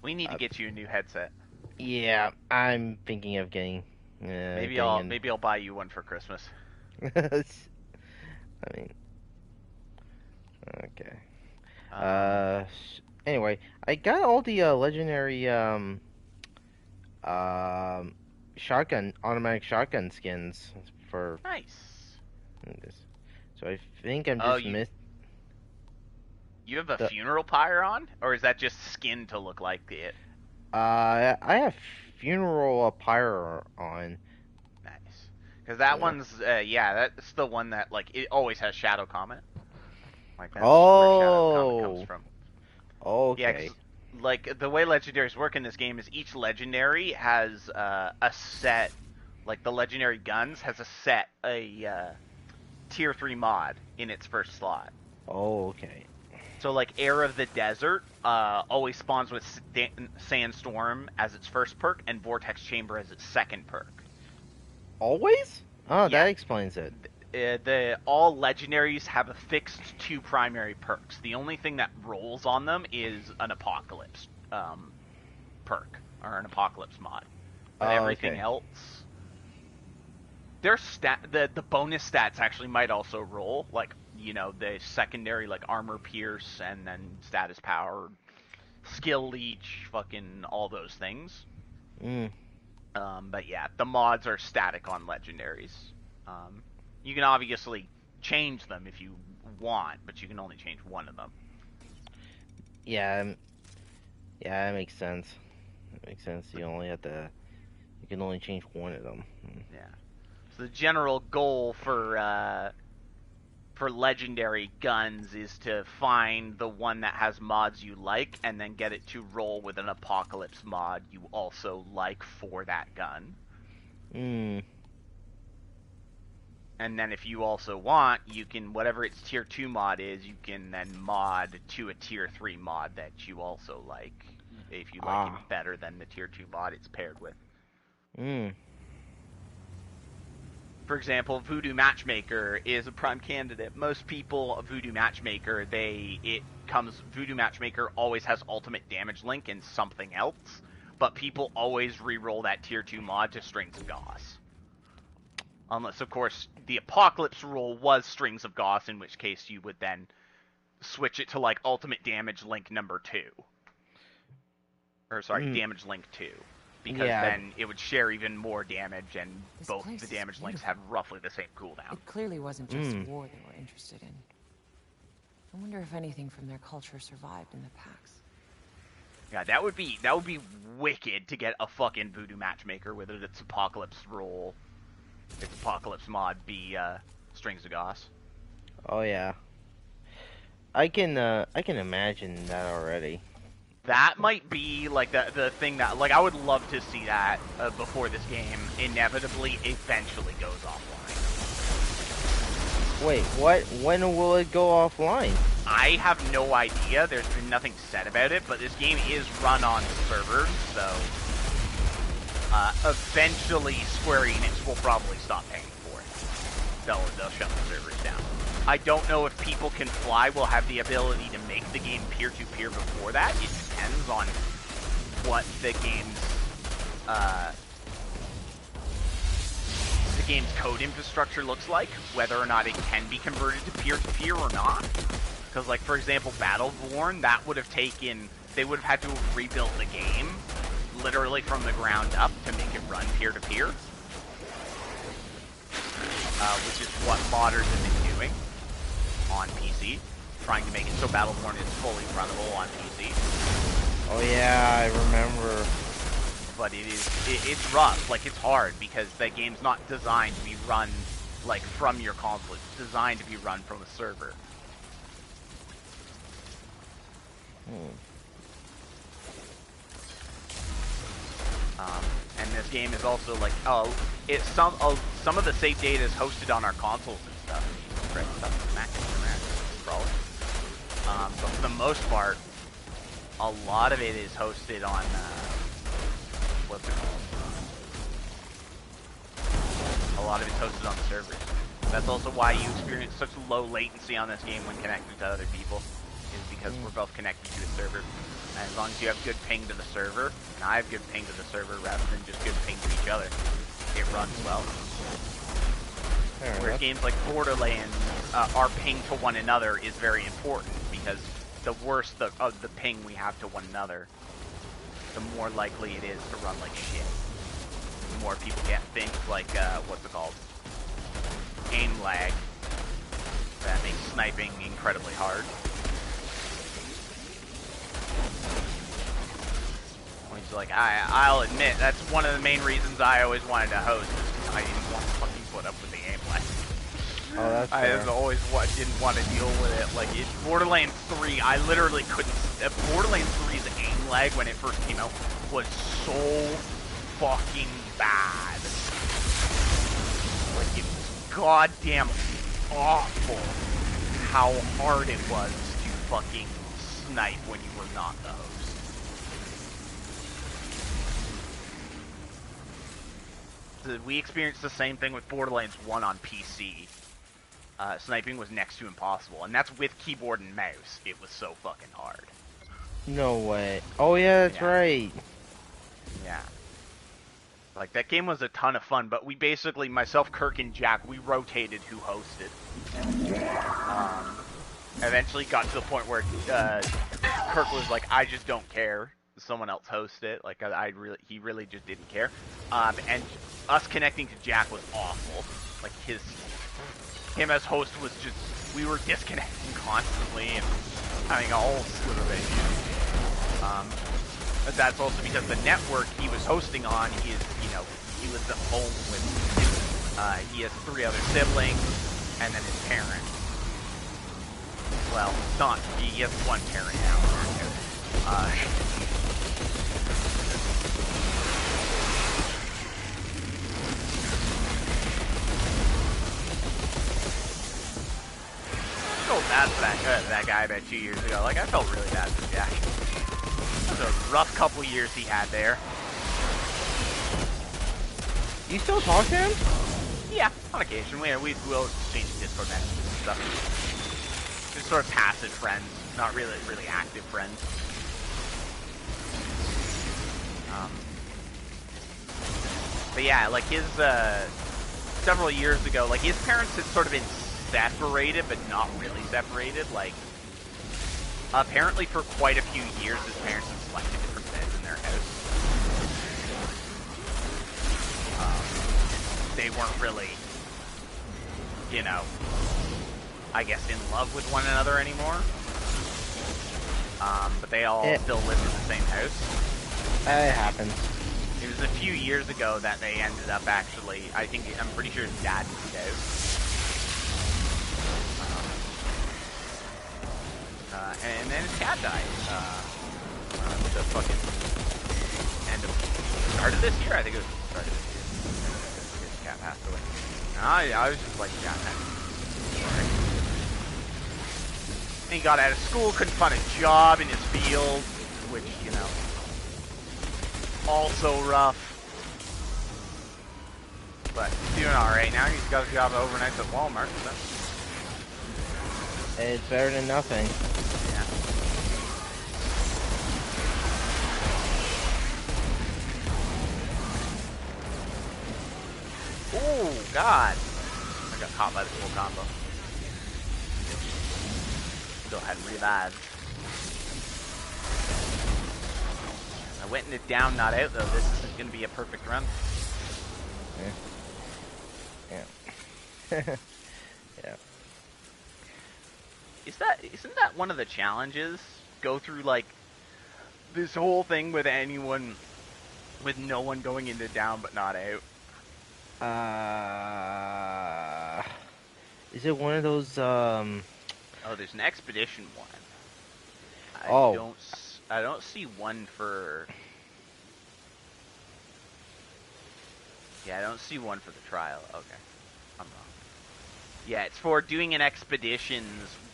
We need to get you a new headset. Yeah, I'm thinking of getting. Maybe I'll buy you one for Christmas. I mean, okay. Anyway, I got all the legendary automatic shotgun skins for Nice. this. So I think I'm Oh, just You have a funeral pyre on, or is that just skin to look like it? I have funeral pyre on. Nice. Because that one's, that's the one that, like, it always has shadow comment. Like, that's where shadow comment comes from. Okay. Yeah, 'cause, like, the way legendaries work in this game is each legendary has a set, like, the legendary guns has a tier 3 mod in its first slot. Oh, okay. So, like, Air of the Desert always spawns with Sandstorm as its first perk, and Vortex Chamber as its second perk. Always? Oh, Yeah. that explains it. All legendaries have a fixed 2 primary perks. The only thing that rolls on them is an Apocalypse perk, or an Apocalypse mod. But everything okay. else... The bonus stats actually might also roll, like, you know, the secondary, like, armor pierce, and then status power, skill leech, fucking all those things. But yeah, the mods are static on legendaries. You can obviously change them if you want, but you can only change one of them. Yeah, that makes sense. That makes sense. You can only change one of them. Yeah. So the general goal for legendary guns is to find the one that has mods you like, and then get it to roll with an Apocalypse mod you also like for that gun. And then if you also want, you can, whatever its tier 2 mod is, you can then mod to a tier 3 mod that you also like, if you like it better than the tier 2 mod it's paired with. For example, Voodoo Matchmaker is a prime candidate. Most people, Voodoo Matchmaker, Voodoo Matchmaker always has ultimate damage link and something else, but people always re-roll that tier 2 mod to Strings of Goss. Unless, of course, the Apocalypse rule was Strings of Goss, in which case you would then switch it to, like, ultimate damage link number 2. Or, sorry, damage link 2. Because then it would share even more damage, and both the damage links have roughly the same cooldown. It clearly wasn't just war they were interested in. I wonder if anything from their culture survived in the packs. Yeah, that would be wicked to get a fucking Voodoo Matchmaker with its Apocalypse roll, its Apocalypse mod be Strings of Goss. Oh yeah. I can imagine that already. That might be, like, the thing that, like, I would love to see that before this game inevitably eventually goes offline. Wait, what? When will it go offline? I have no idea. There's been nothing said about it, but this game is run on servers, so eventually Square Enix will probably stop paying for it. They'll shut the servers down. I don't know if People Can Fly will have the ability to make the game peer-to-peer before that. It depends on what the game's code infrastructure looks like, whether or not it can be converted to peer-to-peer or not. Because, like, for example, Battleborn, that would have taken... They would have had to have rebuilt the game, literally from the ground up, to make it run peer-to-peer. which is what modders have been doing on PC, trying to make it so Battleborn is fully runnable on PC. Oh yeah, I remember. But it's rough, like it's hard, because that game's not designed to be run like from your console, it's designed to be run from a server. And this game is also like, some of the save data is hosted on our consoles and stuff. Right, stuff, Mac and probably. But for the most part, a lot of it is hosted on what's it called? A lot of it's hosted on the servers. That's also why you experience such low latency on this game when connecting to other people, is because we're both connected to a server. And as long as you have good ping to the server, and I have good ping to the server rather than just good ping to each other, it runs well. Whereas games like Borderlands, our ping to one another is very important, because the worse the ping we have to one another, the more likely it is to run like shit. The more people get things like, what's it called? Aim lag. That makes sniping incredibly hard. Which, like, I'll admit, that's one of the main reasons I always wanted to host. I didn't want to fucking put up with the aim lag. Oh, that's fair. I didn't want to deal with it. Like, Borderlands 3, I literally couldn't... Borderlands 3's aim lag when it first came out was so fucking bad. Like, it was goddamn awful how hard it was to fucking snipe when you were not the host. We experienced the same thing with Borderlands 1 on PC. Sniping was next to impossible, and that's with keyboard and mouse. It was so fucking hard. No way. Oh yeah, that's right. Yeah. Like, that game was a ton of fun, but we basically, myself, Kirk, and Jack, we rotated who hosted. Eventually got to the point where Kirk was like, I just don't care. Someone else host it. Like, he really just didn't care. And us connecting to Jack was awful. Like, him as host was just, we were disconnecting constantly and having a whole slew of issues. But that's also because the network he was hosting on is, he lives at home with, he has 3 other siblings, and then his parents. Well, he has 1 parent now. I felt bad for that guy about 2 years ago. Like, I felt really bad for Jack. It was a rough couple years he had there. You still talk to him? Yeah, on occasion. We'll exchange Discord messages and stuff. Just sort of passive friends, not really active friends. But yeah, like his several years ago, like his parents had sort of been separated, but not really separated. Like, apparently for quite a few years, his parents had slept in different beds in their house. They weren't really, I guess in love with one another anymore. But they all still lived in the same house. It happens. It was a few years ago that they ended up actually, I'm pretty sure his dad moved out. And then his cat died. The fucking end of start of this year, I think it was the start of this year. His cat passed away. And I was just like, yeah, man. And he got out of school, couldn't find a job in his field, which, also rough. But he's doing alright now. He's got a job overnight at Walmart. So. It's better than nothing. Oh, God. I got caught by the full combo. Still hadn't revived. I went into down, not out, though. This is going to be a perfect run. Yeah. Yeah. Isn't that one of the challenges? Go through like this whole thing with no one going into down but not out. Is it one of those Oh, there's an expedition one. Oh. I don't see one for. Yeah, I don't see one for the trial. Okay, I'm wrong. Yeah, it's for doing an expeditions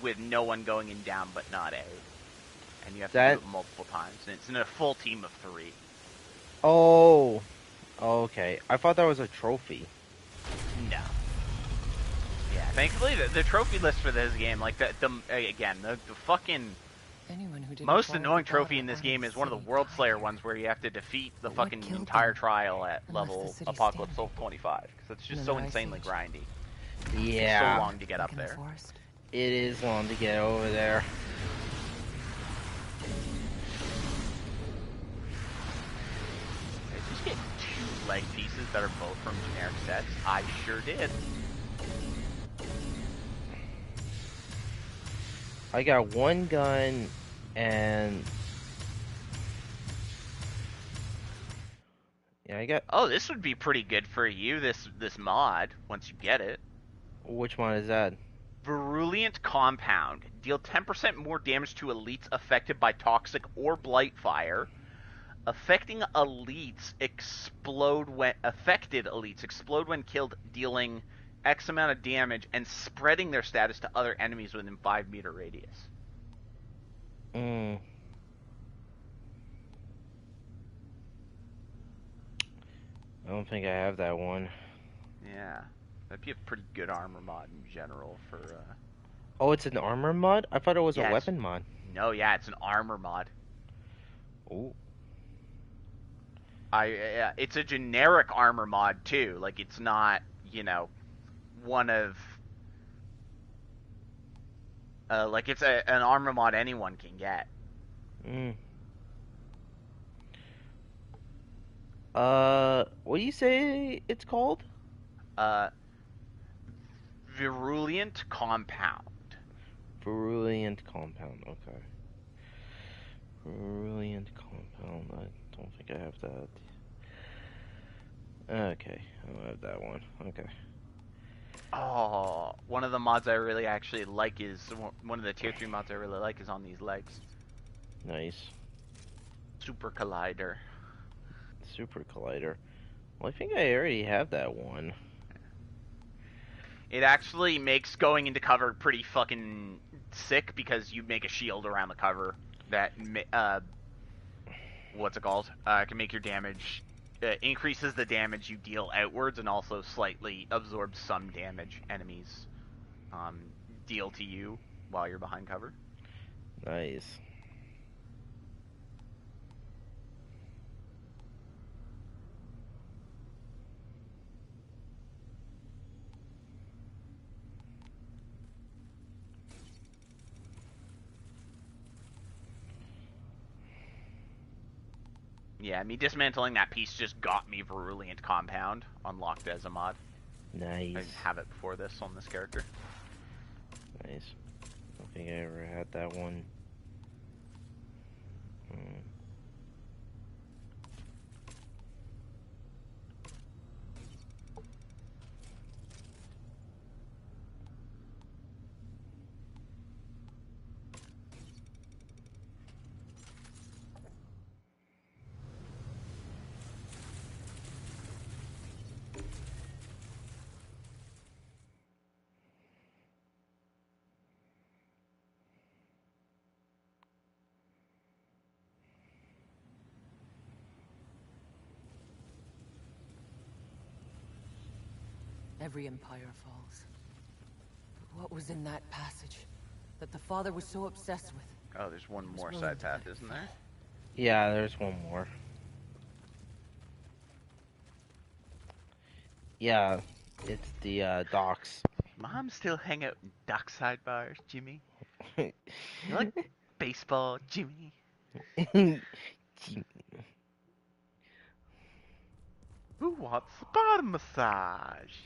with no one going in down but not out, and you have to do it multiple times, and it's in a full team of 3. Oh. Okay. I thought that was a trophy. No. Yeah, thankfully the trophy list for this game, like the fucking most annoying trophy in this game is one of the World Slayer ones where you have to defeat the fucking entire trial at level Apocalypse Level 25, because it's just so insanely grindy. Yeah. It's so long to get up there. It is long to get over there. Did you just get 2 leg pieces that are both from generic sets? I sure did. I got 1 gun and yeah, I got. Oh, this would be pretty good for you. This mod once you get it. Which one is that? Virulent Compound. Deal 10% more damage to elites affected by toxic or blight fire. Affected elites explode when killed, dealing X amount of damage and spreading their status to other enemies within 5-meter radius. I don't think I have that one. Yeah, that'd be a pretty good armor mod in general for. Oh, it's an armor mod? I thought it was a weapon mod. No, yeah, it's an armor mod. Oh. It's a generic armor mod too. Like, it's not, one of. Like, it's an armor mod anyone can get. What do you say it's called? Virulent Compound. Virulent Compound, okay. Virulent Compound, I don't think I have that. Okay, I don't have that one, okay. Oh, one of the mods I really actually like is, one of the tier 3 mods I really like is on these legs. Nice. Super Collider. Super Collider. Well, I think I already have that one. It actually makes going into cover pretty fucking sick, because you make a shield around the cover that, what's it called? Can make your damage, increases the damage you deal outwards, and also slightly absorbs some damage enemies deal to you while you're behind cover. Nice. Yeah, me dismantling that piece just got me Virulent Compound unlocked as a mod. Nice. I didn't have it before this on this character. Nice. I don't think I ever had that one. Every empire falls. But what was in that passage that the father was so obsessed with? Oh, there's one more side path, isn't there? Yeah, there's one more. Yeah, it's the docks. Mom still hang out in dockside bars, Jimmy? You like baseball, Jimmy? Who wants a bottom massage?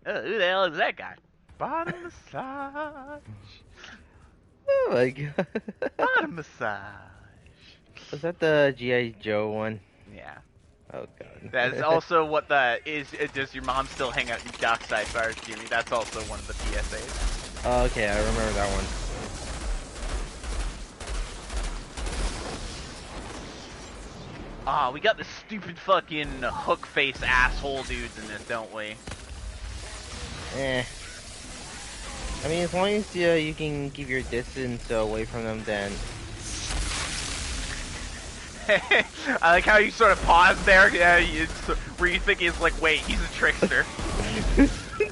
Who the hell is that guy? Bottom massage. Oh my god. Bottom massage. Was that the G.I. Joe one? Yeah. Oh god. That's also what the is. Does your mom still hang out in dockside bars, Jimmy? That's also one of the PSAs. Oh, okay, I remember that one. Ah, we got the stupid fucking hook face asshole dudes in this, don't we? Eh. I mean, as long as you can keep your distance away from them, then... I like how you sort of paused there. Yeah, were you thinking it's like, wait, he's a trickster?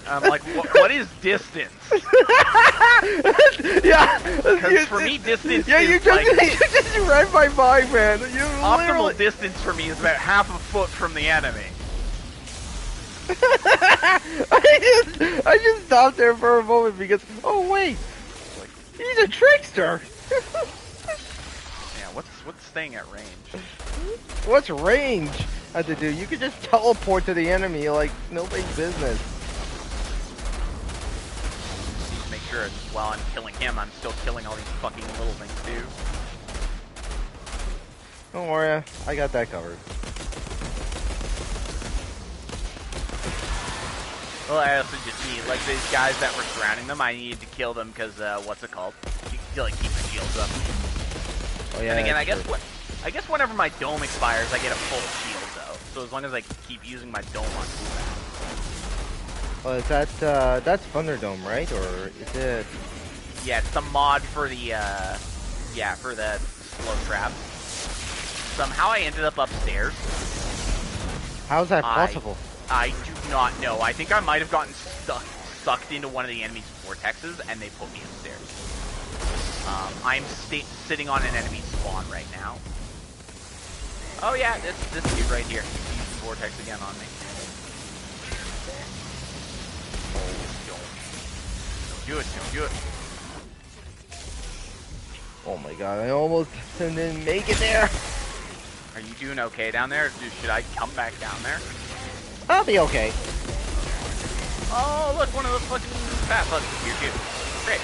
I'm like, what is distance? Yeah. Because for me, distance yeah, is you just like... you just read my mind, man. You Optimal literally... distance for me is about half a foot from the enemy. I just stopped there for a moment because, oh wait, he's a trickster. Yeah, what's staying at range? What's range have to do? You could just teleport to the enemy like nobody's business. Need to make sure while I'm killing him, I'm still killing all these fucking little things too. Don't worry, I got that covered. Well, I also just need, like, these guys that were surrounding them, I needed to kill them because, what's it called? You can like, keep the shields up. Oh yeah. And again, I guess whenever my dome expires, I get a full shield, though. So as long as I keep using my dome on cooldown. Well, is that, that's Thunderdome, right? Or is it... Yeah, it's the mod for the, yeah, for the slow trap. Somehow I ended up upstairs. How's that possible? I do not know. I think I might have gotten sucked into one of the enemy's vortexes, and they put me upstairs. I'm sitting on an enemy spawn right now. Oh yeah, this dude right here. He's using vortex again on me. Oh, don't do it, don't do it. Oh my god, I almost didn't make it there. Are you doing okay down there? Should I come back down there? I'll be okay. Oh, look, one of those fucking fat bugs is here, too. Great.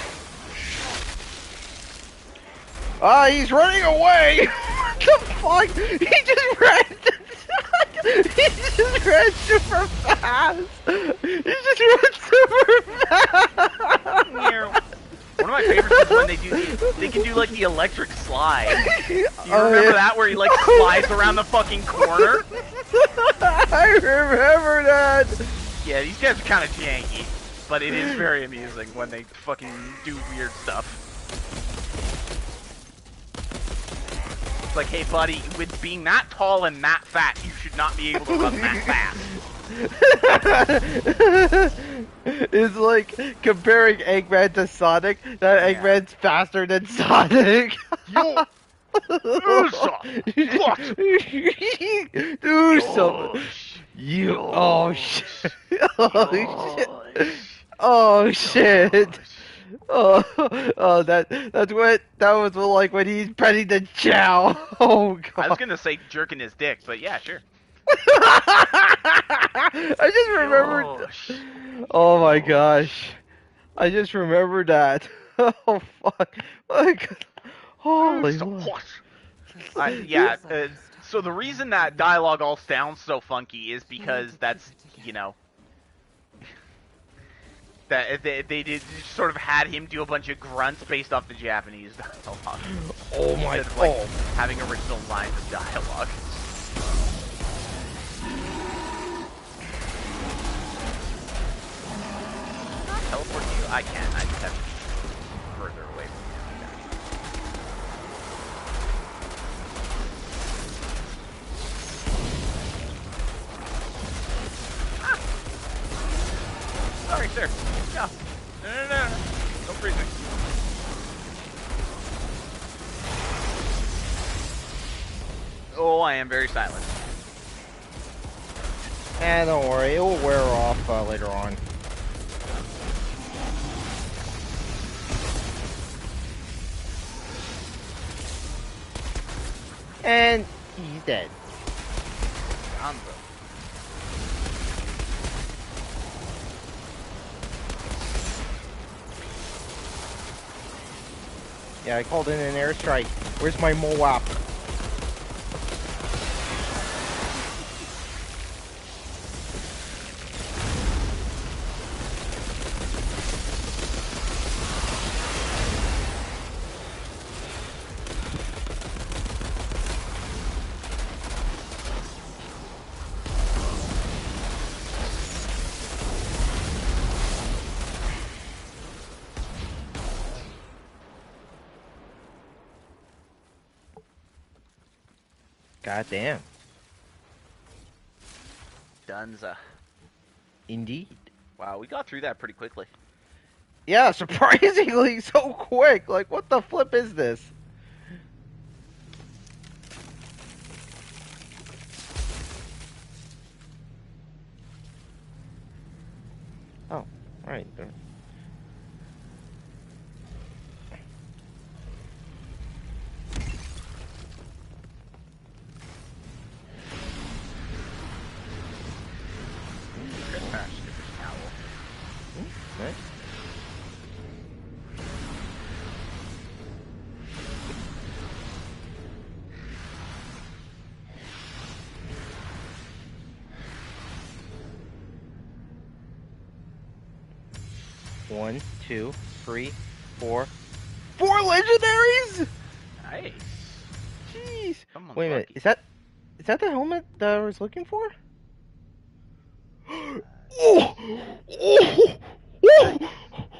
Ah, he's running away! What the fuck? He just ran! He just ran super fast! He just ran super fast! One of my favorites is when they can do like the electric slide. Do you remember that where he like slides around the fucking corner? I remember that! Yeah, these guys are kind of janky, but it is very amusing when they fucking do weird stuff. It's like, hey buddy, with being that tall and that fat, you should not be able to run that fast. It's like comparing Eggman to Sonic. That Eggman's faster than Sonic. Yo! Do something. You. Oh shit. Oh shit. Oh shit. Oh, that's what that was like when he's petting the chow. Oh god. I was gonna say jerking his dick, but yeah, sure. I just remembered. Oh my gosh. I just remembered that. Oh fuck. Like, holy Lord. Yeah, so the reason that dialogue all sounds so funky is because that's, you know, that they did sort of had him do a bunch of grunts based off the Japanese dialogue. Oh my god. Like, having original lines of dialogue. Can I teleport you? I can. I just have to be further away from you. Ah! Sorry, sir. No. No. Don't freeze me. Oh, I am very silent. Don't worry, it will wear off later on. And he's dead. Yeah, I called in an airstrike. Where's my MOAP? God damn. Dunza. Indeed. Wow, we got through that pretty quickly. Yeah, surprisingly so quick. Like, what the flip is this? Oh, right. Nice. One, two, three, four. 4 legendaries? Nice. Jeez. Someone's Wait a minute. lucky. Is that the helmet that I was looking for? Oh! Oh! Oh!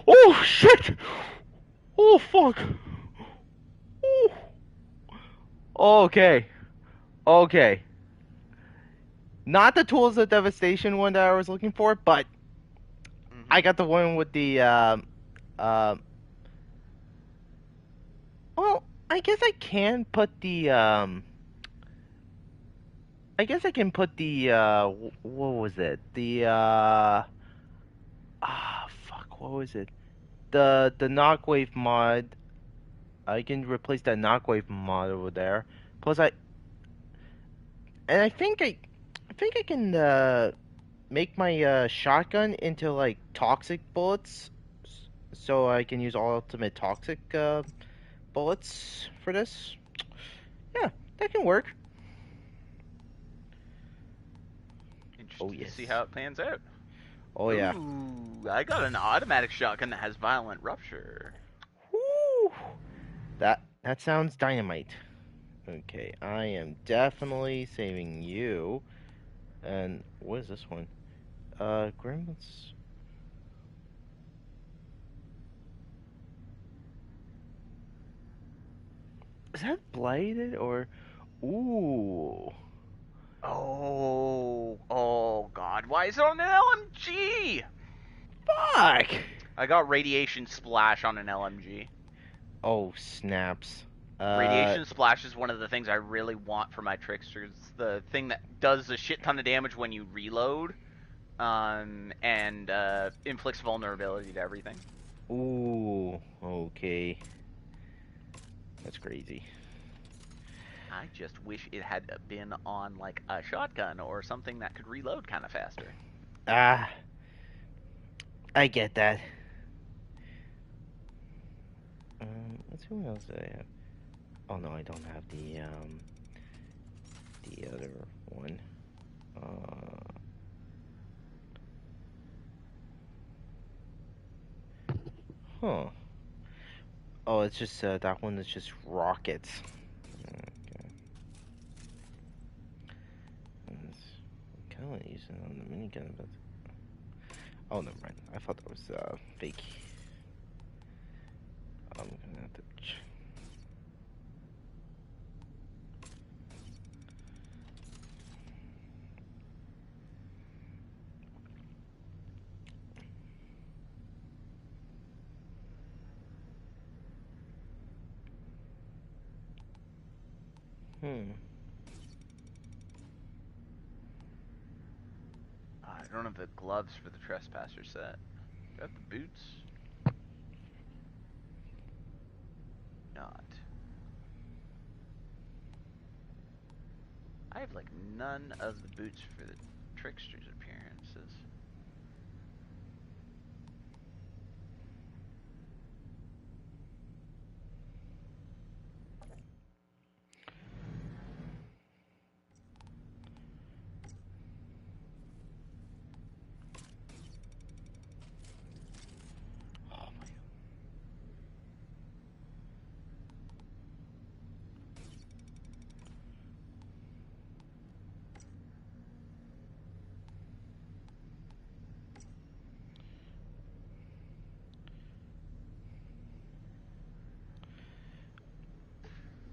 Oh shit! Oh fuck! Oh. Okay. Okay. Not the Tools of Devastation one that I was looking for, but I got the one with the well, I guess I can put the I guess I can put the what was it? The fuck, what was it? The Knockwave mod. I can replace that Knockwave mod over there. Plus I think I can make my shotgun into like toxic bullets, so I can use ultimate toxic bullets for this. Yeah, that can work. Interested Oh yes. to see how it pans out. Oh yeah. Ooh, I got an automatic shotgun that has violent rupture. Woo! That sounds dynamite. Okay, I am definitely saving you. And what is this one? Gremlins. Is that bladed or? Ooh. Oh God! Why is it on an LMG? Fuck! I got radiation splash on an LMG. Oh snaps. Radiation splash is one of the things I really want for my tricksters. The thing that does a shit ton of damage when you reload, and inflicts vulnerability to everything. Ooh. Okay. That's crazy. I just wish it had been on like a shotgun or something that could reload kind of faster. Ah. I get that. Let's see what else do I have. Oh no, I don't have the other one. Huh. Oh, it's just that one is just rockets. Okay. Kind of using it on the minigun, but oh, never mind. I thought that was fake. I'm gonna have to. I don't have the gloves for the trespasser set. Got the boots? Not. I have like none of the boots for the trickster's appearances.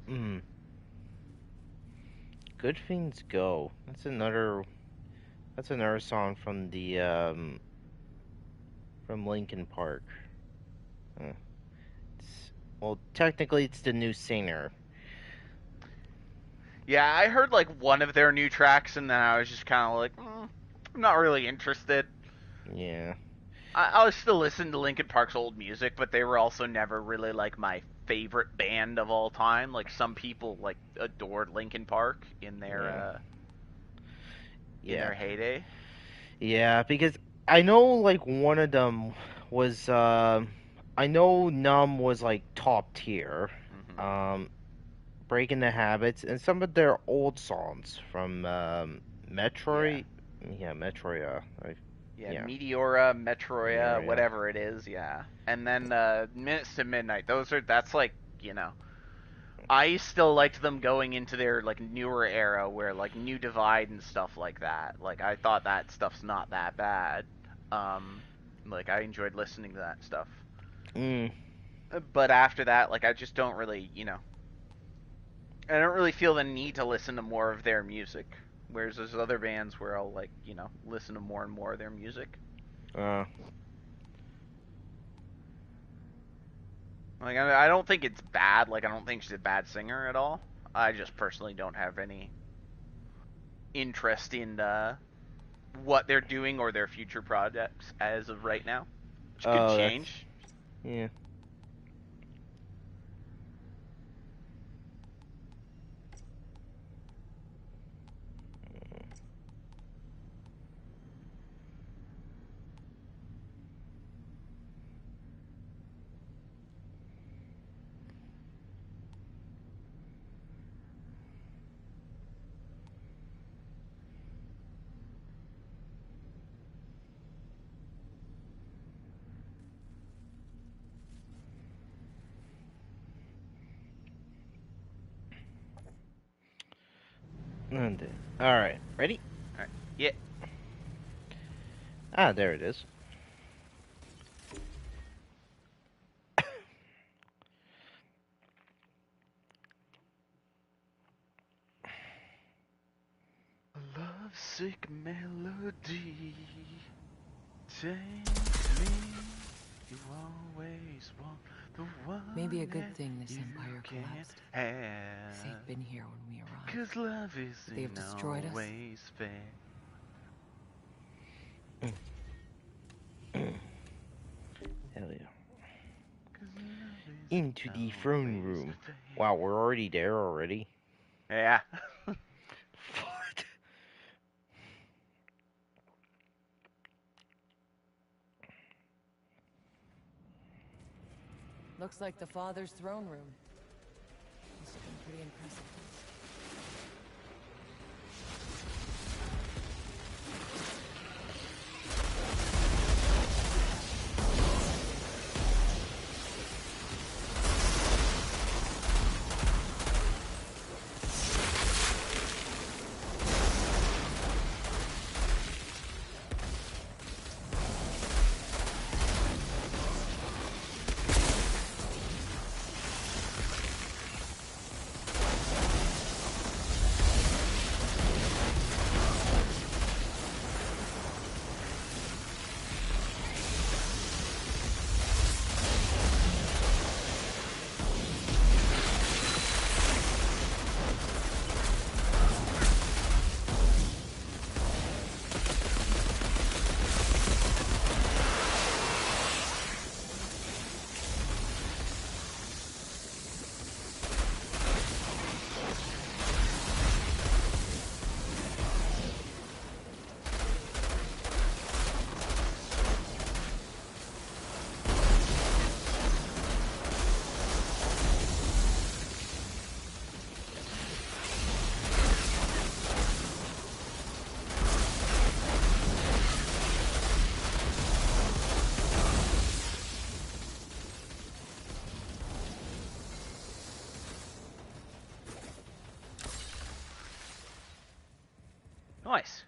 Mm. Good Things Go. That's another song from the from Linkin Park. Well, technically it's the new singer. Yeah, I heard like one of their new tracks, and then I was just kind of like, I'm not really interested. Yeah. I still listen to Linkin Park's old music, but they were also never really like my favorite band of all time. Like some people like adored Linkin Park in their in their heyday. Yeah, because I know like one of them was I know Numb was like top tier. Breaking the Habits and some of their old songs from Metroid. Yeah, Metroid. Yeah, Yeah. Meteora, Metroia, Meteora, yeah. whatever it is, yeah. And then Minutes to Midnight. That's like, you know, I still liked them going into their like newer era where like New Divide and stuff like that. Like I thought that stuff's not that bad. Like I enjoyed listening to that stuff. But after that, like I just don't really, you know, I don't really feel the need to listen to more of their music. Whereas there's other bands where I'll like, you know, listen to more and more of their music. Like I don't think it's bad. Like I don't think she's a bad singer at all. I just personally don't have any interest in what they're doing or their future projects as of right now, which could change. Yeah. Alright, ready? Alright. Yeah. Ah, there it is. Lovesick melody takes me. You always want the one. Maybe a good thing this empire collapsed. They've been here when we arrived. 'Cause love is they have destroyed us. always fair. Hell yeah. Into the throne room. Wow, we're already there already. Yeah. What? Looks like the father's throne room. Must have been pretty impressive. Nice.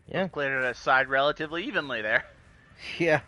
Yeah. Cleared it aside relatively evenly there. Yeah.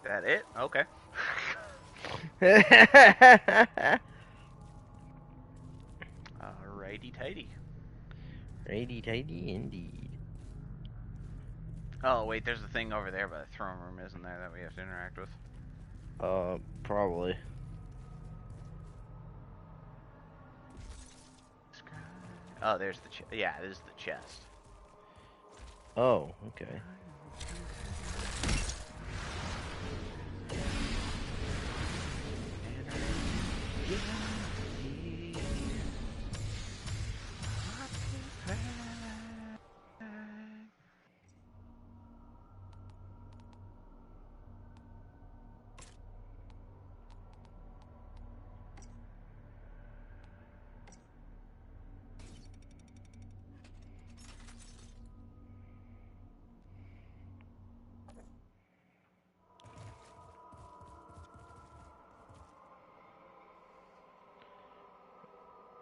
That it? Okay. Alrighty tighty. Righty tighty indeed. Oh wait, there's a thing over there by the throne room, isn't there, that we have to interact with? Probably. Oh, there's the yeah, this is the chest. Oh, okay.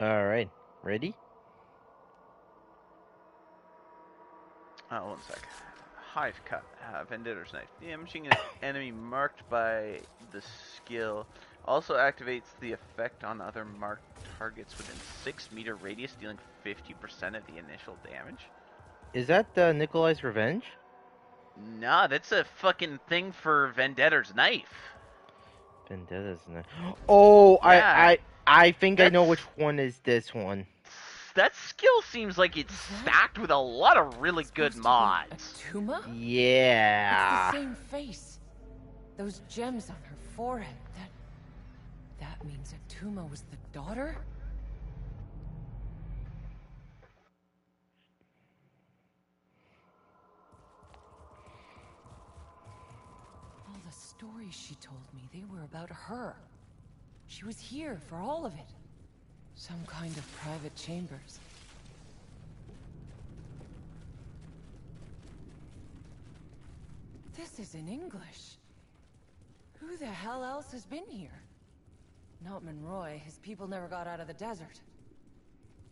Alright, ready? Oh, one sec. Hive cut. Vendittor's knife. Damaging an enemy marked by the skill also activates the effect on other marked targets within 6-meter radius, dealing 50% of the initial damage. Is that Nikolai's Revenge? Nah, that's a fucking thing for Vendettor's knife. Vendetta's knife. Oh, Yeah, I think I know that's- which one is this one. That skill seems like it's stacked with a lot of really good mods. A Tuma? Yeah. It's the same face. Those gems on her forehead. That means Atuma was the daughter? All the stories she told me, they were about her. She was here for all of it. Some kind of private chambers. This is in English. Who the hell else has been here? Not Monroy. His people never got out of the desert.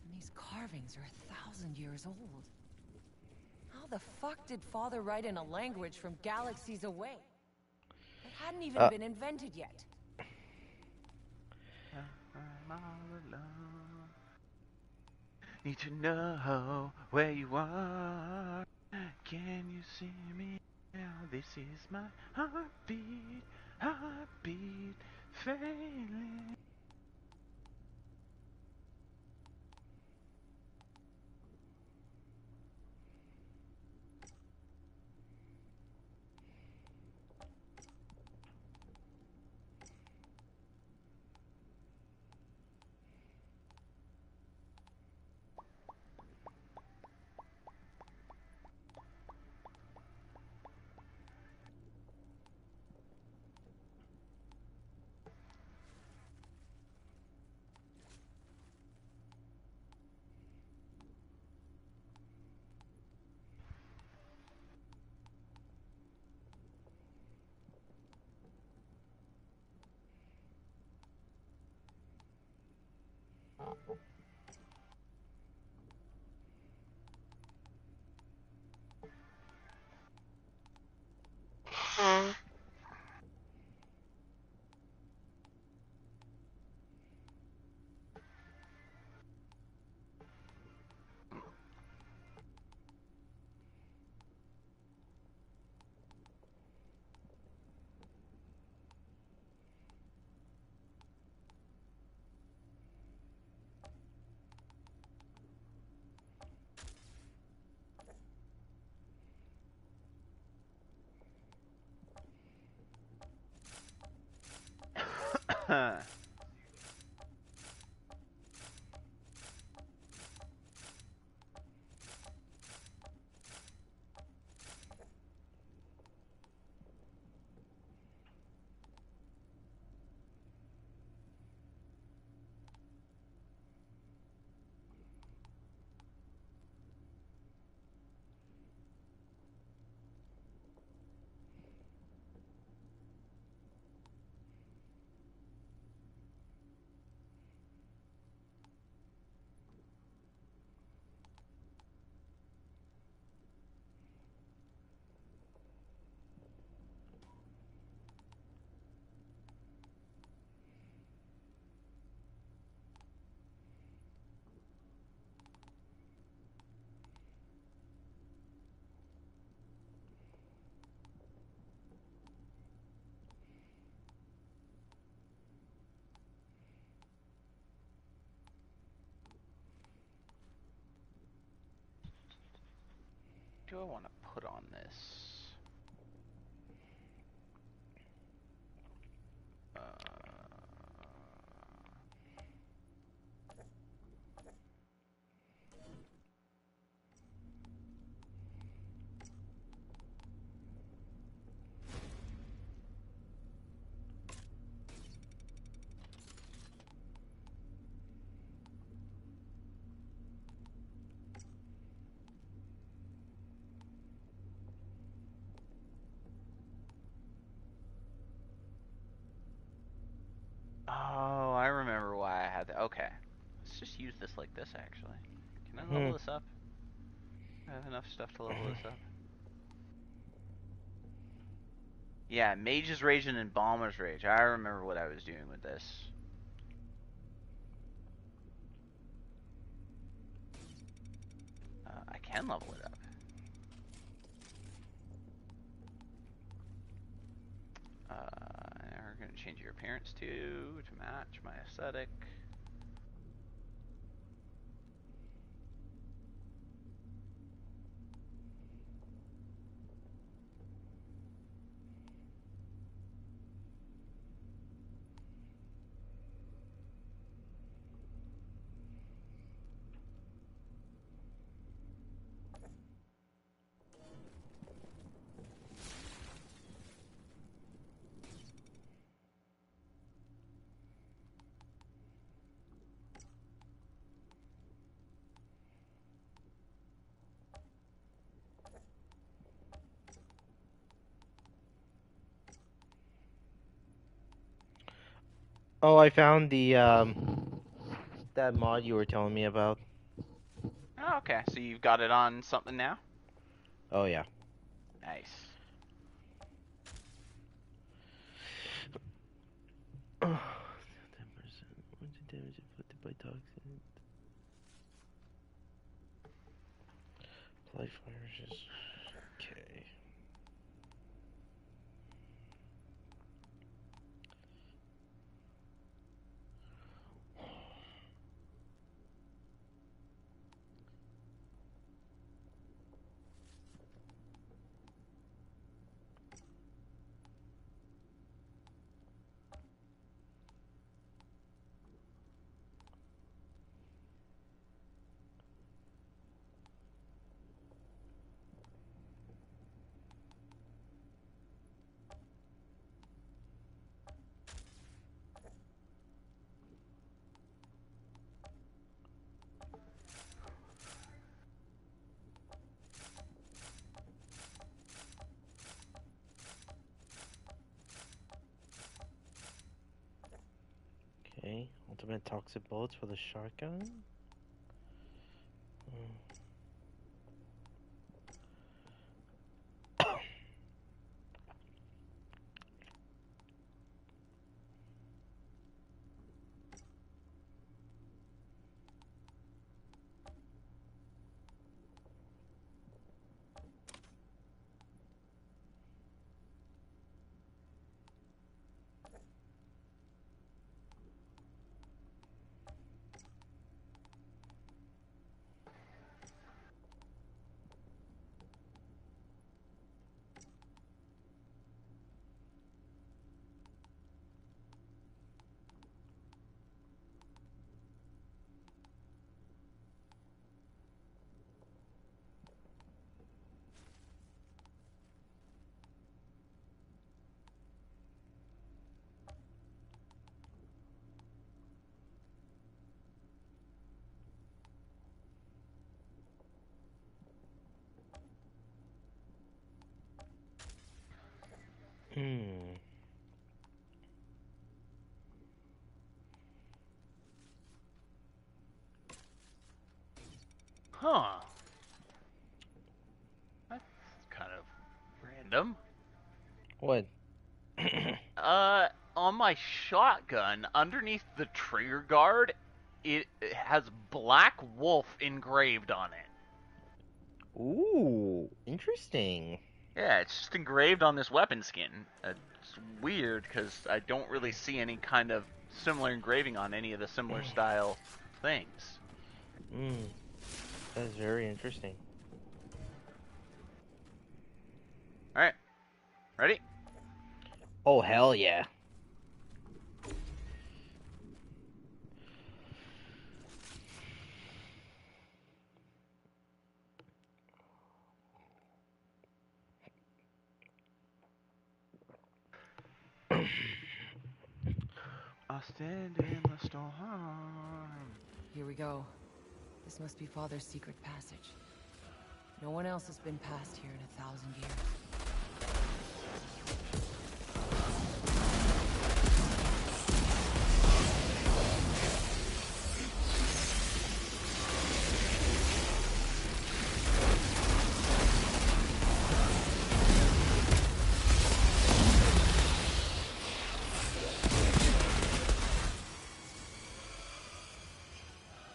And these carvings are 1,000 years old. How the fuck did Father write in a language from galaxies away? It hadn't even been invented yet. I'm all alone. Need to know where you are. Can you see me now? This is my heartbeat, heartbeat failing. do I want to put on this? Oh, I remember why I had that. Okay. Let's just use this like this, actually. Can I level this up? I have enough stuff to level this up. Yeah, Mage's Rage and Embalmer's Rage. I remember what I was doing with this. I can level it up. We're going to change your appearance to match my aesthetic. Oh, I found the that mod you were telling me about. Oh, okay, so you've got it on something now? Oh yeah. Nice. Oh, 10% damage inflicted by toxins. Apply fires. Okay. Okay, ultimate toxic bullets for the shotgun. Hmm. Huh. That's kind of random. What? On my shotgun, underneath the trigger guard, it has Black Wolf engraved on it. Ooh, interesting. Yeah, it's just engraved on this weapon skin. It's weird because I don't really see any kind of similar engraving on any of the similar style things. Hmm. That's very interesting. Alright. Ready? Oh, hell yeah. I'll stand in the storm. Here we go. This must be Father's secret passage. No one else has been past here in 1,000 years.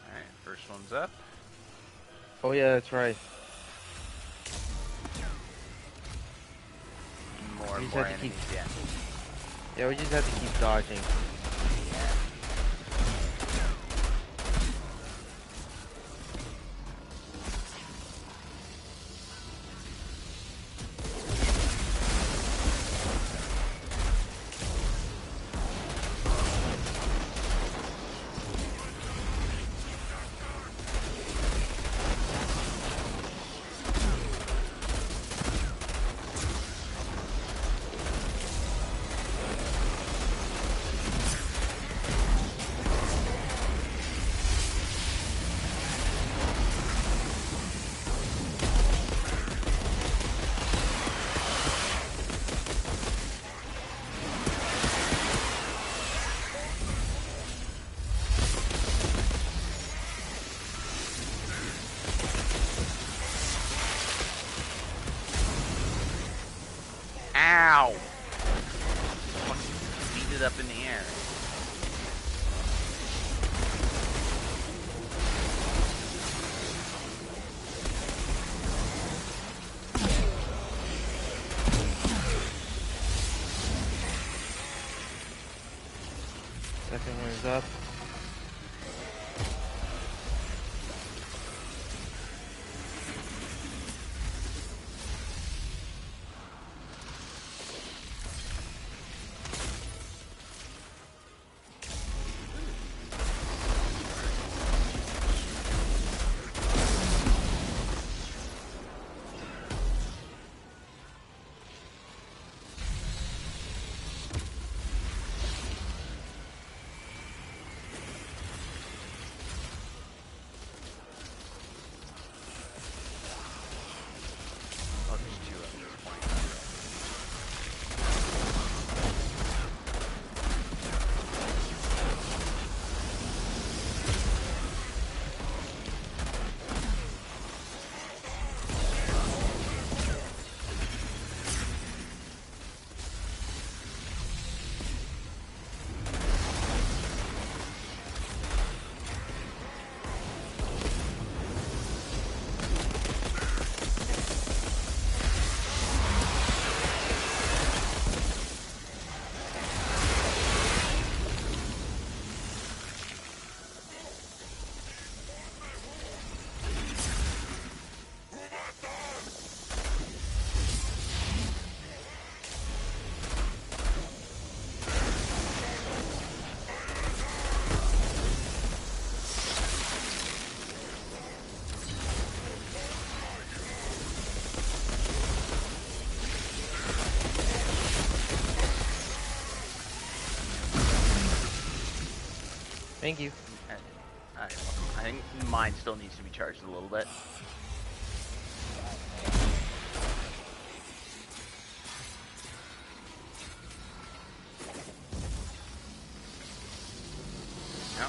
Alright, first one's up. Oh yeah, that's right. More We and just more have to keep- enemies, yeah. Yeah, we just have to keep dodging. Ow! Fucking beat it up in the air. Second one is up. Oh, there's two at this point. Thank you. Alright, I think mine still needs to be charged a little bit. No?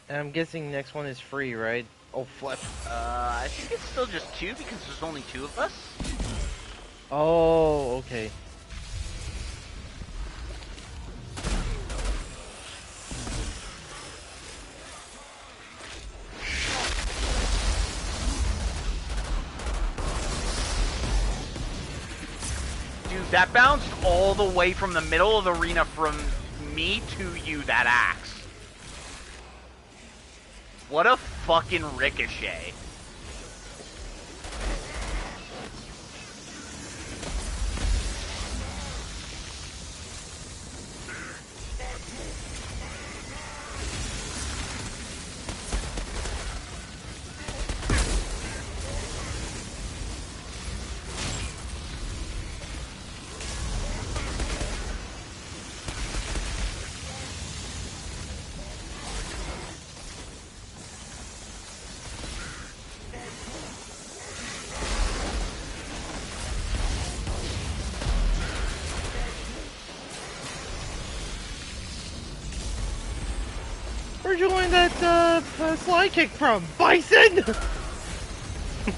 And I'm guessing next one is free, right? Oh, flip. I think it's still just two because there's only two of us. Oh, okay. That bounced all the way from the middle of the arena from me to you, that axe. What a fucking ricochet. Where'd you learn that slide kick from? Bison?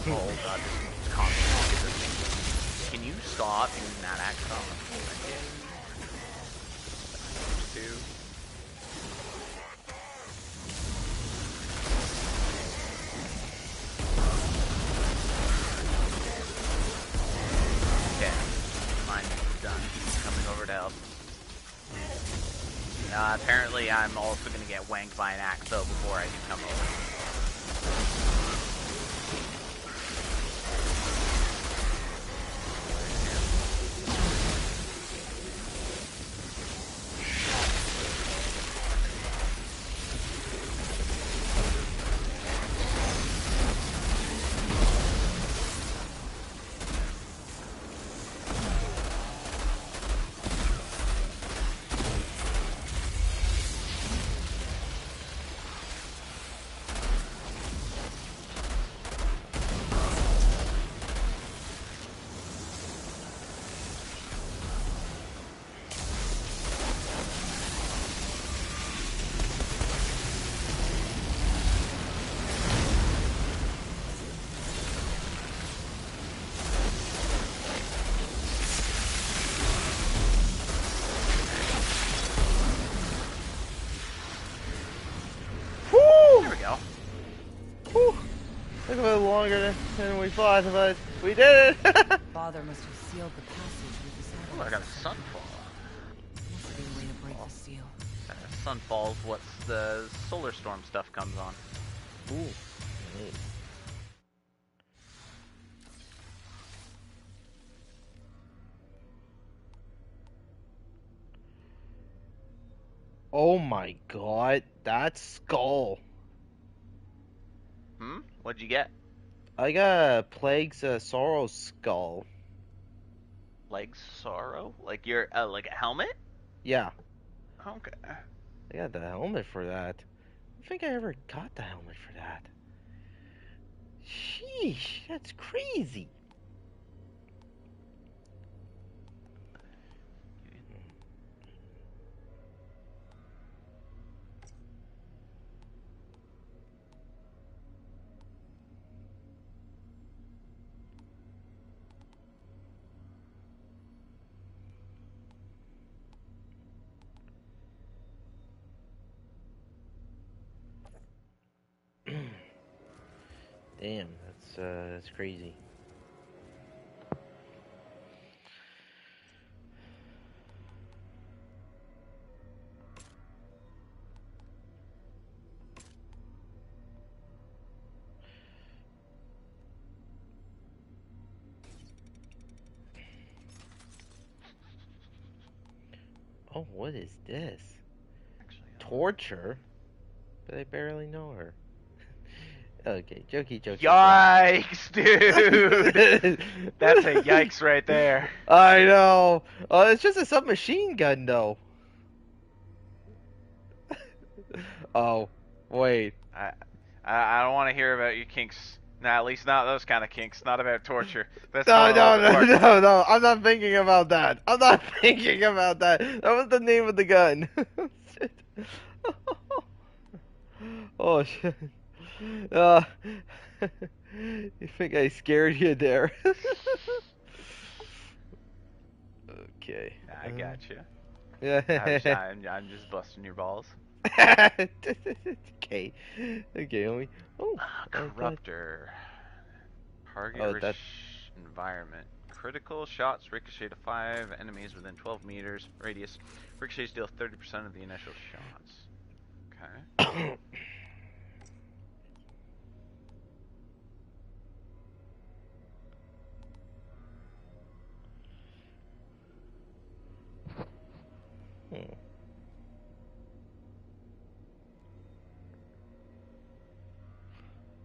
Oh god, this is constant. Can you stop doing that axe on two? Okay, mine is done. Coming over to help. Apparently I'm also gonna get wanked by an axe though before I can come over. There we go. Whew. Took a little longer than we thought, but we did it! Father must have sealed the passage with the Oh, I satellites. got a sunfall. Must be a way to break the seal. Sunfall's what's the solar storm stuff comes on. Ooh. Nice. Oh my god, that skull. What'd you get? I got a Plague's Sorrow skull. Legs sorrow? Like your like a helmet? Yeah, Okay. I got the helmet for that. I don't think I ever got the helmet for that. Sheesh, that's crazy. Damn, that's crazy. Oh, what is this? Actually, Torture? But I barely know her. Okay, jokey. yikes, dude! That's a yikes right there. I know. It's just a submachine gun, though. Oh, wait. I don't want to hear about your kinks. Nah, at least not those kind of kinks. Not about torture. That's No, going a little bit far. no. I'm not thinking about that. I'm not thinking about that. That was the name of the gun. Shit. Oh, shit. You think I scared you there? Okay. I gotcha. Yeah. I'm just busting your balls. Okay. Okay, homie. Oh, Corruptor. Target Oh, rich that- environment. Critical shots ricochet to 5 enemies within 12 meters radius. Ricochets deal 30% of the initial shots. Okay.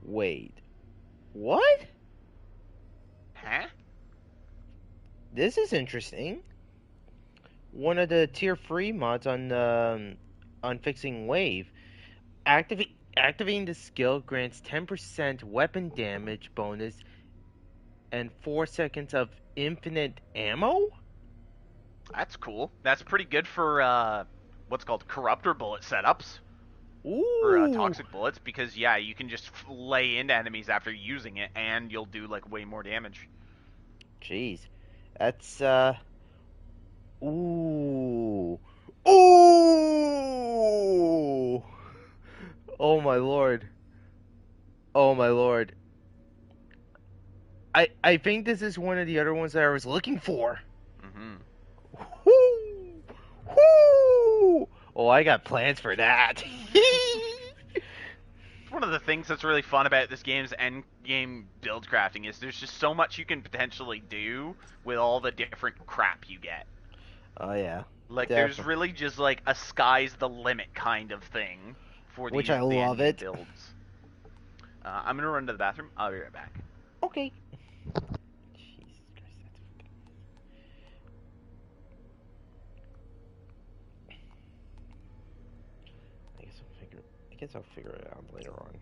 Wait. What? Huh? This is interesting. One of the tier 3 mods on fixing wave. Activating the skill grants 10% weapon damage bonus and 4 seconds of infinite ammo? That's cool. That's pretty good for what's called corruptor bullet setups. For Ooh. toxic bullets, because yeah, you can just lay into enemies after using it, and you'll do like way more damage. Jeez. That's ooh. Ooh. Oh my lord. Oh my lord. I think this is one of the other ones that I was looking for. Mm-hmm. Woo! Woo! Oh, I got plans for that. One of the things that's really fun about this game's end game build crafting is there's just so much you can potentially do with all the different crap you get. Oh yeah. Like Definitely. there's really just like a sky's the limit kind of thing for Which the I love end-game it. builds. I'm gonna run to the bathroom. I'll be right back. Okay. Jesus Christ, I guess I'll figure it out later on.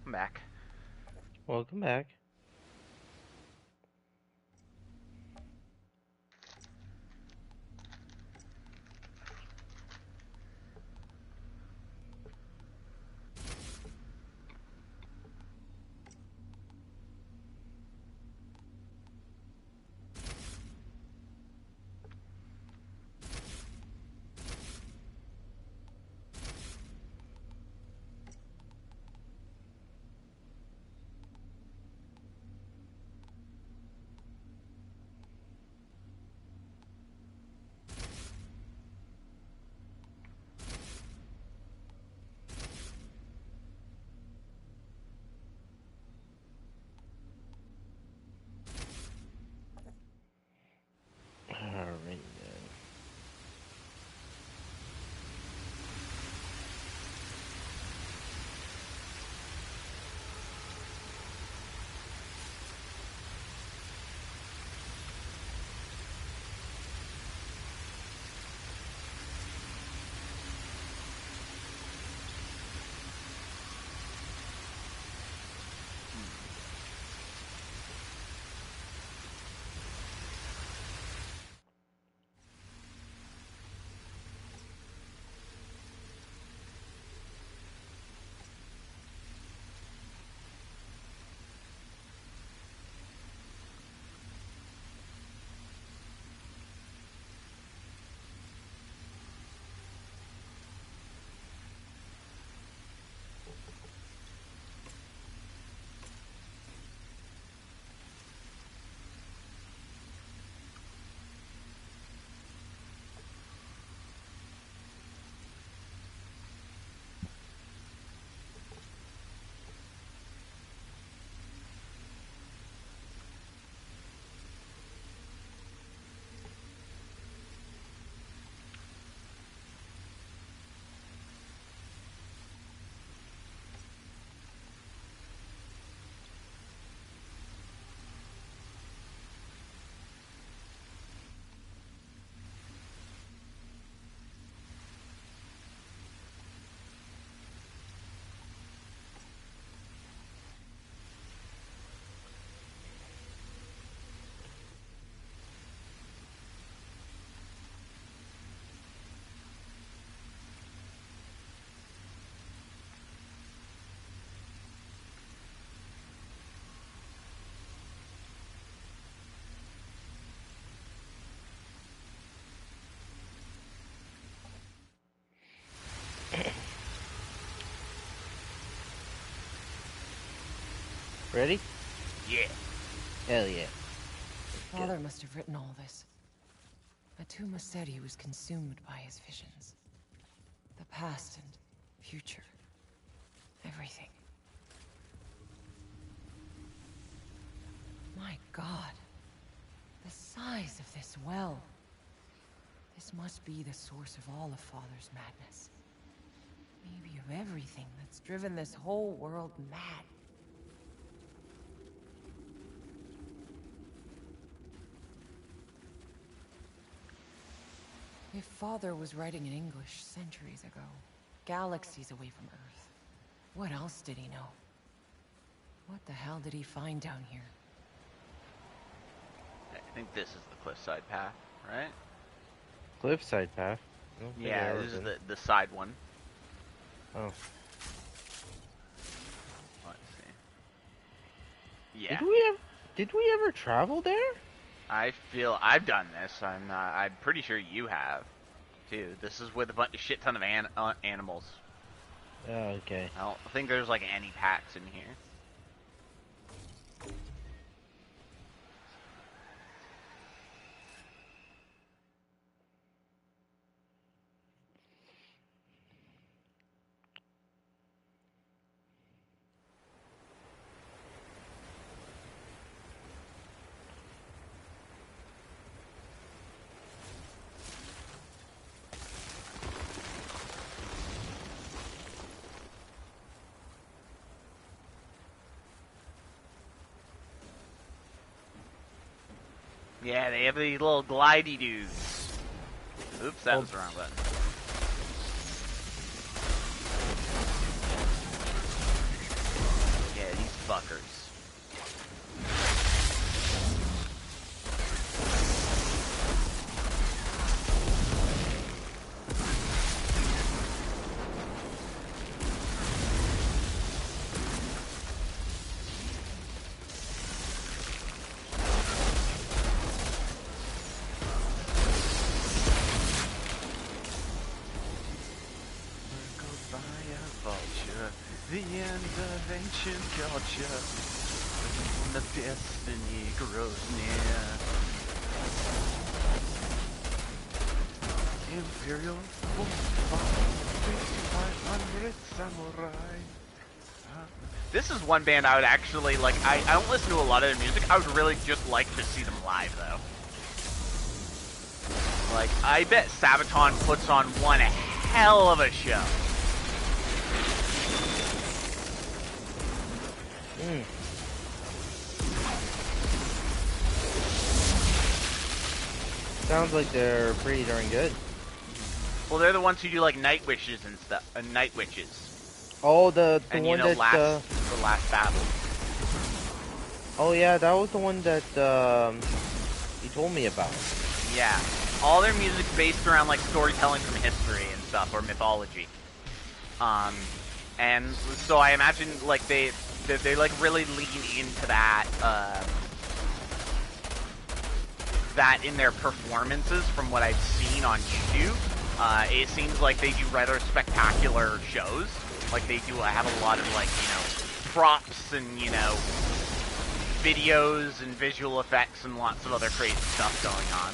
welcome back. Welcome back. Alright then. Ready? Yeah. Hell yeah. Father must have written all this. Atuma said he was consumed by his visions. The past and future. Everything. My God. The size of this well. This must be the source of all of Father's madness. Maybe of everything that's driven this whole world mad. If Father was writing in English centuries ago, galaxies away from Earth, what else did he know? What the hell did he find down here? I think this is the cliffside path, right? Cliffside path. I don't think I've Yeah, ever this is been. the side one. Oh. Let's see. Yeah. Did we ever travel there? I feel I've done this. I'm pretty sure you have, too. This is with a shit ton of animals. Oh, okay. I don't think there's like any packs in here. Yeah, they have these little glidey dudes. Oops, that was the wrong button. fuckers. The end of ancient culture, when the destiny grows near. Imperial 500 samurai. This is one band I would actually, like, I don't listen to a lot of their music. I would really just like to see them live, though. Like, I bet Sabaton puts on one hell of a show. Sounds like they're pretty darn good. Well, they're the ones who do like Night Witches and stuff. Night Witches. Oh, the and, one you know, that the last battle. Oh yeah, that was the one that you told me about. Yeah, all their music's based around like storytelling from history and stuff, or mythology. And so I imagine like they like really lean into that that in their performances from what I've seen on YouTube. It seems like they do rather spectacular shows. Like they do have a lot of like, you know, props and, you know, videos and visual effects and lots of other crazy stuff going on.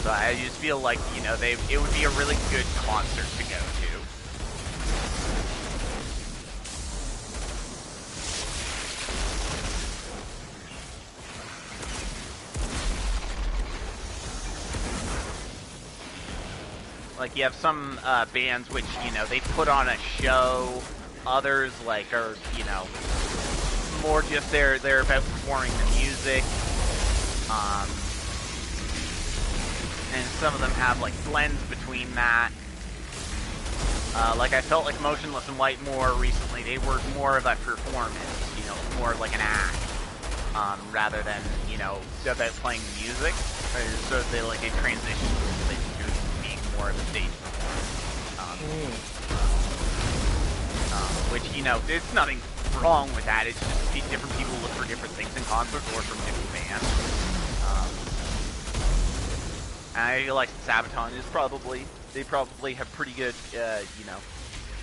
So I just feel like, you know, it would be a really good concert to go to. Like, you have some bands which, you know, they put on a show. Others, like, are, you know, more just they're about performing the music. And some of them have, like, blends between that. Like, I felt like Motionless in White more recently, they were more of a performance, you know, more of like an act. Rather than, you know, about playing the music. So they, like, a transition to being more of a stage performance. Which, you know, there's nothing wrong with that. It's just different people look for different things in concerts or from different bands. I feel like Sabaton is they probably have pretty good, you know,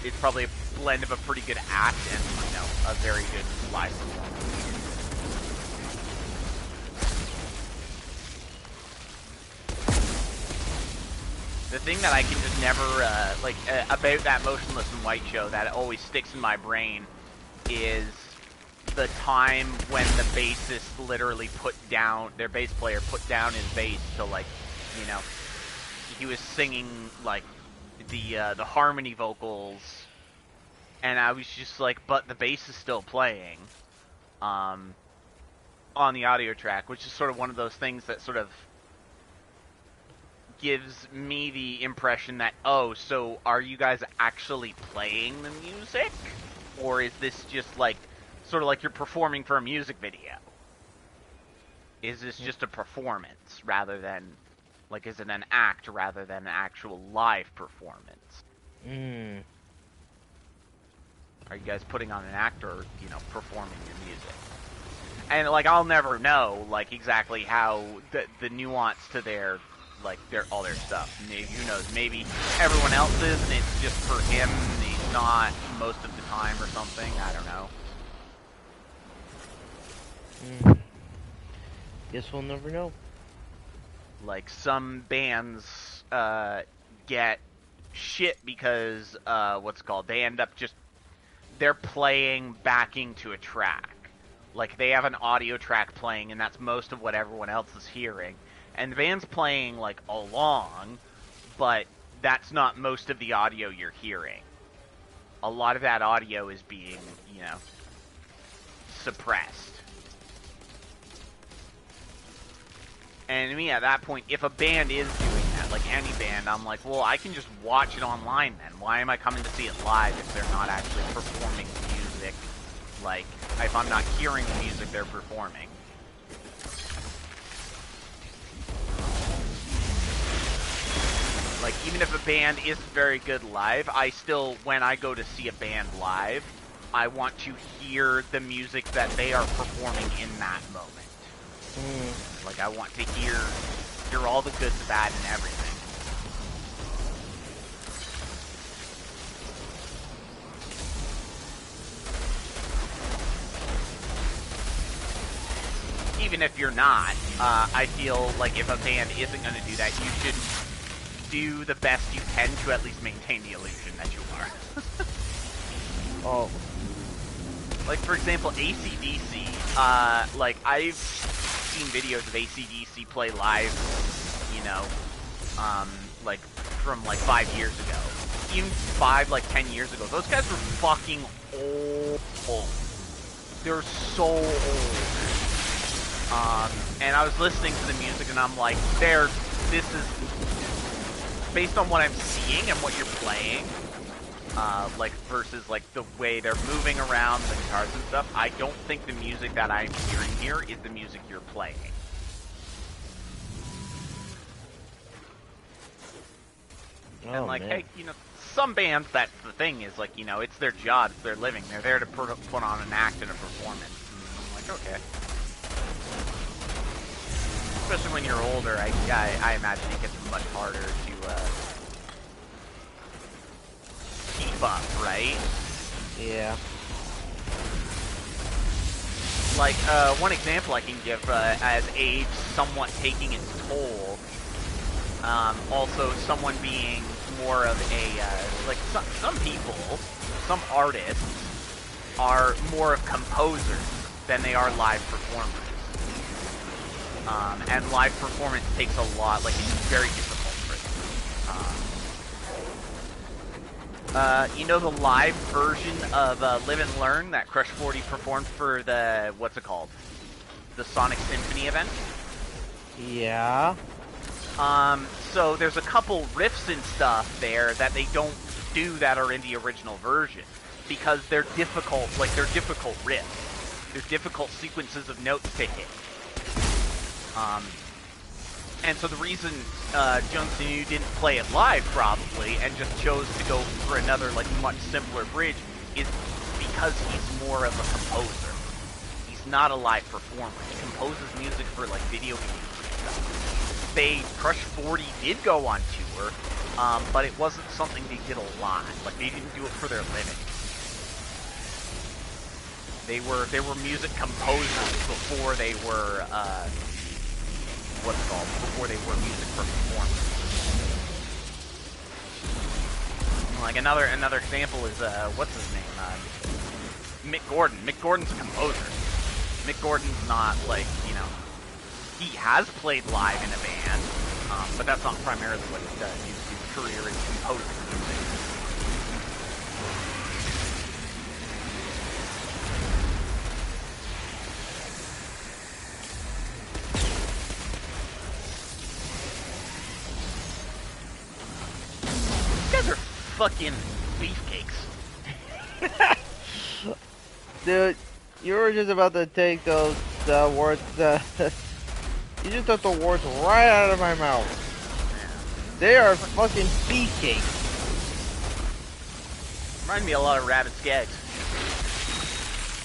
it's probably a blend of a pretty good act and, you know, a very good live performance. The thing that I can just never, about that Motionless in White show that always sticks in my brain is the time when the bassist literally their bass player put down his bass to, like, you know, he was singing, like, the harmony vocals, and I was just like, but the bass is still playing, on the audio track, which is sort of one of those things that sort of gives me the impression that, oh, so are you guys actually playing the music? Or is this just like, sort of like you're performing for a music video? Is this just a performance rather than, like, is it an act rather than an actual live performance? Are you guys putting on an act or, you know, performing your music? And, like, I'll never know, like, exactly how the nuance to their, like, all their stuff. Maybe, who knows, maybe everyone else is, and it's just for him, and he's not most of the time or something, I don't know. Guess we'll never know. Like, some bands, get shit because, they end up just, they're playing backing to a track. Like, they have an audio track playing, and that's most of what everyone else is hearing. And the band's playing, like, along, but that's not most of the audio you're hearing. A lot of that audio is being, you know, suppressed. And to me, at that point, if a band is doing that, like any band, I'm like, well, I can just watch it online then. Why am I coming to see it live if they're not actually performing the music? Like, if I'm not hearing the music they're performing. Like, even if a band isn't very good live, I still, when I go to see a band live, I want to hear the music that they are performing in that moment. Like, I want to hear all the good, the bad, and everything. Even if you're not, I feel like if a band isn't going to do that, you should do the best you can to at least maintain the illusion that you are. Oh. Like, for example, AC/DC. Like, I've seen videos of AC/DC play live, you know, like, from, like, 5 years ago. Even 10 years ago. Those guys were fucking old. They're so old. And I was listening to the music, and I'm like, this is, based on what I'm seeing and what you're playing, like, versus, like, the way they're moving around, the guitars and stuff, I don't think the music that I'm hearing here is the music you're playing. Oh, and, like, man. hey, you know, some bands, that's the thing, is, like, you know, it's their job, it's their living, they're there to put on an act and a performance. And I'm like, okay. Especially when you're older, I imagine it gets much harder to keep up, right? Yeah. Like, one example I can give, as age somewhat taking its toll, also someone being more of a, like, some people, some artists, are more of composers than they are live performers. And live performance takes a lot, like, it's very difficult for them. You know the live version of Live and Learn that Crush 40 performed for the, what's it called? The Sonic Symphony event? Yeah. So there's a couple riffs and stuff there that they don't do that are in the original version. Because they're difficult, like, they're difficult riffs. They're difficult sequences of notes to hit. And so the reason Jones New didn't play it live, probably, and just chose to go for another, like, much simpler bridge, is because he's more of a composer. He's not a live performer. He composes music for, like, video games and stuff. Crush 40 did go on tour, but it wasn't something they did a lot. Like, they didn't do it for their living. They were music composers before they were, what's it called, before they were music for performers. Like, another example is, what's his name? Mick Gordon. Mick Gordon's a composer. Mick Gordon's not, like, you know, he has played live in a band, but that's not primarily what he does. His career is composing music. These guys are fucking beefcakes. Dude, you were just about to take those words, you just took the words right out of my mouth. They are fucking beefcakes. Remind me a lot of Rabbit Skaggs.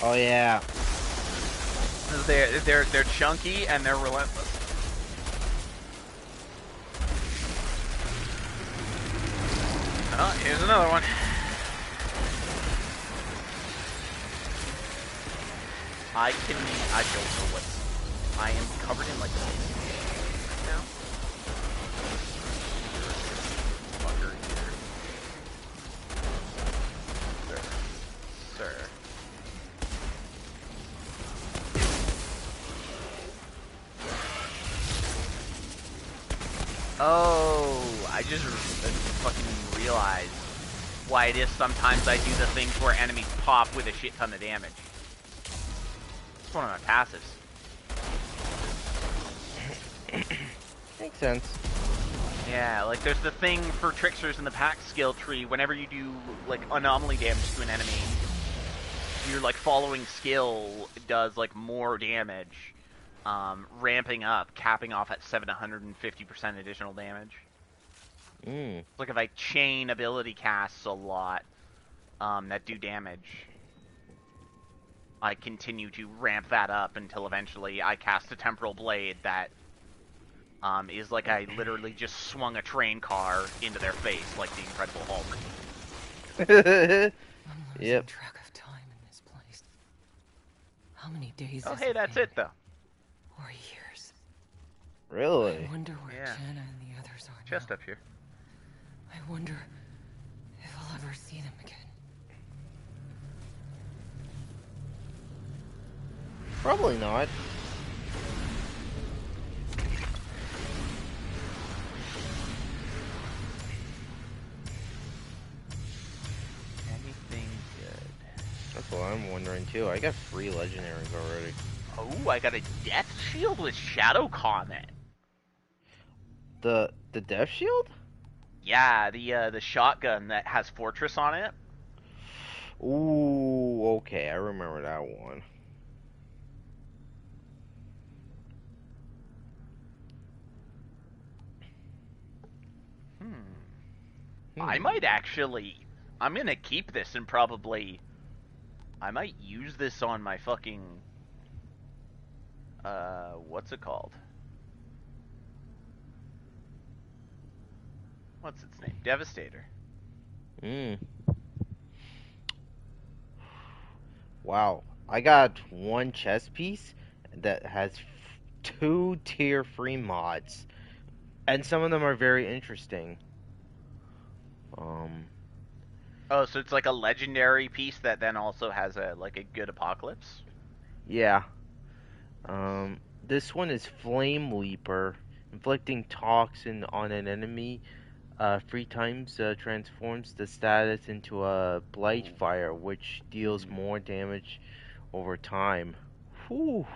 Oh yeah. They're chunky and they're relentless. Oh, here's another one. I don't know what. I am covered in, like, now. Fucker here. Sir. Oh, I just fucking realized why it is sometimes I do the things where enemies pop with a shit ton of damage. It's one of my passives. Makes sense. Yeah, like there's the thing for tricksters in the pack skill tree. Whenever you do like anomaly damage to an enemy, your like following skill does like more damage, ramping up, capping off at 750% additional damage. Mm. Like if I chain ability casts a lot that do damage, I continue to ramp that up until eventually I cast a temporal blade that is like I literally just swung a train car into their face like the Incredible Hulk. I'm losing Yep. track of time in this place. How many days Oh, has hey, it that's been? it though. Or years? Really? I wonder where Yeah. Jana and the others are Chest now. up here. I wonder if I'll ever see them again. Probably not. Anything good? That's what I'm wondering too. I got 3 legendaries already. Oh, I got a death shield with Shadow Comet. The Death Shield? Yeah, the shotgun that has Fortress on it. Ooh, okay, I remember that one. I might actually. I'm gonna keep this and probably. I might use this on my fucking. What's it called? What's its name? Devastator. Mm. Wow, I got 1 chess piece that has 2 tier 3 mods, and some of them are very interesting. Oh, so it's like a legendary piece that then also has a like a good apocalypse. Yeah. This one is Flame Leaper, inflicting toxin on an enemy. 3 times transforms the status into a blight fire, which deals more damage over time. Whew.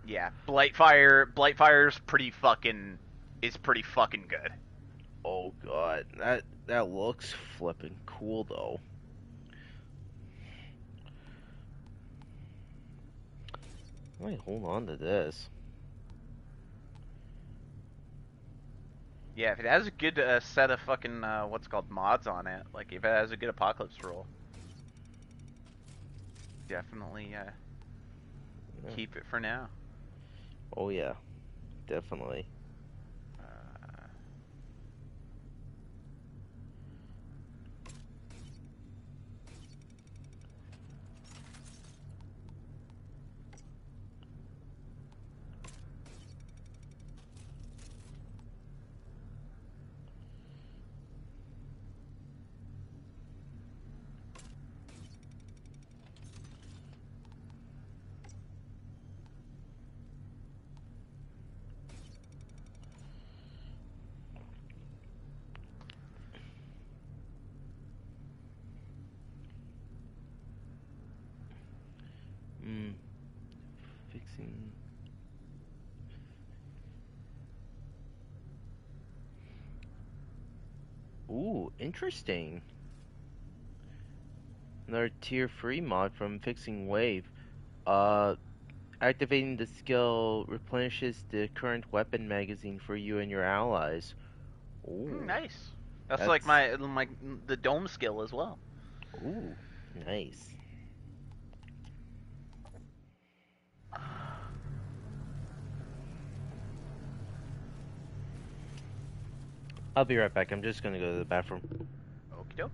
Yeah, Blightfire's pretty fucking good. Oh god, that looks flippin' cool though. Let me hold on to this. Yeah, if it has a good set of fucking what's it called mods on it, like if it has a good apocalypse roll, definitely keep it for now. Oh yeah, definitely. Fixing. Ooh, interesting. Another tier 3 mod from Fixing Wave. Activating the skill replenishes the current weapon magazine for you and your allies. Ooh, Nice. That's like my the dome skill as well. Ooh, nice. I'll be right back. I'm just gonna go to the bathroom. Okie doke.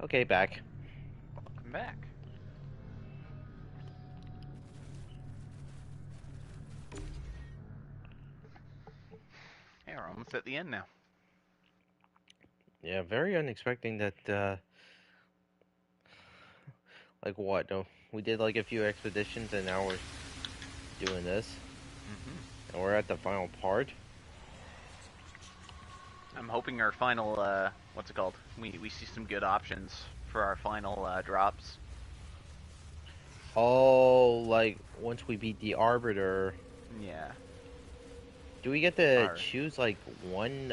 Okay, back. Welcome back. Hey, we're almost at the end now. Yeah, very unexpected that, like what? No, we did like a few expeditions and now we're doing this. And we're at the final part. I'm hoping our final, what's it called? We see some good options for our final, drops. Oh, like, once we beat the Arbiter, Yeah. do we get to Or- choose, like, one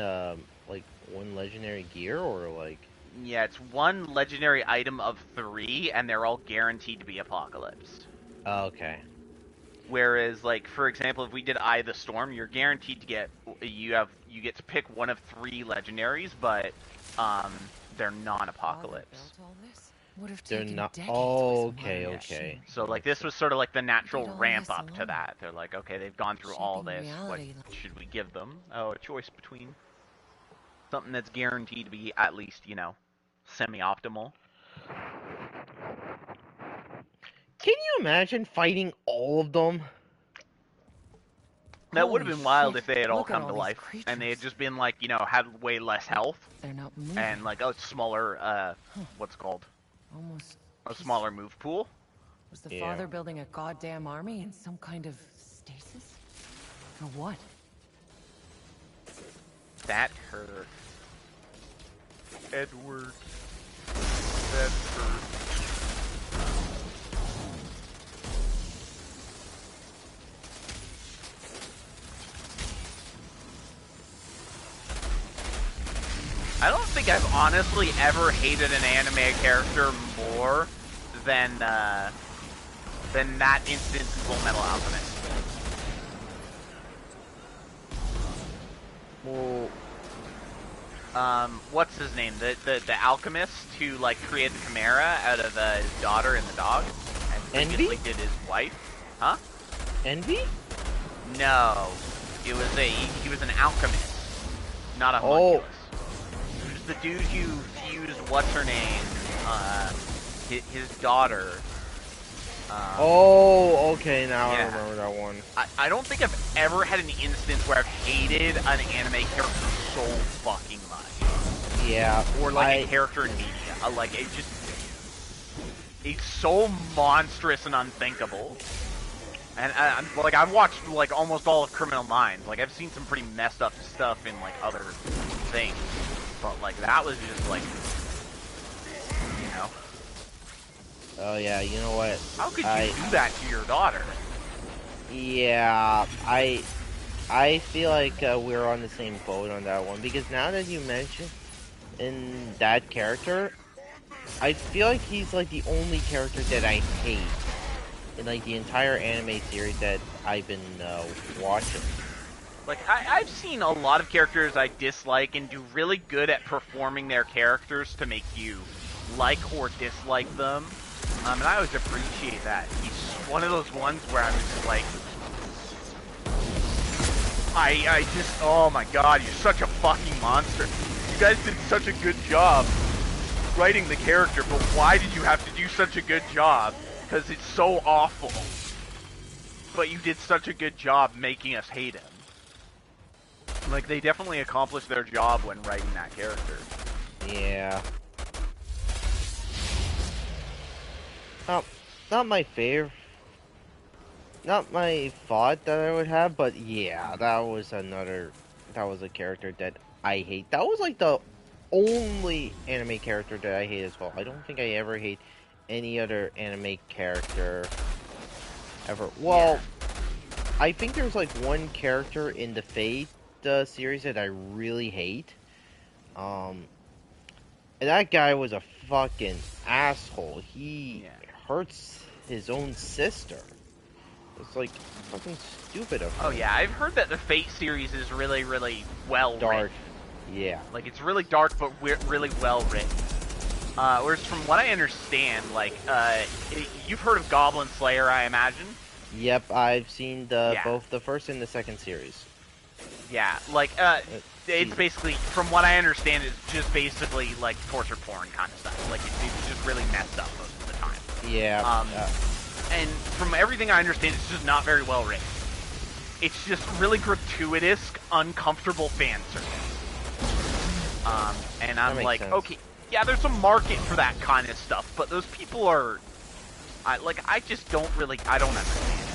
legendary gear, or, like... Yeah, it's one legendary item of 3, and they're all guaranteed to be Apocalypse. Okay. Whereas, like, for example, if we did Eye of the Storm, you're guaranteed to get, you get to pick one of 3 legendaries, but, they're non-Apocalypse. They're not... Oh, okay, Machine. okay. So, like, this was sort of like the natural Did all ramp this up to alone. that. They're like, okay, they've gone through all Shaping this, what reality. should we give them? Oh, a choice between something that's guaranteed to be at least, you know, semi-optimal. Can you imagine fighting all of them? That would have Holy been wild shit, if they had all look at come to all these life, and they had creatures. just been like, you know, had way less health, They're not moving. and like a smaller, what's it called? Almost A peaceful. smaller move pool. Was the Yeah. father building a goddamn army in some kind of stasis? For what? That hurt. Edward. That hurt. I don't think I've honestly ever hated an anime character more than that instance in Full Metal Alchemist. Well, What's his name? The alchemist who like created the Chimera out of his daughter and the dog, and previously Envy? did his wife. Huh? Envy? No, it was he was an alchemist, not a Oh. homunculus. He was the dude who fused what's her name, his daughter. Oh, okay, now I yeah. remember that one. I don't think I've ever had an instance where I've hated an anime character so fucking much. Yeah. Or like a character in media. Like it's so monstrous and unthinkable. And I've watched like almost all of Criminal Minds. Like I've seen some pretty messed up stuff in like other things, but like that was just like, you know. Oh yeah, you know what? How could you do that to your daughter? Yeah, I feel like we're on the same boat on that one, because now that you mention in that character, I feel like he's like the only character that I hate in like the entire anime series that I've been watching. Like I've seen a lot of characters I dislike and do really good at performing their characters to make you like or dislike them. And I always appreciate that. He's one of those ones where I'm just like, I just, oh my god, you're such a fucking monster. You guys did such a good job writing the character, but why did you have to do such a good job? Because it's so awful. But you did such a good job making us hate him. Like, they definitely accomplished their job when writing that character. Yeah. Not my favorite. Not my thought that I would have, but yeah, that was a character that I hate. That was like the only anime character that I hate as well. I don't think I ever hate any other anime character ever. Well, I think there's like one character in the Fate series that I really hate. And that guy was a fucking asshole. He hurts his own sister. It's like fucking stupid of him. Oh yeah, I've heard that the Fate series is really, really well Dark. written. Yeah. Like, it's really dark, but really well written. Whereas from what I understand, like, you've heard of Goblin Slayer, I imagine? Yep, I've seen both the first and the second series. Yeah, like, it's basically, from what I understand, it's just basically, like, torture porn kind of stuff. Like, it's just really messed up most of the time. Yeah. And from everything I understand, it's just not very well written. It's just really gratuitous, uncomfortable fan service. And I'm like, sense. okay, yeah, there's a market for that kind of stuff, but those people are, I just don't understand it.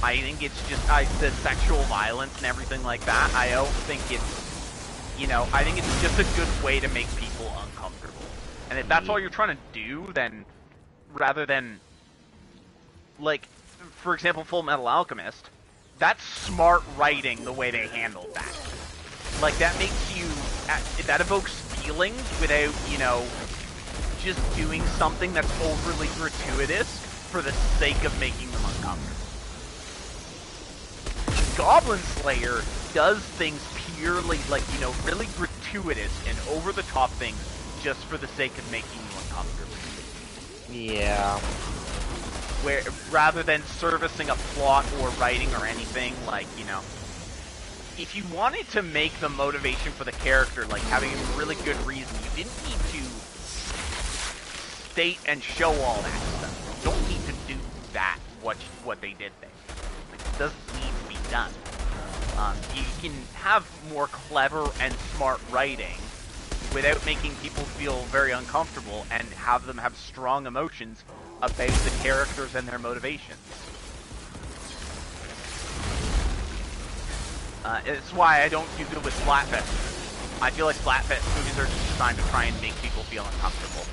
I think it's just, the sexual violence and everything like that, I don't think it's, I think it's just a good way to make people uncomfortable. And if that's all you're trying to do, then, rather than, like, for example, Full Metal Alchemist, that's smart writing the way they handled that. Like, that makes you, that evokes feelings without, just doing something that's overly gratuitous for the sake of making them uncomfortable. Goblin Slayer does things purely, like, really gratuitous and over-the-top things just for the sake of making you uncomfortable. Yeah. Where, rather than servicing a plot or writing or anything, like, if you wanted to make the motivation for the character, like, having a really good reason, you didn't need to state and show all that stuff. You don't need to do that, what they did there. Like, it doesn't need to be done. You can have more clever and smart writing without making people feel very uncomfortable and have them have strong emotions about the characters and their motivations. It's why I don't do good with Splatfest. I feel like Splatfest movies are just designed to try and make people feel uncomfortable.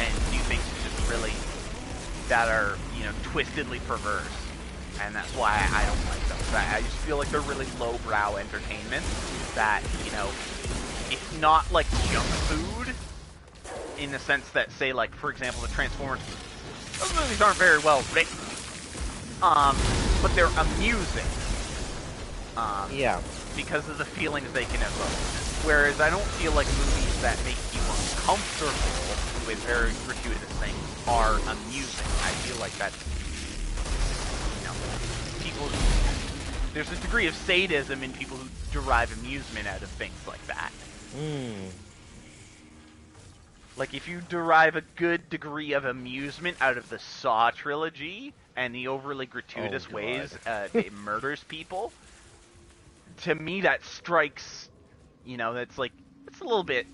And do things just really that are, twistedly perverse. And that's why I don't like those. I just feel like they're really lowbrow entertainment that, it's not like junk food in the sense that, say, like, for example, the Transformers, those movies aren't very well written. But they're amusing. Yeah. Because of the feelings they can evoke. Whereas I don't feel like movies that make you uncomfortable with very gratuitous things are amusing. I feel like that's, people who, there's a degree of sadism in people who derive amusement out of things like that. Like, if you derive a good degree of amusement out of the Saw trilogy and the overly gratuitous ways it murders people, to me that strikes, that's like, it's a little bit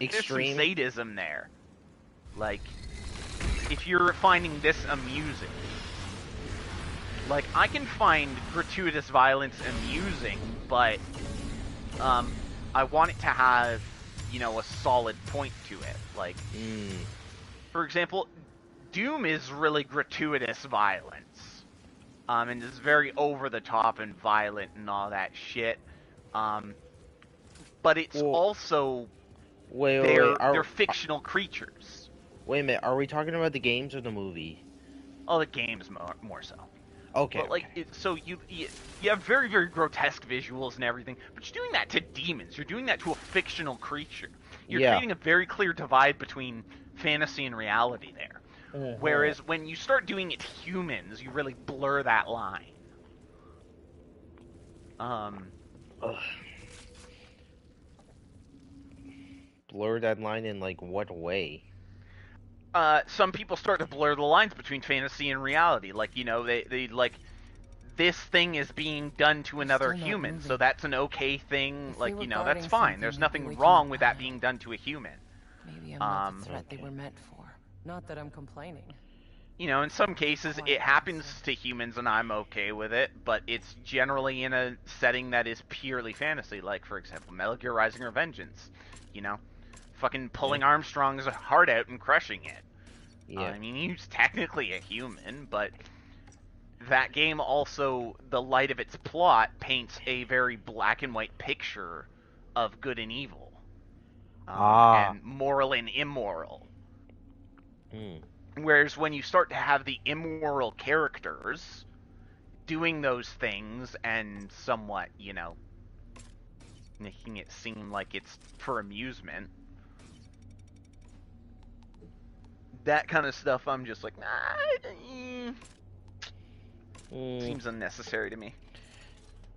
extreme. There's some sadism there. Like, if you're finding this amusing, like, I can find gratuitous violence amusing, but I want it to have, a solid point to it. Like, for example, Doom is really gratuitous violence. And it's very over-the-top and violent and all that shit. But it's also... They're fictional creatures. Wait a minute, are we talking about the games or the movie? Oh, the game's more so. Okay. But, like, so you have very, very grotesque visuals and everything, but you're doing that to demons. You're doing that to a fictional creature. You're creating a very clear divide between fantasy and reality there. Whereas when you start doing it to humans, you really blur that line. Blur that line in, like, what way? Some people start to blur the lines between fantasy and reality. Like, they like, this thing is being done to another human, so that's an okay thing. Like, that's fine. There's nothing wrong with that being done to a human. Maybe I'm not the threat they were meant for. Not that I'm complaining. In some cases, it happens to humans, and I'm okay with it, but it's generally in a setting that is purely fantasy. Like, for example, Metal Gear Rising: Revengeance. Fucking pulling Armstrong's heart out and crushing it. Yeah. I mean, he's technically a human, but that game also, the light of its plot, paints a very black and white picture of good and evil. And moral and immoral. Whereas when you start to have the immoral characters doing those things and somewhat, making it seem like it's for amusement, that kind of stuff, I'm just like, nah, seems unnecessary to me.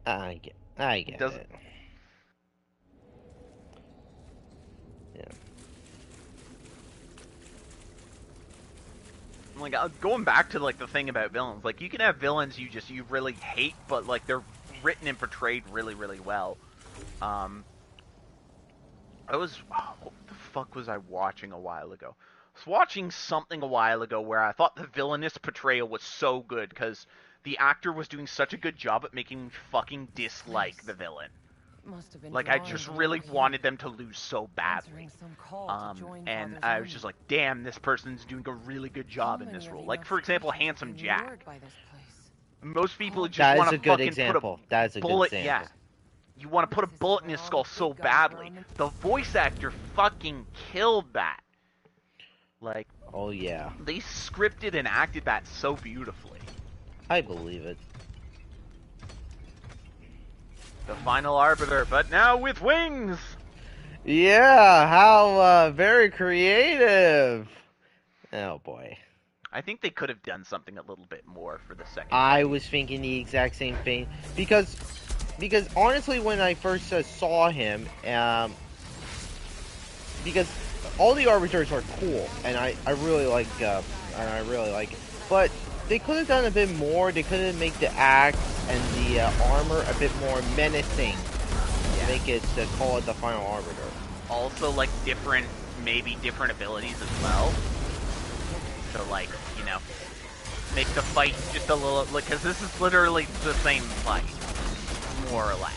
I get Doesn't. it. Yeah. Like going back to like the thing about villains, like you can have villains you really hate, but like they're written and portrayed really really well. What the fuck was I watching a while ago? I was watching something a while ago where I thought the villainous portrayal was so good because the actor was doing such a good job at making me fucking dislike the villain. Must have been Like I drawing just them really over here, wanted them to lose so badly. answering some call to join And Father's I was army. just like, damn, this person's doing a really good How job in many this of role. the Like, young for example, soldiers have Handsome been Jack. lured by this place? Most people just That want is to a good fucking example. put That is a a good bullet, example. yeah. You want to put a bullet in his skull so badly. The voice actor fucking killed that. Like, Oh yeah, they scripted and acted that so beautifully. I believe it. The final arbiter, but now with wings! Yeah, how very creative. Oh boy. I think they could have done something a little bit more for the second I fight. was thinking the exact same thing because honestly, when I first saw him, because all the arbiters are cool, and I really like it, but they could have done a bit more. They could have made the axe and the armor a bit more menacing. Yeah. Make it call it the final arbiter. Also, like, maybe different abilities as well. So, like, you know, make the fight just a little, like, because this is literally the same fight, more or less.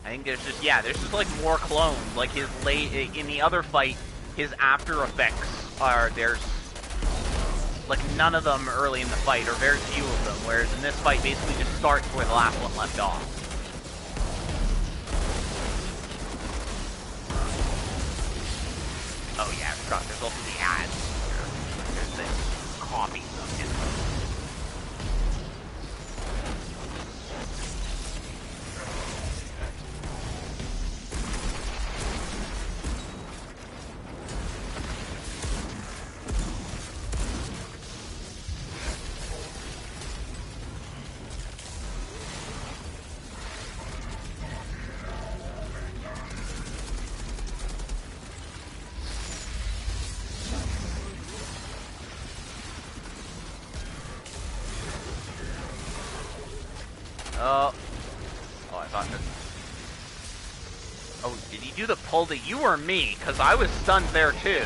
I think there's just like more clones. Like in the other fight, his after effects there's like none of them early in the fight, or very few of them. Whereas in this fight, basically just starts where the last one left off. Oh yeah, I forgot. There's also the ads. There's this copies of him. I thought that... Oh, did he do the pull to you or me? Because I was stunned there too.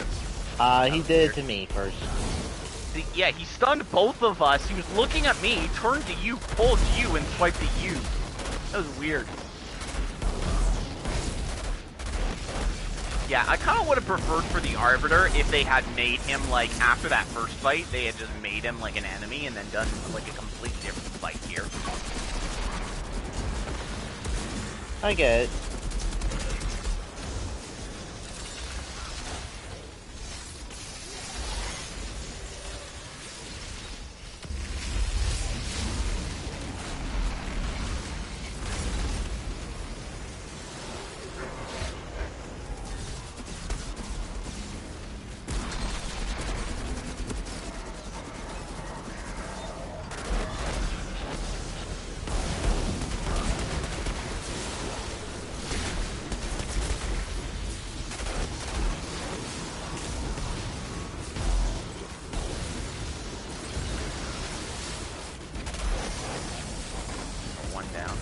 He did it to me first. Yeah, he stunned both of us. He was looking at me, he turned to you, pulled you, and swiped to you. That was weird. Yeah, I kind of would have preferred for the Arbiter if they had made him, like, after that first fight, they had just made him, like, an enemy and then done, like, a completely different fight here. I get it. One down.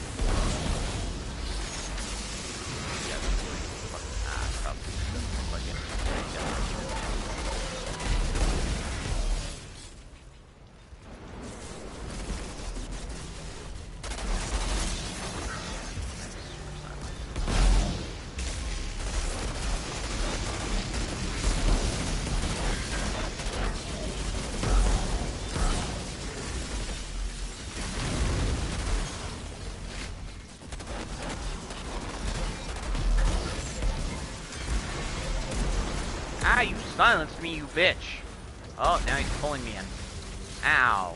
Ah, you silenced me, you bitch. Oh, now he's pulling me in. Ow.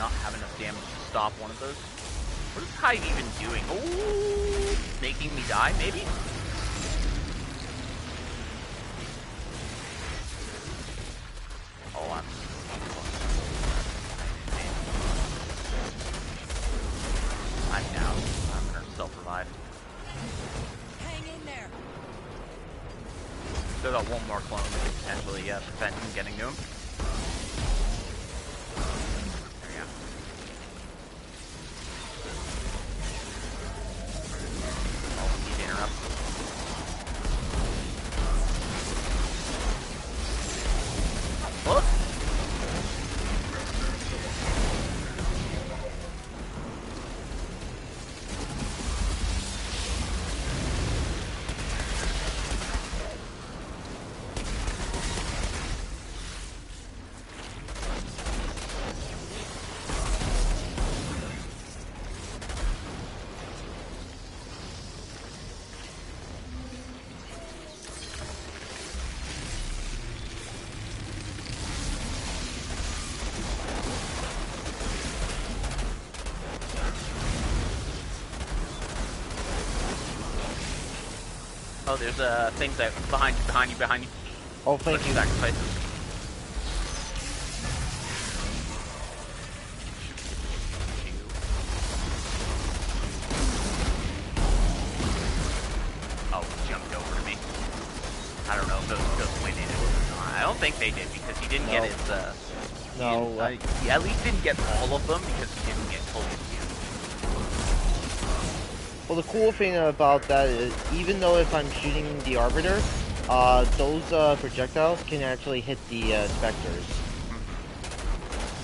not have enough damage to stop one of those. What is Hive even doing? Oh, making me die, maybe? Oh, I'm down. I'm gonna self-revive. Hang in there. Still got one more clone to potentially prevent him getting to him. There we go. Oh, we need to interrupt. Look! Oh, there's things that behind you. Oh, thank you. Sacrifices. Oh, he jumped over to me. I don't know if those went in it or not. I don't think they did because he didn't get his. No, he at least didn't get all of them because he didn't get fully immune. well, the cool thing about that is, even though if I'm shooting the Arbiter, those projectiles can actually hit the Spectres.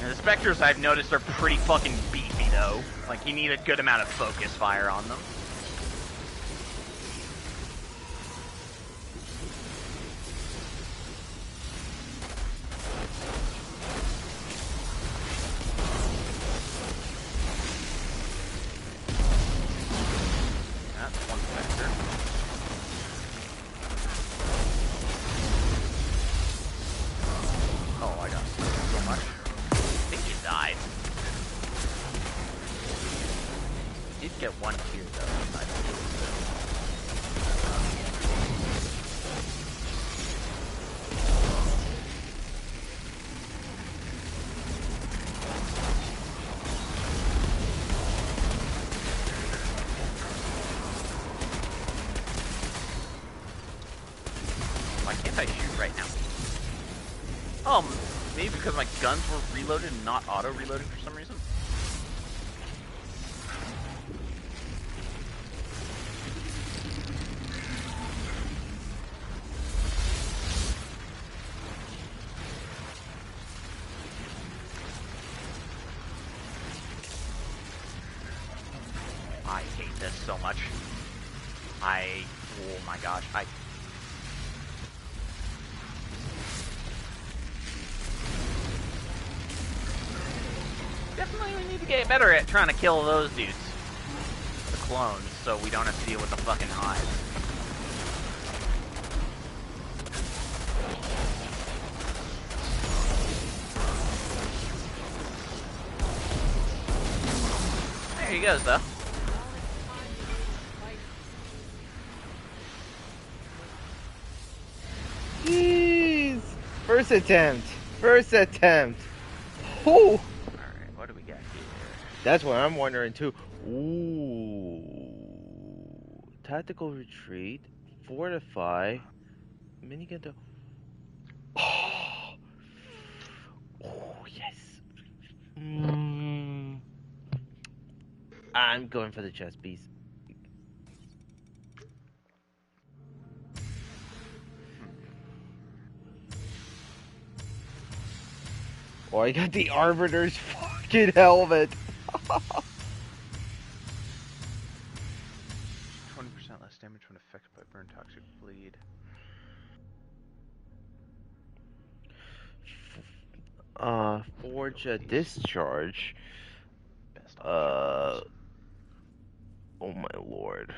And the Spectres, I've noticed, are pretty fucking beefy, though. Like, you need a good amount of focus fire on them. That's one Spectre. Oh, I got so much. I think he died. He did get one here, though. I Why can't I shoot right now? Maybe because my guns were reloaded and not auto-reloading for some reason? I hate this so much. Oh my gosh, definitely we need to get better at trying to kill those dudes. The clones, so we don't have to deal with the fucking hives. There he goes, though. Jeez! First attempt! First attempt! Whew! Alright, what do we got here? That's what I'm wondering too. Ooh. Tactical retreat. Fortify. Minigun to... Oh! Oh, yes! I'm going for the chest piece. Oh, I got the Arbiter's fucking helmet! 20% less damage when affected by burn toxic bleed. Forge a discharge. Best Oh my lord.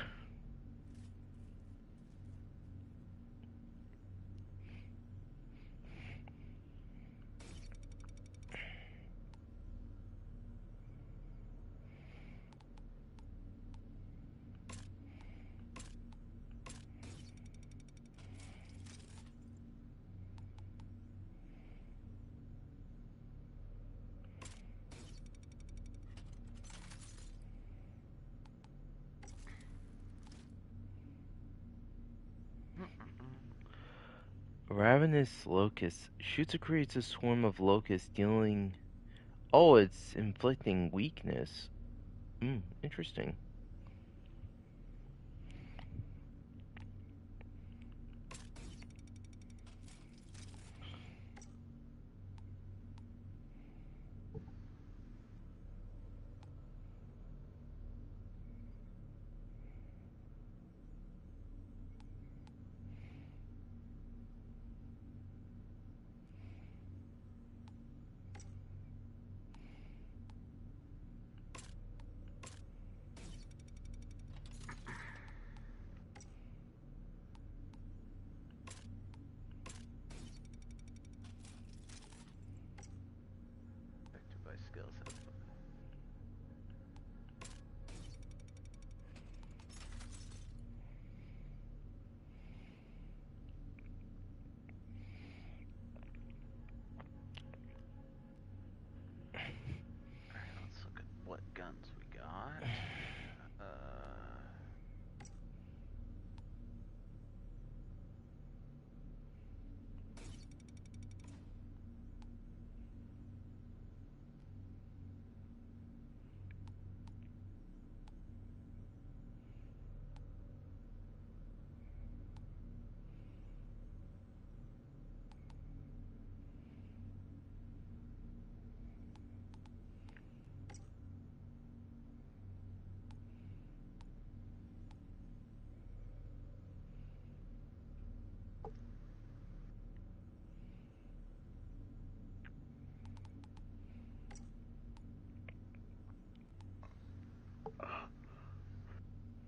Ravenous locust shoots or creates a swarm of locusts dealing. Oh, it's inflicting weakness. Interesting. Affected by skills. Alright, let's look at what guns we got.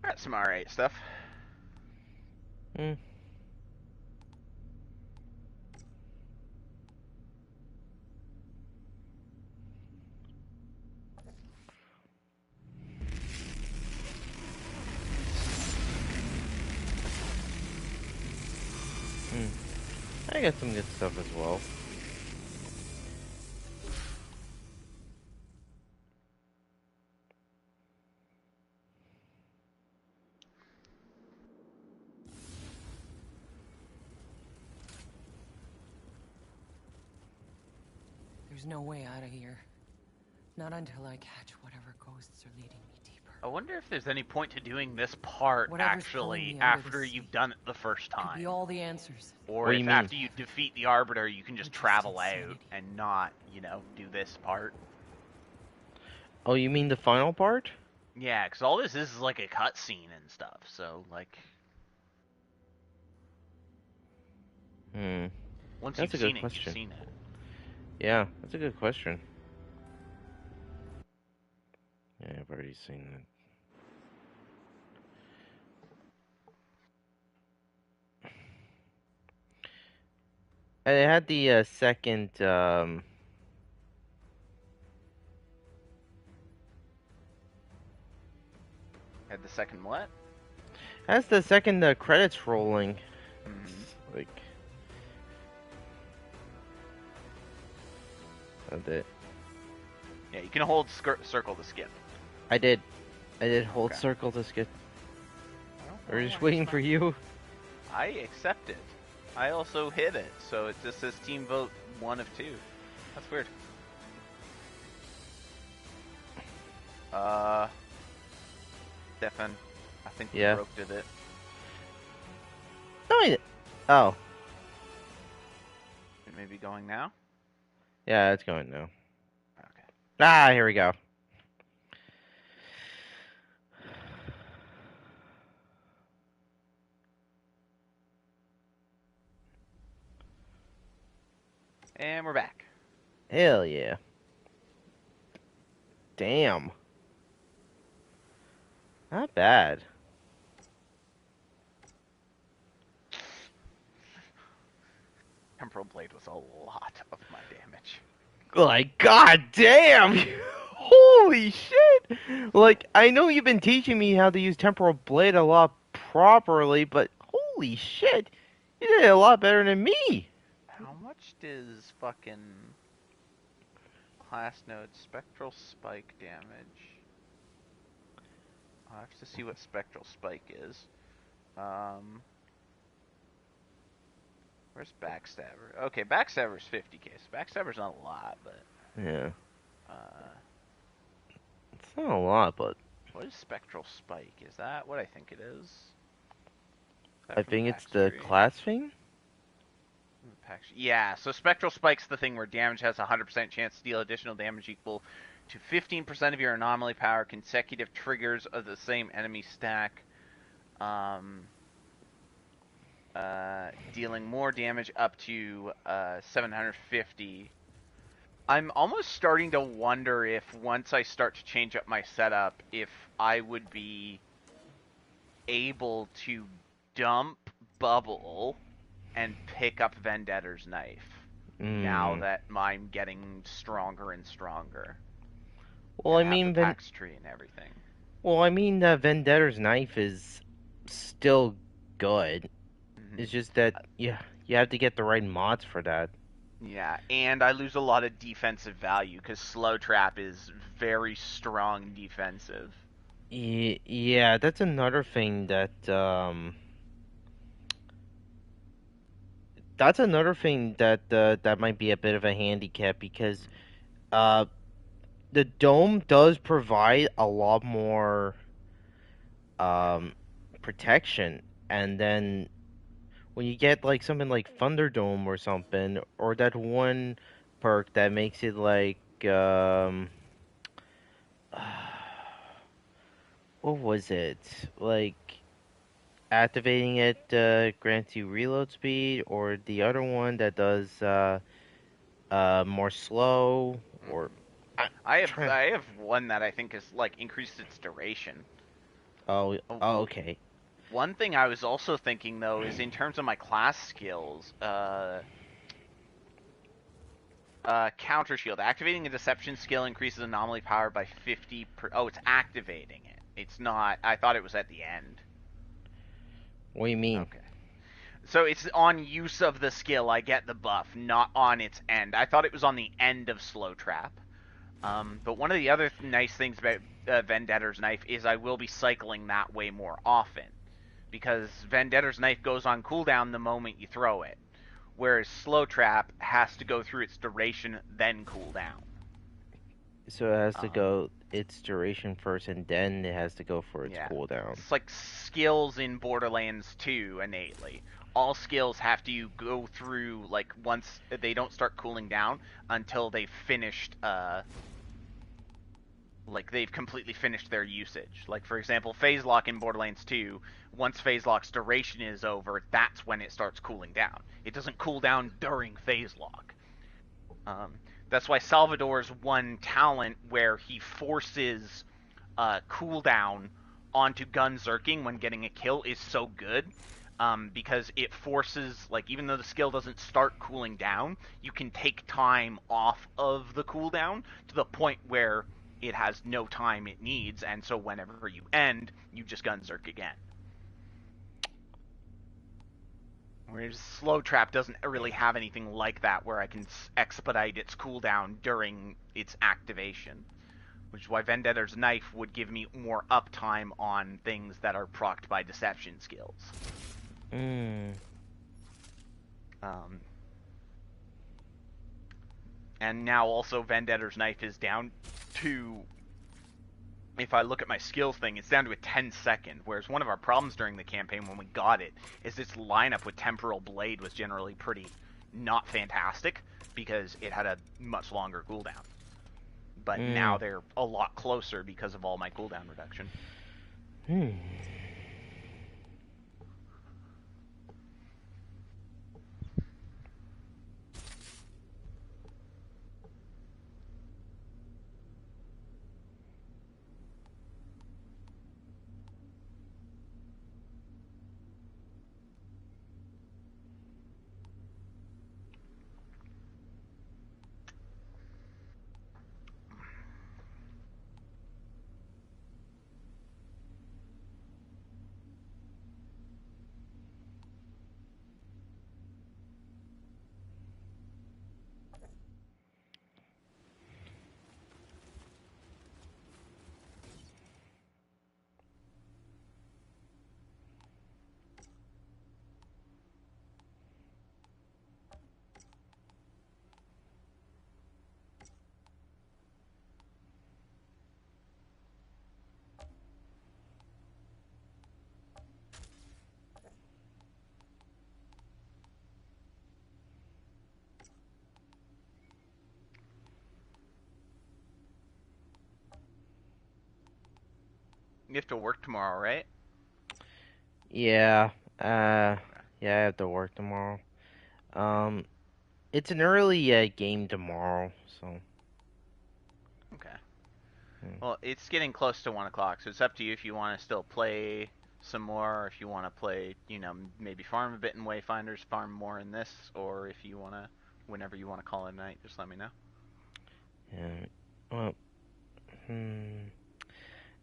Got some R8 stuff. Hmm. I got some good stuff as well. There's no way out of here. Not until I catch whatever ghosts are leading me deeper. I wonder if there's any point to doing this part Whatever's pulling actually me under the after sea you've done it the first Could be time. all the answers. Or What do if you mean? after you defeat the Arbiter you can just Or just travel out insanity. and not, do this part. Oh, you mean the final part? Yeah, because all this is like a cutscene and stuff, so, like, once That's you've a good seen it, question. you've seen it. Yeah, that's a good question. Yeah, I've already seen that. And it had the second, Had the second what? has the second credits rolling. It's like, that's it. Yeah, you can hold circle to skip. I did hold Okay. circle to skip. I don't We're know just why waiting it's for not- you. I accept it. I also hit it, so it just says team vote 1 of 2. That's weird. Stefan, I think we Yeah. broke it. No, oh, It may be going now? yeah, it's going now. Okay. Ah, here we go. And we're back. Hell yeah. Damn. Not bad. Temporal Blade was a lot of my damage. Like, god damn! Holy shit! Like, I know you've been teaching me how to use Temporal Blade a lot properly, but holy shit! You did it a lot better than me! How much does fucking class node spectral spike damage? I'll have to see what spectral spike is. Where's Backstabber? Okay, Backstabber's 50k. So Backstabber's not a lot, but Yeah. uh, It's not a lot, but what is Spectral Spike? Is that what I think it is? I think it's the class thing? Yeah, so Spectral Spike's the thing where damage has a 100% chance to deal additional damage equal to 15% of your anomaly power, consecutive triggers of the same enemy stack, dealing more damage up to 750. I'm almost starting to wonder if once I start to change up my setup, if I would be able to dump Bubble and pick up Vendetter's Knife now that I'm getting stronger and stronger. Well, I mean, the Pax tree and everything. Well, I mean, Vendetter's Knife is still good. It's just that you have to get the right mods for that. Yeah, and I lose a lot of defensive value because Slow Trap is very strong defensive. Yeah, that's another thing that that might be a bit of a handicap because the dome does provide a lot more protection, and then when you get like something like Thunderdome or something, or that one perk that makes it like what was it? Like activating it grants you reload speed, or the other one that does more slow, or I have one that I think has like increased its duration. Oh, okay. One thing I was also thinking though is in terms of my class skills, counter shield. Activating a deception skill increases anomaly power by 50 per... Oh, it's activating it. It's not... I thought it was at the end. What do you mean? Okay. So it's on use of the skill I get the buff, not on its end. I thought it was on the end of Slow Trap. But one of the other nice things about Vendetter's Knife is I will be cycling that way more often. Because Vendetter's Knife goes on cooldown the moment you throw it. Whereas Slow Trap has to go through its duration, then cool down. So it has to go its duration first, and then it has to go for its cooldown. It's like skills in Borderlands 2 innately. All skills have to go through, like, once they don't start cooling down until they've finished, like, they've completely finished their usage. Like, for example, Phase Lock in Borderlands 2, once Phase Lock's duration is over, that's when it starts cooling down. It doesn't cool down during Phase Lock. That's why Salvador's one talent where he forces cooldown onto Gunzerking when getting a kill is so good. Because it forces, like, even though the skill doesn't start cooling down, you can take time off of the cooldown to the point where it has no time it needs, and so whenever you end, you just Gunzerk again. Whereas Slow Trap doesn't really have anything like that where I can expedite its cooldown during its activation. Which is why Vendetter's Knife would give me more uptime on things that are procced by deception skills. And now also Vendetter's Knife is down to, if I look at my skills thing, it's down to a 10-second, whereas one of our problems during the campaign when we got it is its lineup with Temporal Blade was generally pretty not fantastic, because it had a much longer cooldown. But now they're a lot closer because of all my cooldown reduction. You have to work tomorrow, right? Yeah. Yeah, I have to work tomorrow. It's an early game tomorrow, so. Okay. Hmm. Well, it's getting close to 1 o'clock, so it's up to you if you want to still play some more, or if you want to play, maybe farm a bit in Wayfinders, farm more in this, or if you want to, whenever you want to call it a night, just let me know. Yeah. Well.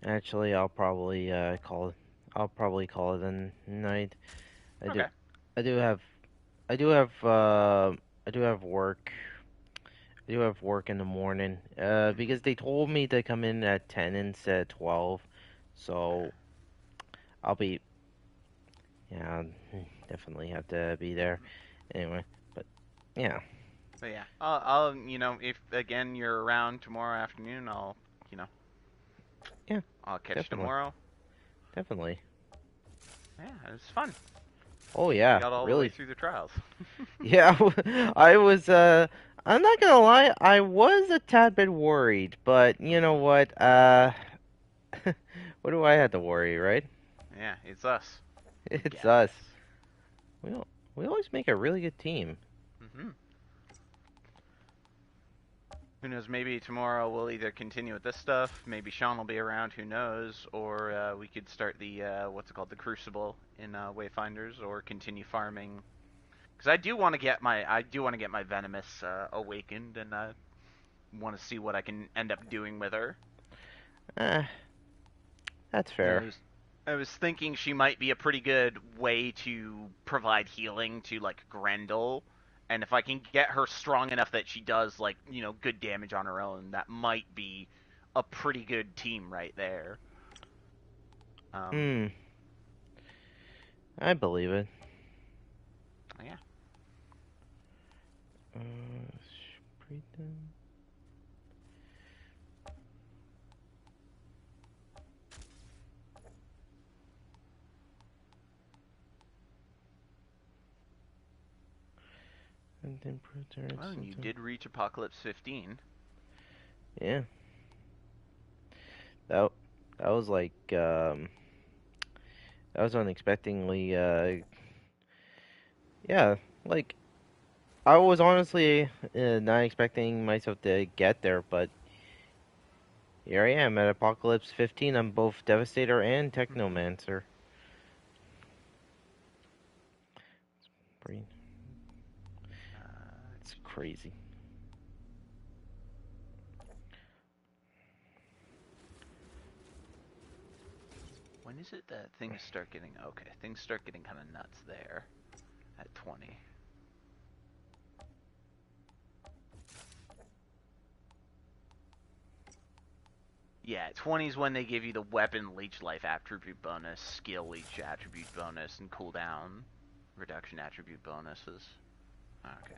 Actually, I'll probably call it. I'll probably call it a night. I do. Okay. I do have. I do have. I do have work. I do have work in the morning. Because they told me to come in at 10 instead of 12, so I'll be. Yeah, definitely have to be there. Anyway, but yeah. But yeah, I'll, if again you're around tomorrow afternoon, you know, Yeah, I'll catch you definitely. tomorrow. Definitely. Yeah, it was fun. Oh We yeah, got all the way really. through the trials. Yeah, I was I'm not gonna lie, I was a tad bit worried, but you know what? What do I have to worry, right? Yeah, it's us. We It's got us. this. We we always make a really good team. Mhm. Who knows? Maybe tomorrow we'll either continue with this stuff. Maybe Sean will be around. Who knows? Or we could start the what's it called, the Crucible in Wayfinders, or continue farming. Because I do want to get my Venomous awakened, and want to see what I can end up doing with her. Eh, that's I fair. was, I was thinking she might be a pretty good way to provide healing to like Grendel, and if I can get her strong enough that she does like good damage on her own, that might be a pretty good team right there. Um, Hmm, I believe it. yeah. Spreiten. And then Well, and you did reach Apocalypse 15. Yeah. That that was like that was unexpectedly yeah, like I was honestly not expecting myself to get there, but here I am at Apocalypse 15. I'm both Devastator and Technomancer. Pretty- It's crazy. When is it that things start getting okay? Things start getting kind of nuts there at 20. Yeah, 20 is when they give you the weapon leech life attribute bonus, skill leech attribute bonus, and cooldown reduction attribute bonuses. Okay.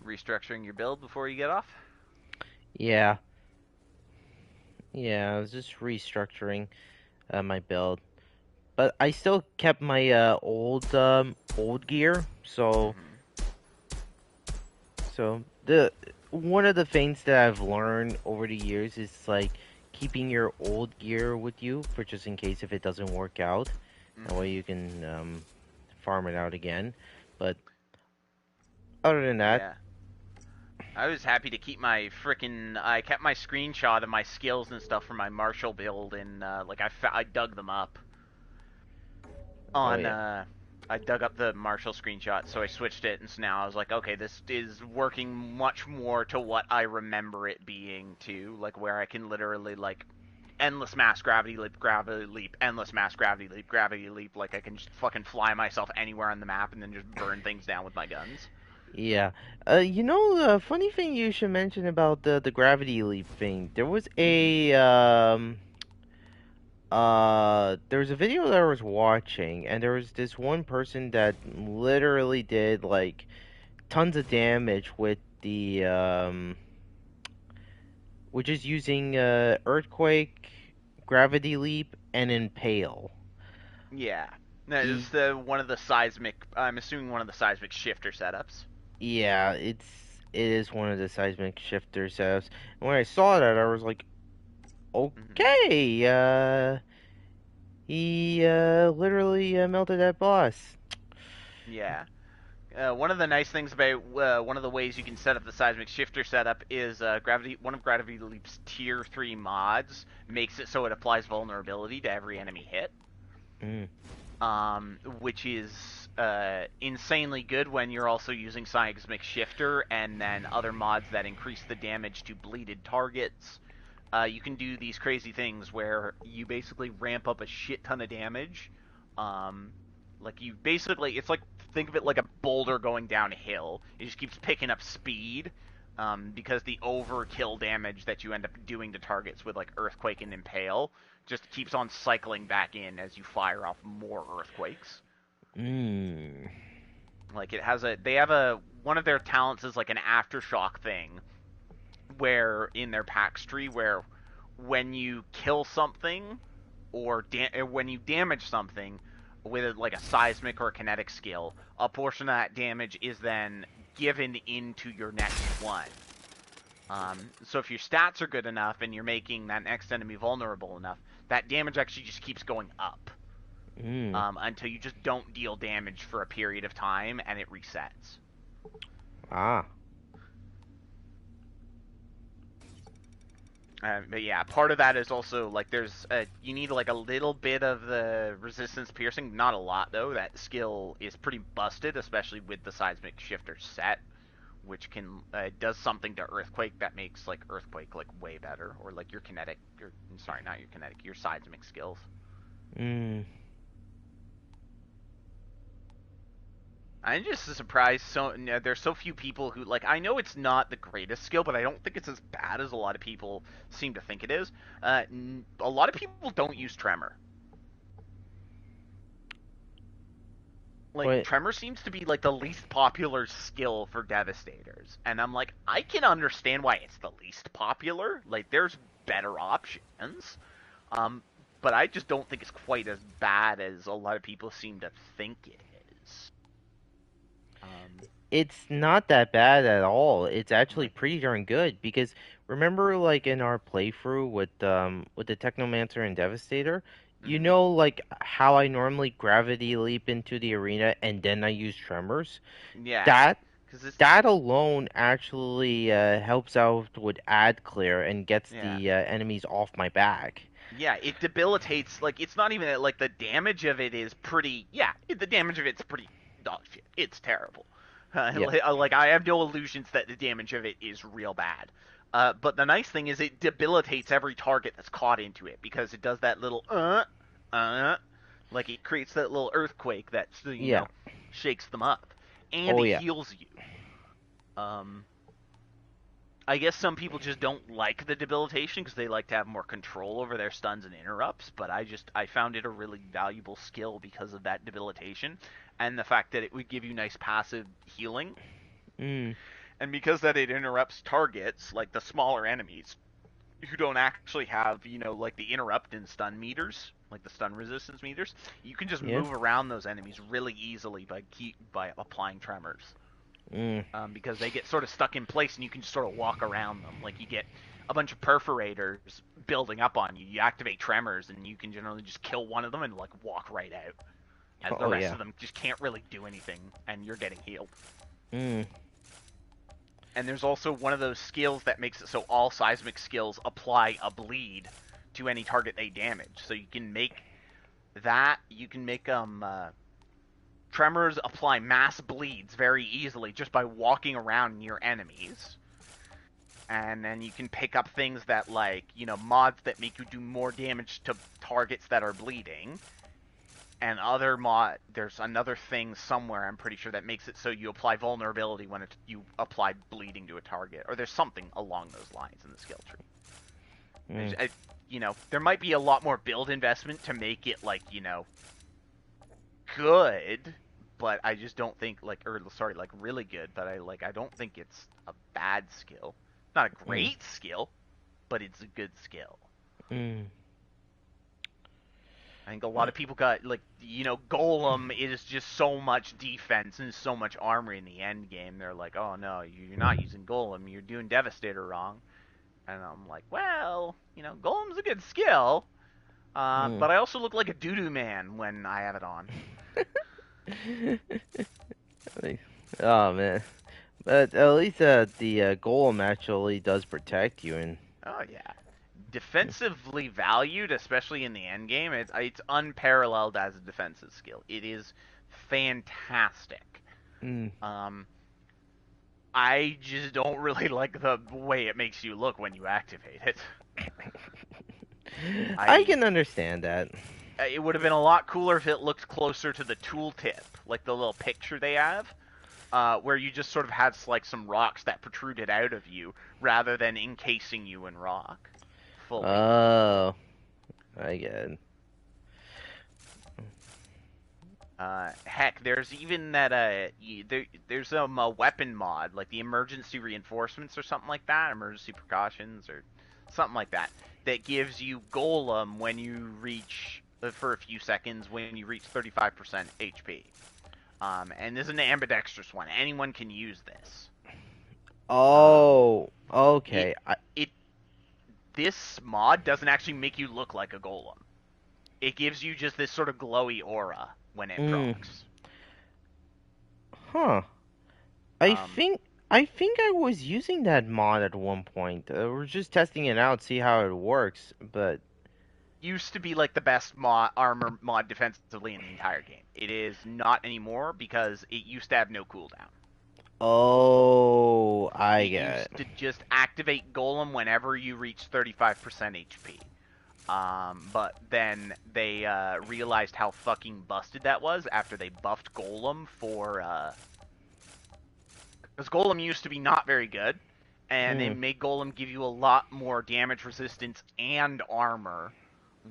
Restructuring your build before you get off? Yeah. Yeah, I was just restructuring my build. But I still kept my old gear, so the one of the things that I've learned over the years is like keeping your old gear with you for just in case if it doesn't work out. That way you can farm it out again. But other than that, Yeah. I was happy to keep my I kept my screenshot of my skills and stuff for my martial build, and I dug them up oh on yeah, I dug up the martial screenshot, so I switched it, and so now I was like, okay, this is working much more to what I remember it being to, like where I can literally like endless mass gravity leap, endless mass gravity leap, like I can just fucking fly myself anywhere on the map and then just burn things down with my guns. Yeah. You know, the funny thing you should mention about the gravity leap thing. There was there was a video that I was watching, and there was this one person that literally did like tons of damage with the which is using earthquake, gravity leap, and impale. Yeah. No, this E is the one of the seismic. I'm assuming one of the seismic shifter setups. Yeah, it is one of the seismic shifter setups. And when I saw that, I was like, Hmm. okay, he literally melted that boss. Yeah. One of the nice things about one of the ways you can set up the seismic shifter setup is gravity. One of Gravity Leap's tier 3 mods makes it so it applies vulnerability to every enemy hit, Mm. which is insanely good when you're also using seismic shifter and then other mods that increase the damage to bleeded targets. You can do these crazy things where you basically ramp up a shit ton of damage. Um, like you basically, it's like think of it like a boulder going down a hill. It just keeps picking up speed because the overkill damage that you end up doing to targets with like Earthquake and Impale just keeps on cycling back in as you fire off more Earthquakes. Mm. Like they have a one of their talents is like an aftershock thing where in their packs tree where when you kill something or when you damage something with like a seismic or a kinetic skill, a portion of that damage is then given into your next one. So if your stats are good enough and you're making that next enemy vulnerable enough, that damage actually just keeps going up Mm. until you just don't deal damage for a period of time and it resets. Ah. But yeah, part of that is also like you need like a little bit of the resistance piercing, not a lot though. That skill is pretty busted, especially with the seismic shifter set, which can does something to earthquake that makes like earthquake like way better, or like your kinetic, sorry, not your kinetic, your seismic skills. Mm. I'm just surprised there's so few people who like. I know it's not the greatest skill, but I don't think it's as bad as a lot of people seem to think it is. A lot of people don't use tremor. Like What? tremor seems to be like the least popular skill for devastators, and I'm like, I can understand why it's the least popular. Like there's better options, um, but I just don't think it's quite as bad as a lot of people seem to think it is. It's not that bad at all. It's actually Like, pretty darn good because remember like in our playthrough with the Technomancer and Devastator, you mm-hmm. know like how I normally gravity leap into the arena and then I use tremors? Yeah, That because it's that alone actually helps out with ad clear and gets yeah. the enemies off my back. Yeah, it debilitates. Like, it's not even like the damage of it is pretty. Yeah, the damage of it's pretty dog shit. It's terrible. Yeah. Like, I have no illusions that the damage of it is real bad. But the nice thing is it debilitates every target that's caught into it because it does that little like it creates that little earthquake that Yeah. shakes them up, and Oh it yeah. heals you. Um, I guess some people just don't like the debilitation because they like to have more control over their stuns and interrupts, but I found it a really valuable skill because of that debilitation and the fact that it would give you nice passive healing. Mm. And because that it interrupts targets, like the smaller enemies who don't actually have, like the interrupt and stun meters, like the stun resistance meters, you can just Yeah. move around those enemies really easily by applying tremors. Mm. Because they get sort of stuck in place and you can just sort of walk around them. Like you get a bunch of perforators building up on you. You activate tremors and you can generally just kill one of them and like walk right out. As the Oh rest yeah. of them just can't really do anything and you're getting healed. Mm. And there's also one of those skills that makes it so all seismic skills apply a bleed to any target they damage. So you can make tremors apply mass bleeds very easily just by walking around near enemies. And then you can pick up things that like, mods that make you do more damage to targets that are bleeding. and there's another thing somewhere, I'm pretty sure, that makes it so you apply vulnerability when you apply bleeding to a target, or there's something along those lines in the skill tree. There might be a lot more build investment to make it, like, good, but I just don't think, really good, but I don't think it's a bad skill. Not a great skill, but it's a good skill. I think a lot of people got, Golem is just so much defense and so much armor in the end game. They're like, oh no, you're not using Golem, you're doing Devastator wrong. And I'm like, well, Golem's a good skill, but I also look like a doo-doo man when I have it on. Oh man, but at least the Golem actually does protect you. And oh yeah, defensively valued, especially in the end game, it's unparalleled as a defensive skill. It is fantastic. I just don't really like the way it makes you look when you activate it. I can understand that. It would have been a lot cooler if it looked closer to the tooltip, like the little picture they have, where you just sort of had like some rocks that protruded out of you, rather than encasing you in rock. Fully. Oh, I get it. Heck, there's even that there's a weapon mod, like the emergency reinforcements or something like that, emergency precautions or something like that, that gives you Golem when you reach for a few seconds when you reach 35% HP. And this is an ambidextrous one. Anyone can use this. Oh, okay. This mod doesn't actually make you look like a Golem. It gives you just this sort of glowy aura when it procs. Huh. I think I was using that mod at one point. We're just testing it out, see how it works, but used to be like the best armor mod defensively in the entire game. It is not anymore because it used to have no cooldown. Oh, I get it. Used to just activate Golem whenever you reach 35% HP. But then they realized how fucking busted that was after they buffed Golem for because Golem used to be not very good, and they made Golem give you a lot more damage resistance and armor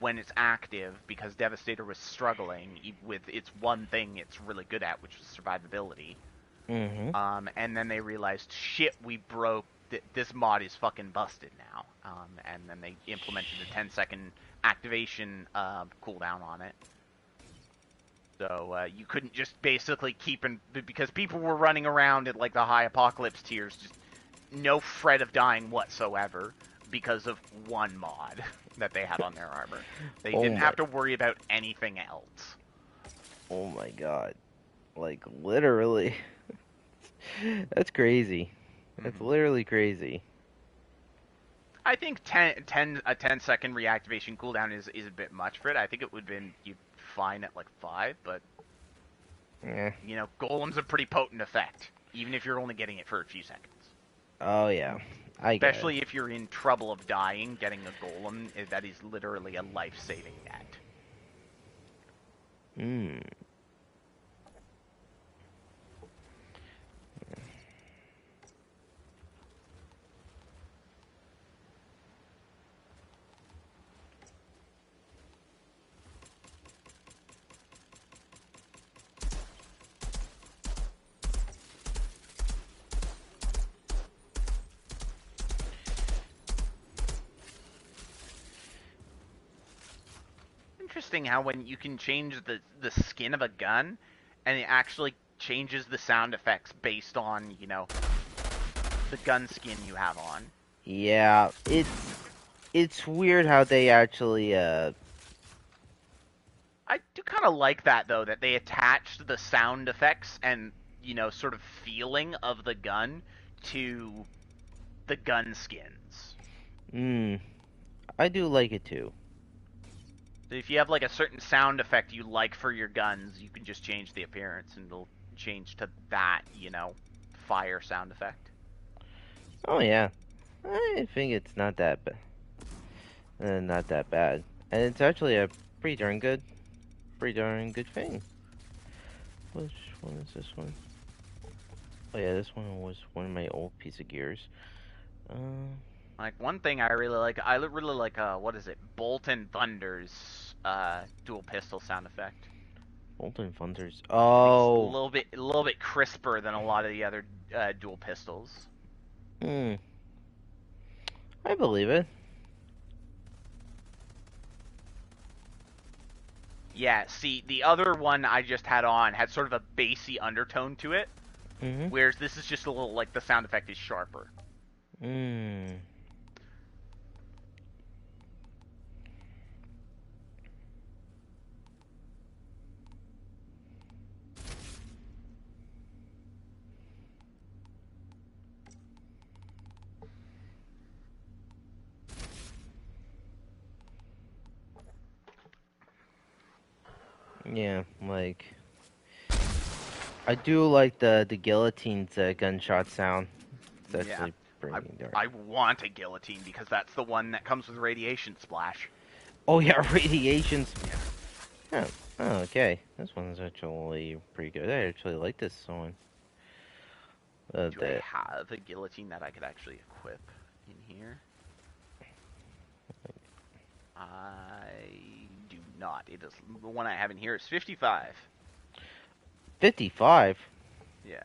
when it's active, because Devastator was struggling with its one thing it's really good at, which was survivability. And then they realized, shit, we broke. This mod is fucking busted now. And then they implemented a 10-second activation cooldown on it. So you couldn't just basically because people were running around at like the high apocalypse tiers, just no threat of dying whatsoever because of one mod that they had on their armor. They didn't have to worry about anything else. Oh my god. Like, literally. That's crazy. That's literally crazy. I think a 10-second reactivation cooldown is a bit much for it. I think it would have been fine at like 5, but Golem's a pretty potent effect, even if you're only getting it for a few seconds. Oh yeah, especially if you're in trouble of dying, getting a Golem, that is literally a life-saving net. Interesting how when you can change the skin of a gun, and it actually changes the sound effects based on, the gun skin you have on. Yeah, it's weird how they actually I do kind of like that, though, that they attached the sound effects and, sort of feeling of the gun to the gun skins. I do like it, too. If you have like a certain sound effect you like for your guns, you can just change the appearance and it'll change to that, fire sound effect. Oh yeah, I think it's not that bad. And it's actually a pretty darn good. pretty darn good thing. Which one is this one? Oh yeah, this one was one of my old piece of gears. Like, one thing I really like, what is it? Bolt and Thunder's, dual pistol sound effect. Bolt and Thunders. It's Oh. a little bit crisper than a lot of the other, dual pistols. I believe it. Yeah, see, the other one I just had on had sort of a bassy undertone to it, whereas this is just a little, like, the sound effect is sharper. Yeah, like I do like the guillotine's gunshot sound. It's actually pretty dark. I want a guillotine because that's the one that comes with radiation splash. Oh yeah, radiations. Yeah. Oh, okay. This one's actually pretty good. I actually like this one. Do I have a guillotine that I could actually equip in here? I do not. It is the one I have in here is 55. 55? Yeah.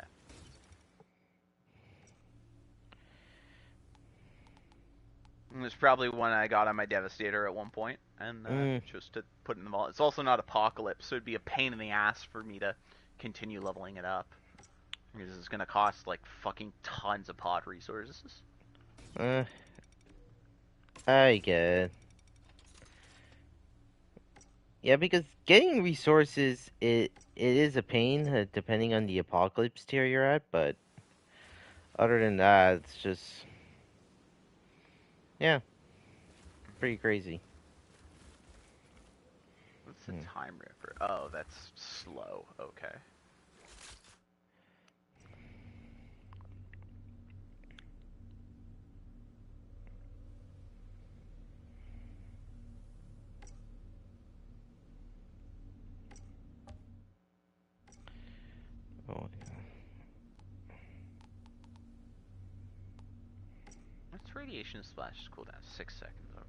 And there's probably one I got on my Devastator at one point, and just to put in the vault. It's also not Apocalypse, so it'd be a pain in the ass for me to continue leveling it up. Because it's gonna cost, like, fucking tons of pod resources. I get it. Yeah, because getting resources, it is a pain, depending on the Apocalypse tier you're at, but other than that, it's just, yeah, pretty crazy. What's the time ripper? Oh, that's slow. Okay. Oh, What's radiation splash cooldown? 6 seconds. Okay.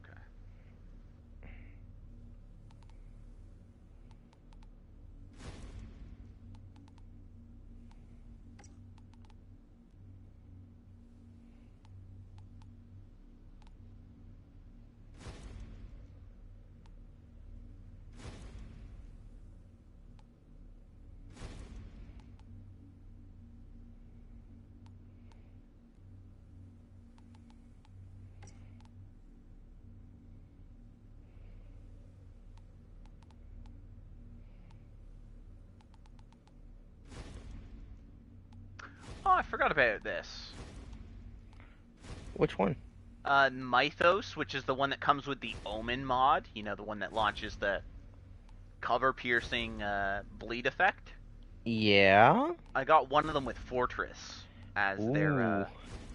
Oh, I forgot about this. which one? Mythos, which is the one that comes with the Omen mod. You know, the one that launches the cover-piercing bleed effect. Yeah? I got one of them with Fortress as their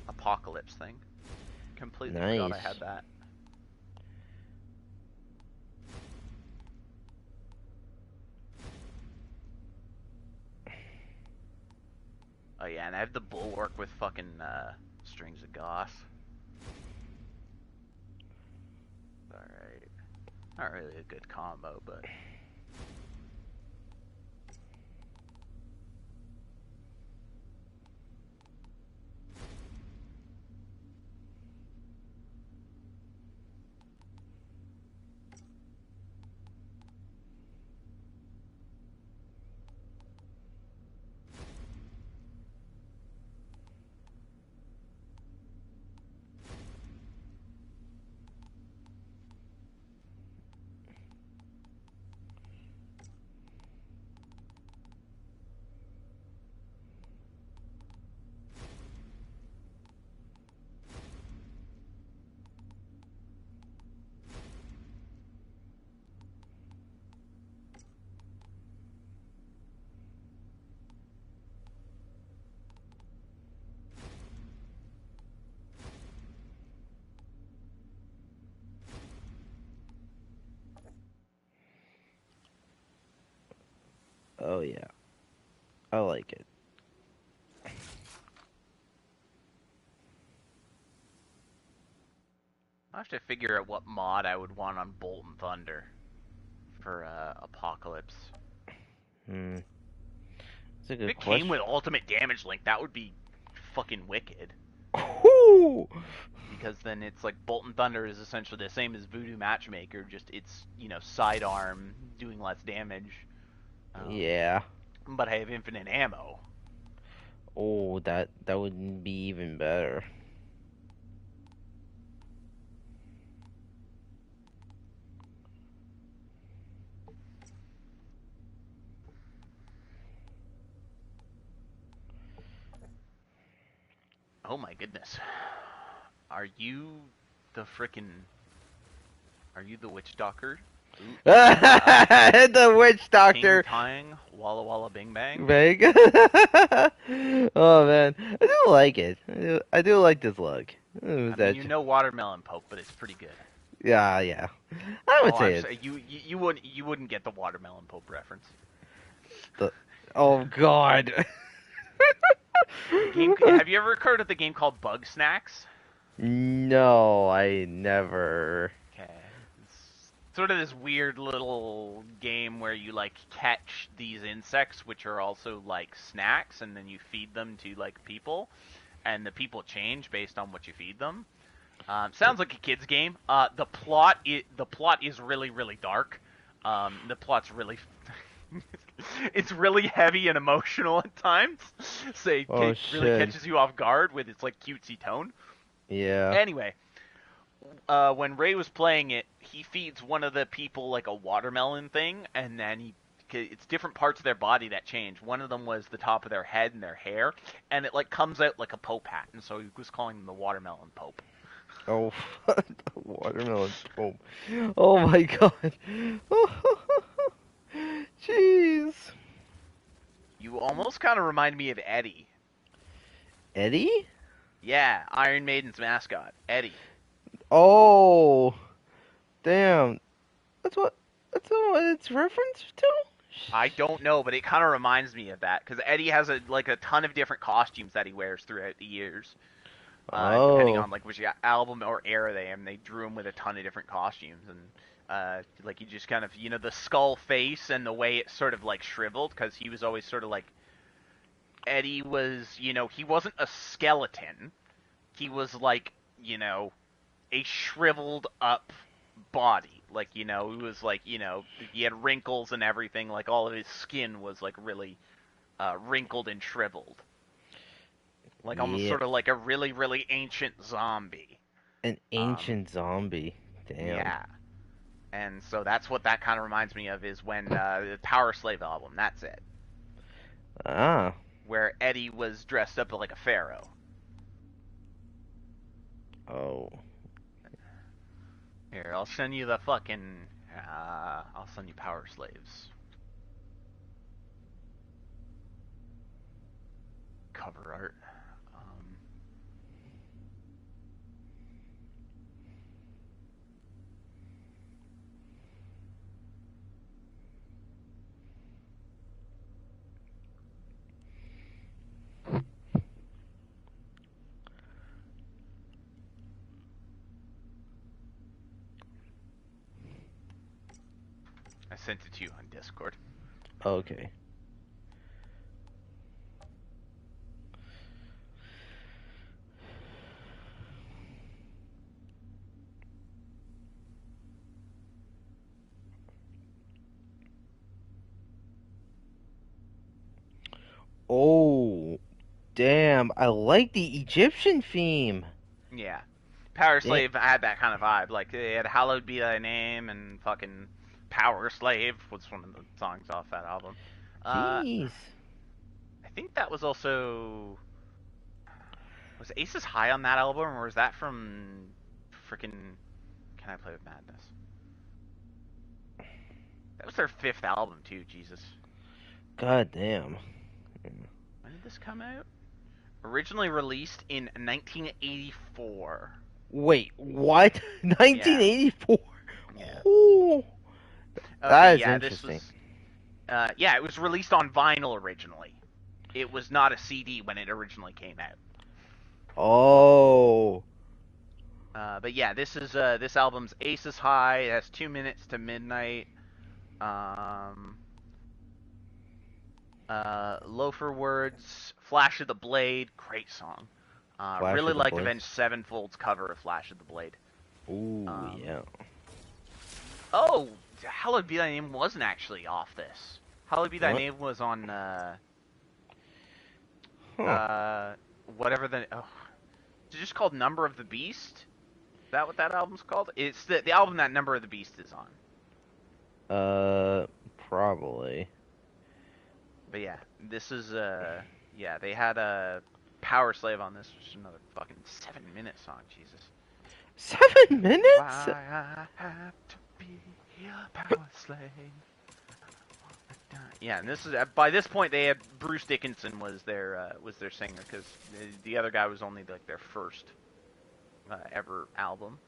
Apocalypse thing. Completely forgot I had that. Oh yeah, and I have the Bulwark with fucking strings of goss. Alright. Not really a good combo, but... Oh yeah, I like it. I have to figure out what mod I would want on Bolt and Thunder for Apocalypse. That's a If good it came question. with ultimate damage link, that would be fucking wicked. Whoo! Because then it's like Bolt and Thunder is essentially the same as Voodoo Matchmaker, just it's, sidearm doing less damage. Yeah. But I have infinite ammo. Oh, that would be even better. Oh my goodness. Are you the witch doctor? The witch doctor. King Tang, Walla Walla Bing Bang? Meg. Oh man, I do like it. I do like this look. I mean, Watermelon Pope, but it's pretty good. Yeah, yeah. I would say I'm it's sorry, you wouldn't get the Watermelon Pope reference. oh god. Have you ever heard of the game called Bug Snacks? No, I never. Okay. It's sort of this weird little game where you like catch these insects, which are also like snacks, and then you feed them to like people, and the people change based on what you feed them. Sounds like a kid's game. The plot is really, really dark. The plot's really it's really heavy and emotional at times. So it really catches you off guard with its like cutesy tone. Yeah. Anyway, when Ray was playing it, he feeds one of the people like a watermelon thing, and then it's different parts of their body that change. One of them was the top of their head and their hair, and it like comes out like a Pope hat, and so he was calling them the Watermelon Pope. Oh, watermelon Pope. Oh my god. Jeez. You almost kind of remind me of Eddie. Eddie? Yeah, Iron Maiden's mascot, Eddie. Oh, damn. That's what it's referenced to? I don't know, but it kind of reminds me of that because Eddie has a ton of different costumes that he wears throughout the years. Depending on like which album or era they am, they drew him with a ton of different costumes, and like he just kind of the skull face and the way it sort of like shriveled because he was always sort of like Eddie was he wasn't a skeleton, he was like a shriveled up body, like he was like he had wrinkles and everything, like all of his skin was like really wrinkled and shriveled. Like almost sort of like a really, really ancient zombie. An ancient zombie. Damn. Yeah. And so that's what that kind of reminds me of is when the Power Slave album, that's it. Ah. Where Eddie was dressed up like a pharaoh. Oh. Here, I'll send you the fucking... I'll send you Power Slaves. Cover art. I sent it to you on Discord. Okay. Oh, damn. I like the Egyptian theme. Yeah. Power Slave had that kind of vibe. Like, they had Hallowed Be Thy Name and fucking Power Slave was one of the songs off that album. Jeez. I think that was also... Was Aces High on that album, or was that from freaking Can I Play With Madness? That was their 5th album, too, Jesus. God damn. When did this come out? Originally released in 1984. Wait, what? 1984? Yeah. Oh. Okay, That is yeah, interesting. Yeah, it was released on vinyl originally. It was not a CD when it originally came out. Oh. But yeah, this album's Ace is High. It has 2 minutes to midnight. Loafer Words, Flash of the Blade, great song. Really of the liked Blade. Avenged Sevenfold's cover of Flash of the Blade. Ooh, yeah. Oh, Hallowed Be Thy Name wasn't actually off this. Hallowed Be Thy What? Name was on, Huh. whatever the, it's just called Number of the Beast? Is that what that album's called? It's the album that Number of the Beast is on. Probably. But yeah, this is, yeah, they had a Power Slave on this, which is another fucking 7-minute song, Jesus. 7 minutes? Why I have to be a power slave. Yeah, and this is by this point they had Bruce Dickinson was their singer because the other guy was only like their first ever album.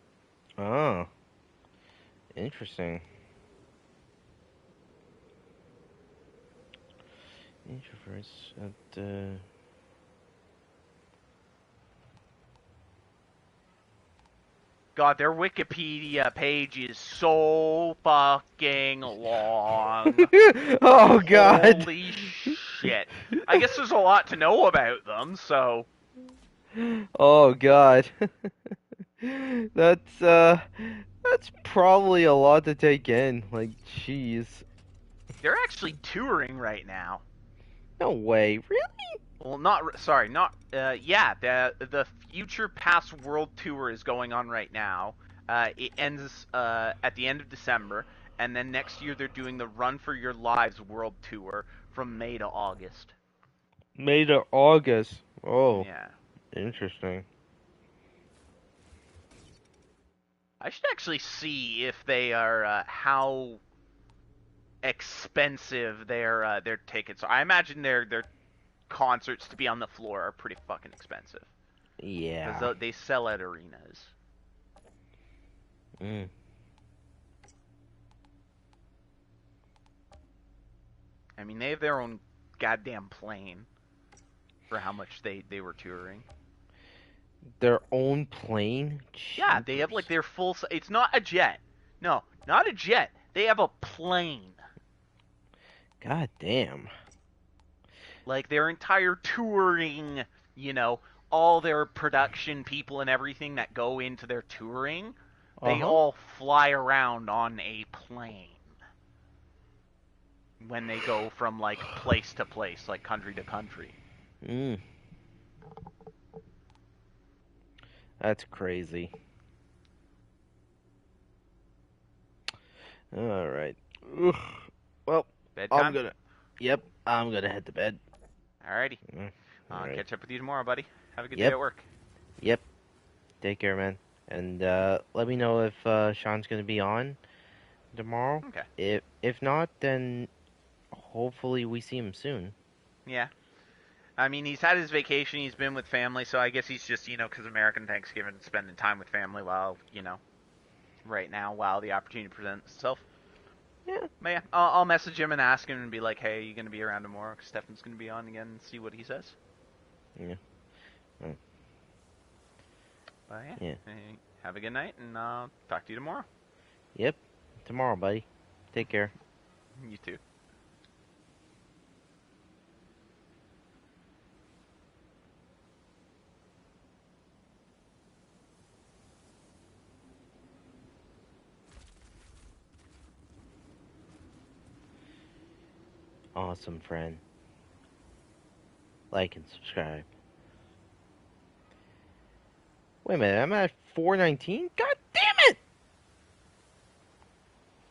Oh. Interesting. Introverts at God, their Wikipedia page is so fucking long. Oh god. Holy shit. I guess there's a lot to know about them, so. Oh god. That's probably a lot to take in. Like, jeez. They're actually touring right now. No way. Really? Well, yeah, the Future Past World Tour is going on right now. It ends at the end of December, and then next year they're doing the Run for Your Lives World Tour from May to August. May to August. Oh. Yeah. Interesting. I should actually see if they are how expensive their tickets are. I imagine their concerts to be on the floor are pretty fucking expensive. Yeah. Because they sell at arenas. Mm. I mean, they have their own goddamn plane for how much they were touring. Their own plane? Yeah, they have like their full... It's not a jet. No, not a jet. They have a plane. God damn. Like their entire touring, you know, all their production people and everything that go into their touring, they all fly around on a plane. When they go from like place to place, like country to country. Mm. That's crazy. All right. Ugh. Well, Bedtime? I'm gonna head to bed. Alrighty. All right. Catch up with you tomorrow, buddy. Have a good day at work. Yep. Take care, man. And let me know if Sean's gonna be on tomorrow. Okay. If not, then hopefully we see him soon. Yeah. I mean, he's had his vacation. He's been with family, so I guess he's just, because American Thanksgiving, spending time with family while, right now, while the opportunity presents itself. Yeah. But yeah, I'll message him and ask him and be like, hey, are you going to be around tomorrow? Because Stefan's going to be on again and see what he says. Yeah. Mm. But yeah. Have a good night, and talk to you tomorrow. Yep. Tomorrow, buddy. Take care. You too. Awesome, friend. Like and subscribe. Wait a minute, I'm at 419? God